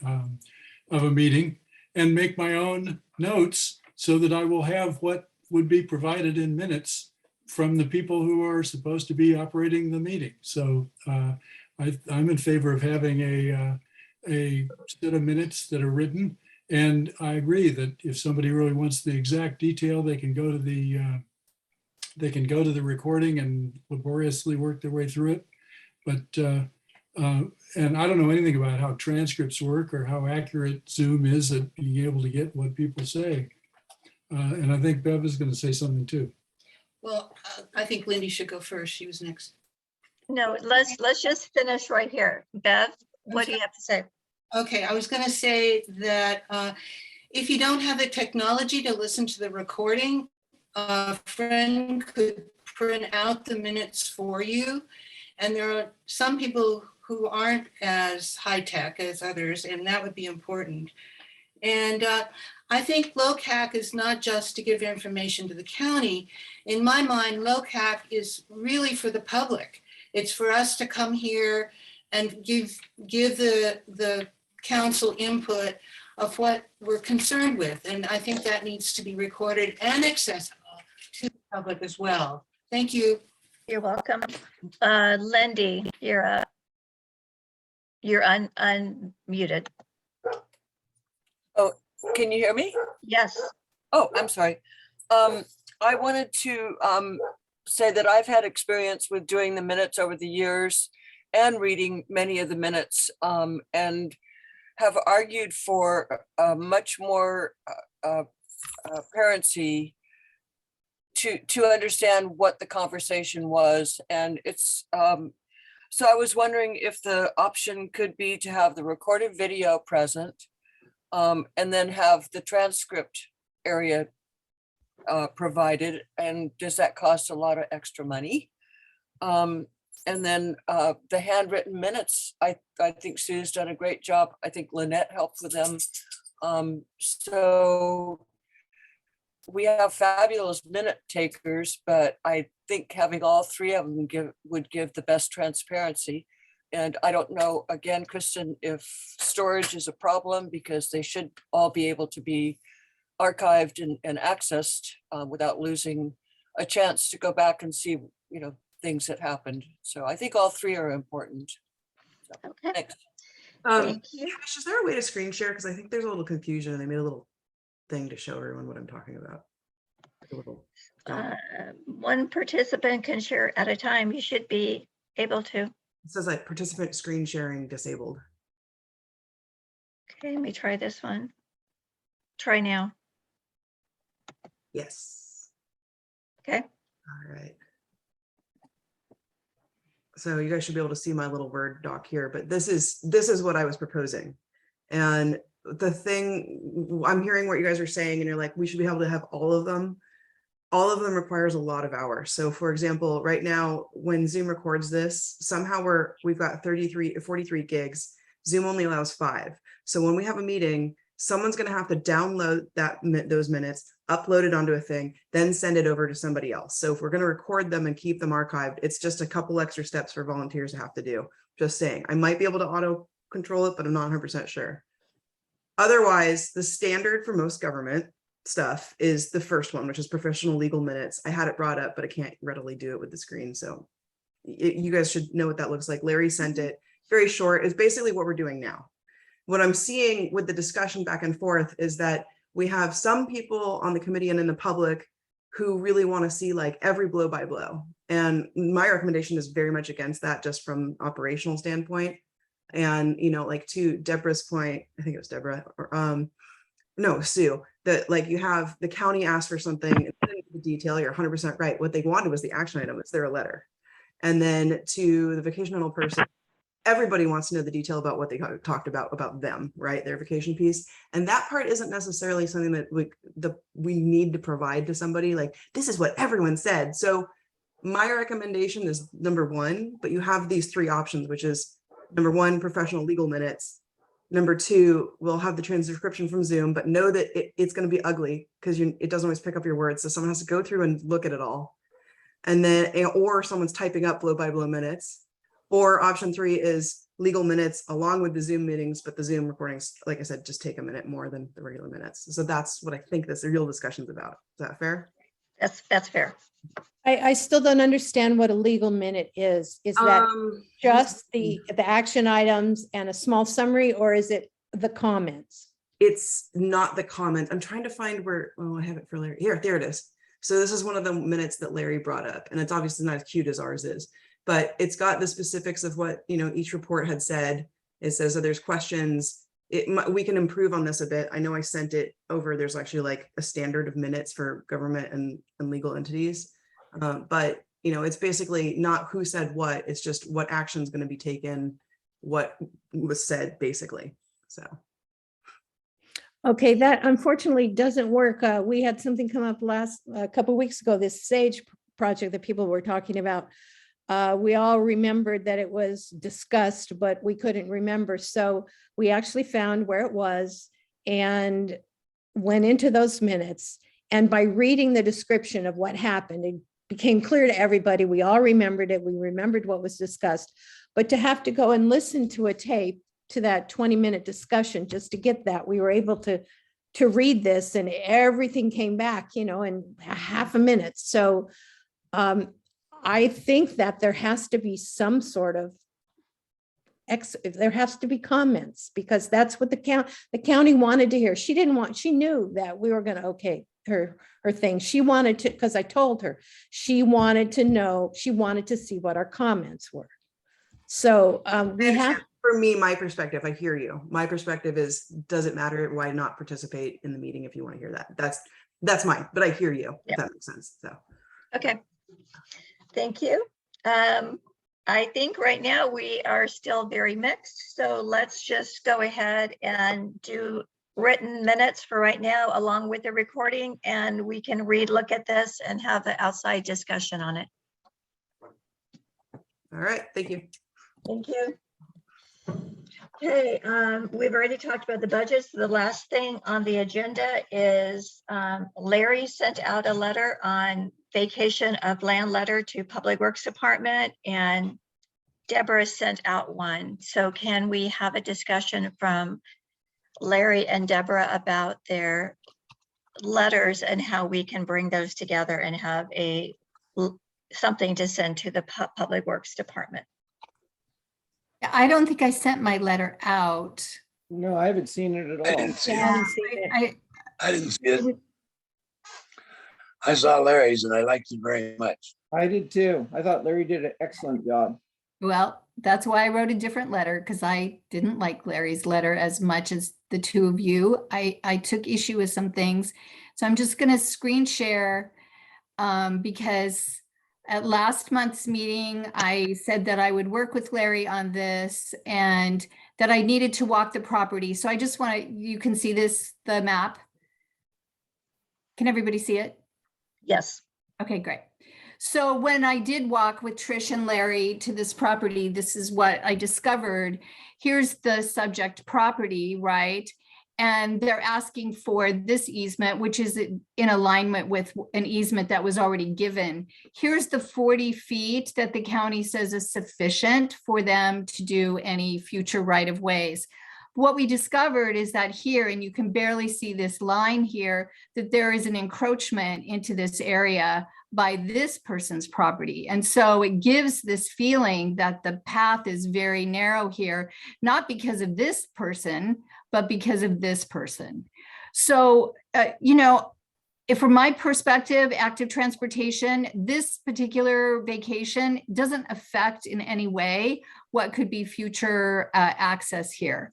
meeting and make my own notes so that I will have what would be provided in minutes from the people who are supposed to be operating the meeting. So I'm in favor of having a set of minutes that are written. And I agree that if somebody really wants the exact detail, they can go to the recording and laboriously work their way through it. But and I don't know anything about how transcripts work or how accurate Zoom is at being able to get what people say. And I think Bev is going to say something too. Well, I think Lindy should go first. She was next. No, let's just finish right here. Bev, what do you have to say? Okay, I was going to say that if you don't have the technology to listen to the recording, a friend could print out the minutes for you. And there are some people who aren't as high tech as others, and that would be important. And I think Locac is not just to give information to the county. In my mind, Locac is really for the public. It's for us to come here and give the council input of what we're concerned with. And I think that needs to be recorded and accessible to the public as well. Thank you. You're welcome. Lindy, you're unmuted. Oh, can you hear me? Yes. Oh, I'm sorry. I wanted to say that I've had experience with doing the minutes over the years and reading many of the minutes and have argued for much more apparency to understand what the conversation was. And it's so I was wondering if the option could be to have the recorded video present and then have the transcript area provided. And does that cost a lot of extra money? And then the handwritten minutes, I think Sue's done a great job. I think Lynette helped with them. So we have fabulous minute takers, but I think having all three of them would give the best transparency. And I don't know, again, Kristen, if storage is a problem, because they should all be able to be archived and accessed without losing a chance to go back and see, things that happened. So I think all three are important. So, okay. Thanks. Thank you. Is there a way to screen share? Because I think there's a little confusion. They made a little thing to show everyone what I'm talking about. One participant can share at a time. You should be able to. It says like participant screen sharing disabled. Okay, let me try this one. Try now. Yes. Okay. All right. So you guys should be able to see my little Word doc here, but this is what I was proposing. And the thing, I'm hearing what you guys are saying, and you're like, we should be able to have all of them. All of them requires a lot of hours. So for example, right now, when Zoom records this, somehow we've got 43 gigs. Zoom only allows 5. So when we have a meeting Someone's going to have to download those minutes, upload it onto a thing, then send it over to somebody else. So if we're going to record them and keep them archived, it's just a couple extra steps for volunteers to have to do. Just saying, I might be able to auto control it, but I'm not 100% sure. Otherwise, the standard for most government stuff is the first one, which is professional legal minutes. I had it brought up, but I can't readily do it with the screen. So you guys should know what that looks like. Larry sent it, very short. It's basically what we're doing now. What I'm seeing with the discussion back and forth is that we have some people on the committee and in the public who really want to see like every blow by blow. And my recommendation is very much against that, just from operational standpoint. And, you know, like to Deborah's point, I think it was Deborah, or no, Sue, that like you have the county asked for something, the detail, you're 100% right. What they wanted was the action item. It's their letter. And then to the vacation rental person, everybody wants to know the detail about what they talked about them, right? Their vacation piece. And that part isn't necessarily something that we need to provide to somebody. Like, this is what everyone said. So my recommendation is number one, but you have these three options, which is number one, professional legal minutes. Number two, we'll have the transcription from Zoom, but know that it's going to be ugly because it doesn't always pick up your words. So someone has to go through and look at it all. And then, or someone's typing up blow by blow minutes. Or option three is legal minutes along with the Zoom meetings, but the Zoom recordings, like I said, just take a minute more than the regular minutes. So that's what I think the real discussion's about. Is that fair? That's fair. I still don't understand what a legal minute is. Is that just the action items and a small summary, or is it the comments? It's not the comment. I'm trying to find where, oh, I have it for Larry. Here, there it is. So this is one of the minutes that Larry brought up, and it's obviously not as cute as ours is, but it's got the specifics of what, you know, each report had said. It says that there's questions. We can improve on this a bit. I know I sent it over. There's actually like a standard of minutes for government and legal entities. But, you know, it's basically not who said what, it's just what action is going to be taken, what was said, basically. So. Okay, that unfortunately doesn't work. We had something come up a couple of weeks ago, this SAGE project that people were talking about. We all remembered that it was discussed, but we couldn't remember. So we actually found where it was and went into those minutes. And by reading the description of what happened, it became clear to everybody. We all remembered it. We remembered what was discussed. But to have to go and listen to a tape, to that 20-minute discussion, just to get that, we were able to read this and everything came back, you know, in half a minute. So I think that there has to be some sort of there has to be comments, because that's what the county wanted to hear. She knew that we were going to okay her thing. She wanted to, because I told her, she wanted to know, she wanted to see what our comments were. So we have. For me, my perspective, I hear you. My perspective is, does it matter? Why not participate in the meeting if you want to hear that? That's mine, but I hear you, if that makes sense. So. Okay. Thank you. I think right now we are still very mixed. So let's just go ahead and do written minutes for right now, along with the recording, and we can look at this and have an outside discussion on it. All right. Thank you. Thank you. Okay, we've already talked about the budgets. The last thing on the agenda is Larry sent out a letter on vacation of land letter to Public Works Department, and Deborah sent out one. So can we have a discussion from Larry and Deborah about their letters and how we can bring those together and have something to send to the Public Works Department? I don't think I sent my letter out. No, I haven't seen it at all. I didn't see Yeah, it. I didn't see it. I saw Larry's and I liked it very much. I did too. I thought Larry did an excellent job. Well, that's why I wrote a different letter, because I didn't like Larry's letter as much as the two of you. I took issue with some things. So I'm just going to screen share because at last month's meeting, I said that I would work with Larry on this and that I needed to walk the property. So I just want to, you can see this, the map. Can everybody see it? Yes. Okay, great. So when I did walk with Trish and Larry to this property, this is what I discovered. Here's the subject property, right? And they're asking for this easement, which is in alignment with an easement that was already given. Here's the 40 feet that the county says is sufficient for them to do any future right-of-ways. What we discovered is that here, and you can barely see this line here, that there is an encroachment into this area by this person's property. And so it gives this feeling that the path is very narrow here, not because of this person, but because of this person. So, if from my perspective, active transportation, this particular vacation doesn't affect in any way what could be future access here.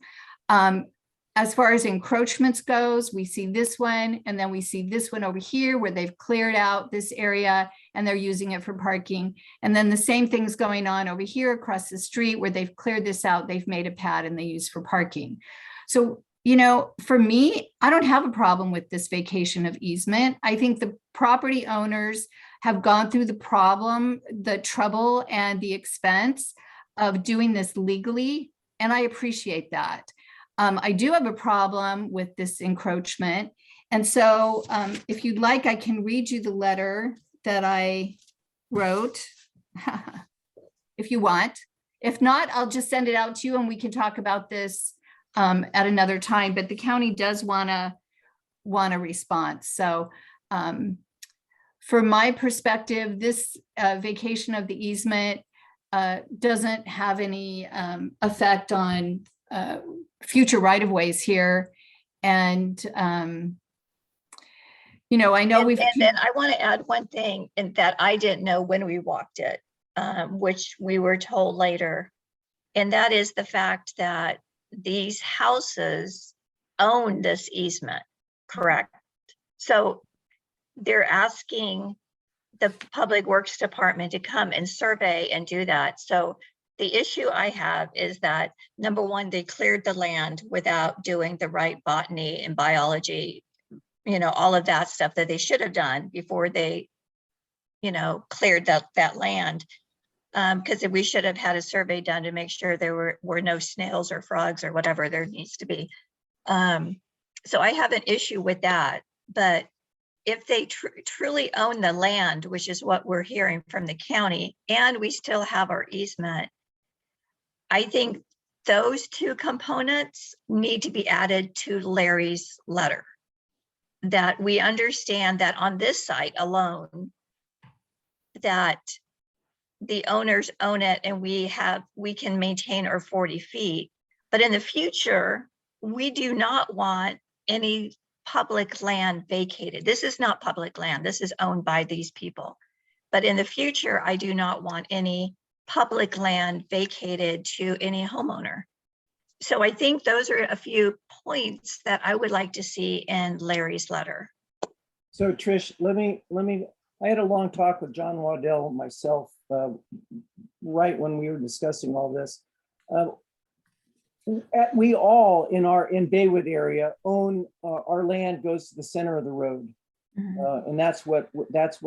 As far as encroachments goes, we see this one, and then we see this one over here where they've cleared out this area and they're using it for parking. And then the same thing's going on over here across the street where they've cleared this out, they've made a pad and they use for parking. So, for me, I don't have a problem with this vacation of easement. I think the property owners have gone through the trouble and the expense of doing this legally, and I appreciate that. I do have a problem with this encroachment. And so if you'd like, I can read you the letter that I wrote if you want. If not, I'll just send it out to you and we can talk about this at another time. But the county does want a response. So from my perspective, this vacation of the easement doesn't have any effect on future right-of-ways here. And, I know we've. And then I want to add one thing in that I didn't know when we walked it, which we were told later. And that is the fact that these houses own this easement, correct? So they're asking the Public Works Department to come and survey and do that. So the issue I have is that, number one, they cleared the land without doing the right botany and biology, all of that stuff that they should have done before they, cleared that land. Because we should have had a survey done to make sure there were no snails or frogs or whatever there needs to be. So I have an issue with that. But if they truly own the land, which is what we're hearing from the county, and we still have our easement, I think those two components need to be added to Larry's letter. That we understand that on this site alone, that the owners own it and we can maintain our 40 feet. But in the future, we do not want any public land vacated. This is not public land. This is owned by these people. But in the future, I do not want any public land vacated to any homeowner. So I think those are a few points that I would like to see in Larry's letter. So Trish, I had a long talk with John Waddell and myself right when we were discussing all this. We all in Baywood area own our land goes to the center of the road. And that's what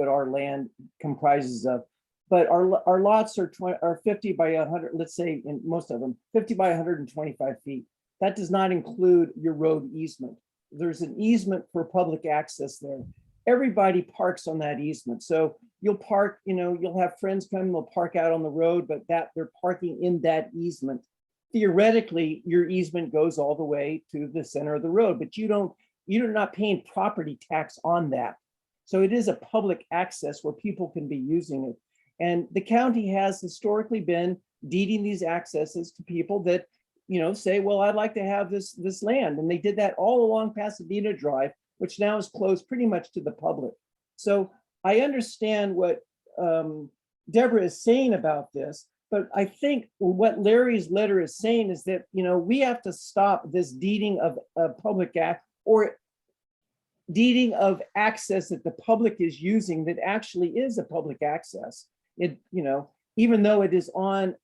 our land comprises of. But our lots are 50 by 100, let's say in most of them, 50 by 125 feet. That does not include your road easement. There's an easement for public access there. Everybody parks on that easement. So you'll park, you'll have friends come, they'll park out on the road, but they're parking in that easement. Theoretically, your easement goes all the way to the center of the road, but you're not paying property tax on that. So it is a public access where people can be using it. And the county has historically been deeding these accesses to people that, say, well, I'd like to have this land. And they did that all along Pasadena Drive, which now is closed pretty much to the public. So I understand what Deborah is saying about this, but I think what Larry's letter is saying is that, we have to stop this deeding of public act or deeding of access that the public is using that actually is a public access. It, even though it is on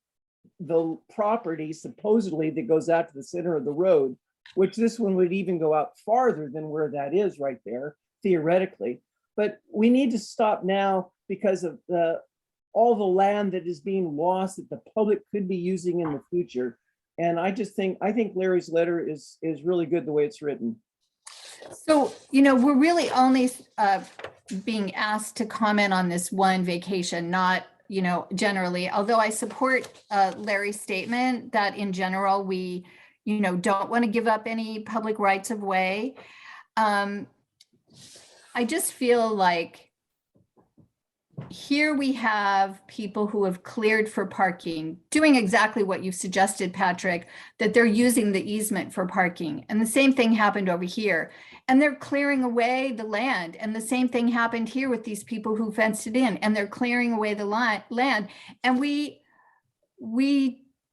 the property supposedly that goes out to the center of the road, which this one would even go out farther than where that is right there, theoretically. But we need to stop now because of all the land that is being lost that the public could be using in the future. And I think Larry's letter is really good the way it's written. So, we're really only being asked to comment on this one vacation, not, generally, although I support Larry's statement that in general, we, don't want to give up any public rights of way. I just feel like here we have people who have cleared for parking, doing exactly what you suggested, Patrick, that they're using the easement for parking. And the same thing happened over here. And they're clearing away the land. And the same thing happened here with these people who fenced it in, and they're clearing away the land. And we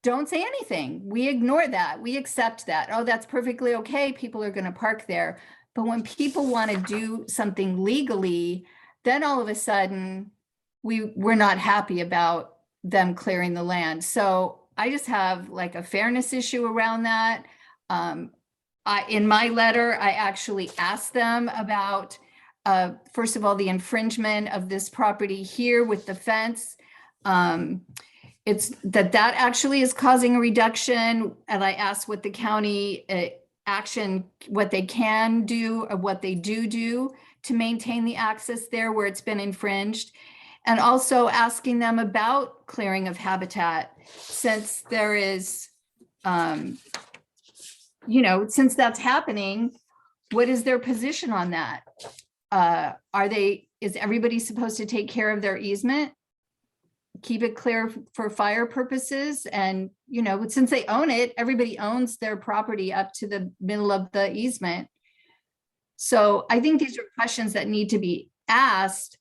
don't say anything. We ignore that. We accept that. Oh, that's perfectly okay. People are going to park there. But when people want to do something legally, then all of a sudden we're not happy about them clearing the land. So I just have like a fairness issue around that. In my letter, I actually asked them about, first of all, the infringement of this property here with the fence. It's that actually is causing a reduction. And I asked what the county action, what they can do or what they do to maintain the access there where it's been infringed. And also asking them about clearing of habitat, since there is, since that's happening, what is their position on that? Is everybody supposed to take care of their easement? Keep it clear for fire purposes? And, since they own it, everybody owns their property up to the middle of the easement. So I think these are questions that need to be asked.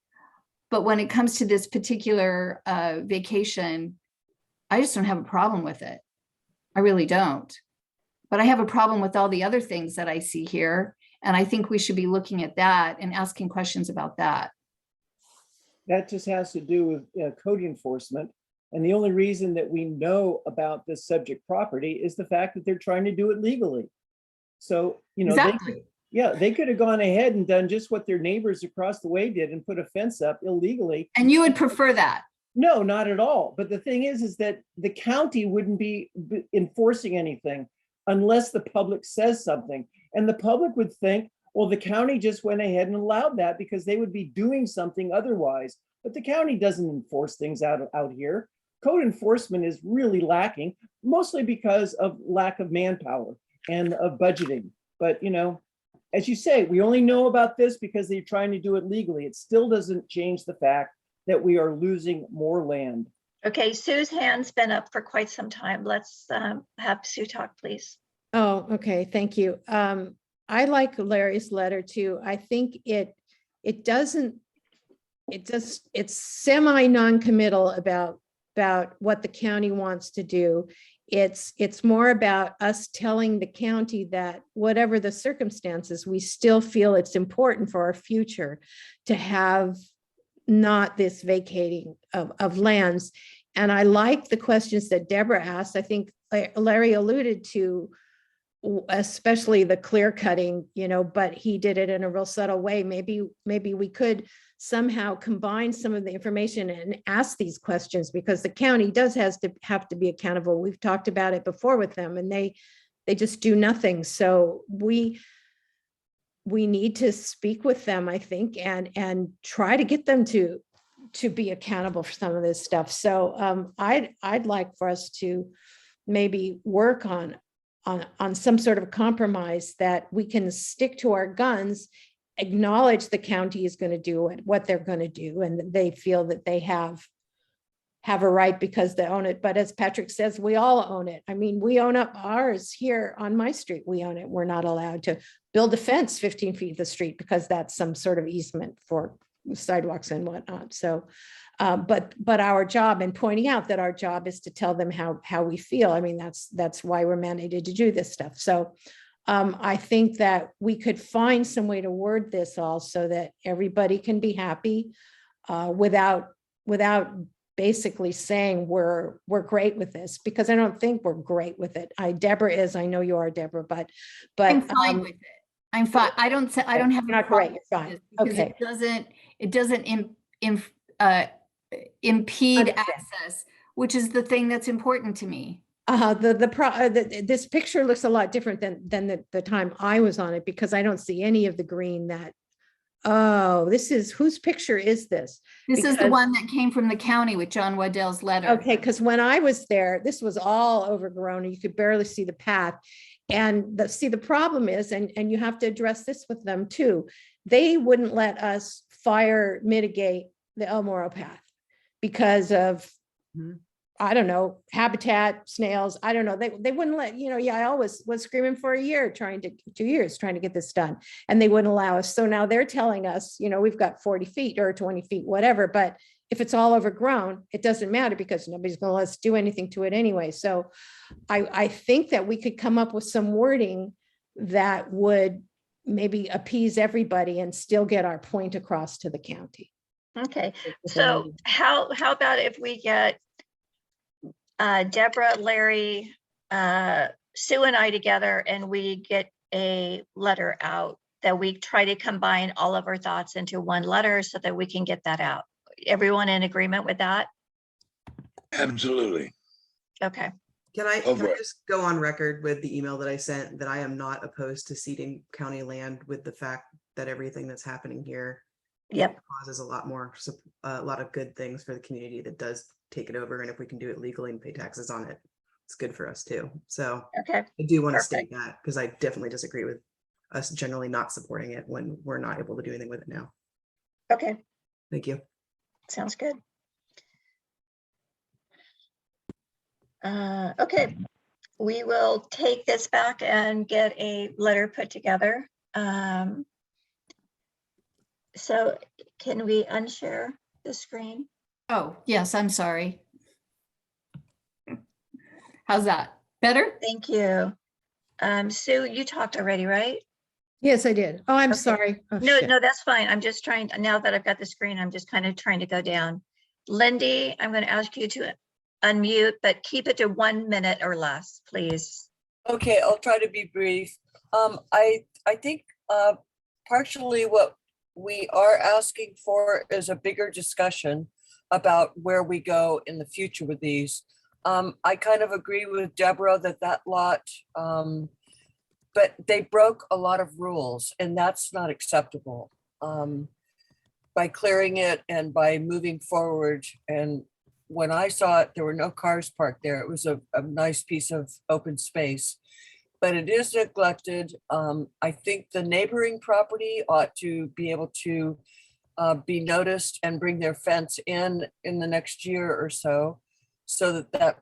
But when it comes to this particular vacation, I just don't have a problem with it. I really don't. But I have a problem with all the other things that I see here. And I think we should be looking at that and asking questions about that. That just has to do with code enforcement. And the only reason that we know about this subject property is the fact that they're trying to do it legally. So, exactly. They could have gone ahead and done just what their neighbors across the way did and put a fence up illegally. And you would prefer that? No, not at all. But the thing is that the county wouldn't be enforcing anything unless the public says something. And the public would think, well, the county just went ahead and allowed that because they would be doing something otherwise. But the county doesn't enforce things out here. Code enforcement is really lacking, mostly because of lack of manpower and of budgeting. But, as you say, we only know about this because they're trying to do it legally. It still doesn't change the fact that we are losing more land. Okay, Sue's hand's been up for quite some time. Let's have Sue talk, please. Oh, okay, thank you. I like Larry's letter too. I think it's semi non-committal about what the county wants to do. It's more about us telling the county that whatever the circumstances, we still feel it's important for our future to have not this vacating of lands. And I like the questions that Deborah asked. I think Larry alluded to, especially the clear cutting, but he did it in a real subtle way. Maybe we could somehow combine some of the information and ask these questions, because the county does have to be accountable. We've talked about it before with them, and they just do nothing. So we need to speak with them, I think, and try to get them to be accountable for some of this stuff. So I'd like for us to maybe work on some sort of compromise that we can stick to our guns, acknowledge the county is going to do what they're going to do, and they feel that they have a right because they own it. But as Patrick says, we all own it. I mean, we own up ours here on my street. We own it. We're not allowed to build a fence 15 feet of the street because that's some sort of easement for sidewalks and whatnot. So, but our job, and pointing out that our job is to tell them how we feel. I mean, that's why we're mandated to do this stuff. So I think that we could find some way to word this all so that everybody can be happy without basically saying we're great with this, because I don't think we're great with it. Deborah is, I know you are, Deborah, but I'm fine with it. I'm fine. I don't have a not problem great. with Fine. this because Okay. it doesn't impede access, which is the thing that's important to me. This picture looks a lot different than the time I was on it, because I don't see any of the green that, oh, this is, whose picture is this? This is the Because- one that came from the county with John Waddell's letter. Okay, because when I was there, this was all overgrown and you could barely see the path. And the problem is, and you have to address this with them too, they wouldn't let us fire mitigate the El Moro path because of, I don't know, habitat, snails, I don't know. They wouldn't let, I always was screaming for a year, 2 years trying to get this done. And they wouldn't allow us. So now they're telling us, we've got 40 feet or 20 feet, whatever. But if it's all overgrown, it doesn't matter because nobody's going to let us do anything to it anyway. So I think that we could come up with some wording that would maybe appease everybody and still get our point across to the county. Okay, so how about if we get Deborah, Larry, Sue and I together, and we get a letter out that we try to combine all of our thoughts into one letter so that we can get that out. Everyone in agreement with that? Absolutely. Okay. Can I Over it. just go on record with the email that I sent that I am not opposed to ceding county land with the fact that everything that's happening here causes a lot of good things for the community that does take it over. And if we can do it legally and pay taxes on it, it's good for us too. So okay, I do want to state that because I definitely disagree with us generally not supporting it when we're not able to do anything with it now. Okay. Thank you. Sounds good. Okay, we will take this back and get a letter put together. So can we unshare the screen? Oh, yes, I'm sorry. How's that? Better? Thank you. Sue, you talked already, right? Yes, I did. Oh, I'm sorry. Oh, No, shit. no, that's fine. I'm just trying, now that I've got the screen, I'm just kind of trying to go down. Lindy, I'm going to ask you to unmute, but keep it to 1 minute or less, please. Okay, I'll try to be brief. I think partially what we are asking for is a bigger discussion about where we go in the future with these. I kind of agree with Deborah that lot, but they broke a lot of rules and that's not acceptable. By clearing it and by moving forward, and when I saw it, there were no cars parked there. It was a nice piece of open space, but it is neglected. I think the neighboring property ought to be able to be noticed and bring their fence in the next year or so that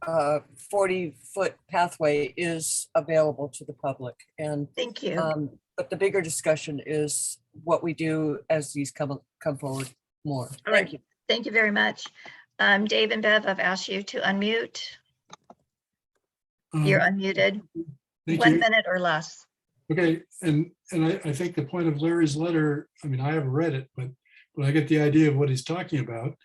40-foot pathway is available to the public. And thank you. But the bigger discussion is what we do as these come forward more. All right. Thank you very much. Dave and Bev, I've asked you to unmute. You're unmuted. Thank 1 you. minute or less. Okay, and I think the point of Larry's letter, I mean, I haven't read it, but I get the idea of what he's talking about.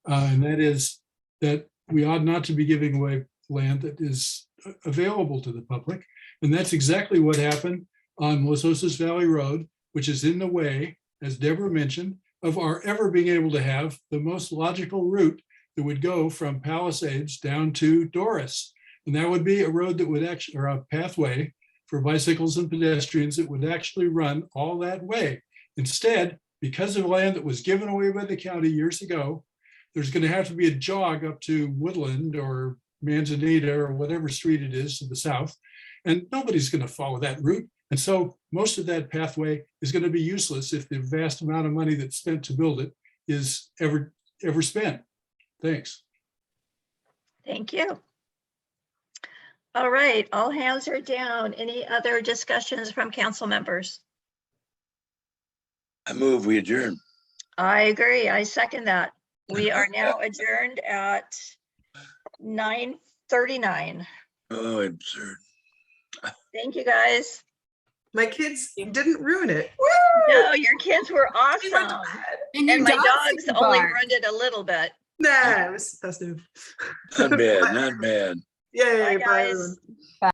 And that is that we ought not to be giving away land that is available to the public. And that's exactly what happened on Los Osos Valley Road, which is in the way, as Deborah mentioned, of our ever being able to have the most logical route that would go from Palisades down to Doris. And that would be a road that would actually, or a pathway for bicycles and pedestrians that would actually run all that way. Instead, because of land that was given away by the county years ago, there's going to have to be a jog up to Woodland or Manzanita or whatever street it is to the south. And nobody's going to follow that route. And so most of that pathway is going to be useless if the vast amount of money that's spent to build it is ever spent. Thanks. Thank you. All right, all hands are down. Any other discussions from council members? I move we adjourn. I agree. I second that. We are now adjourned at 9:39. Oh, absurd. Thank you, guys. My kids didn't ruin it. No, your kids were awesome. And my dogs only barked. ruined it a little bit. Nah, it was festive. Not bad, not bad. Yay, Bye, bye, guys. everyone.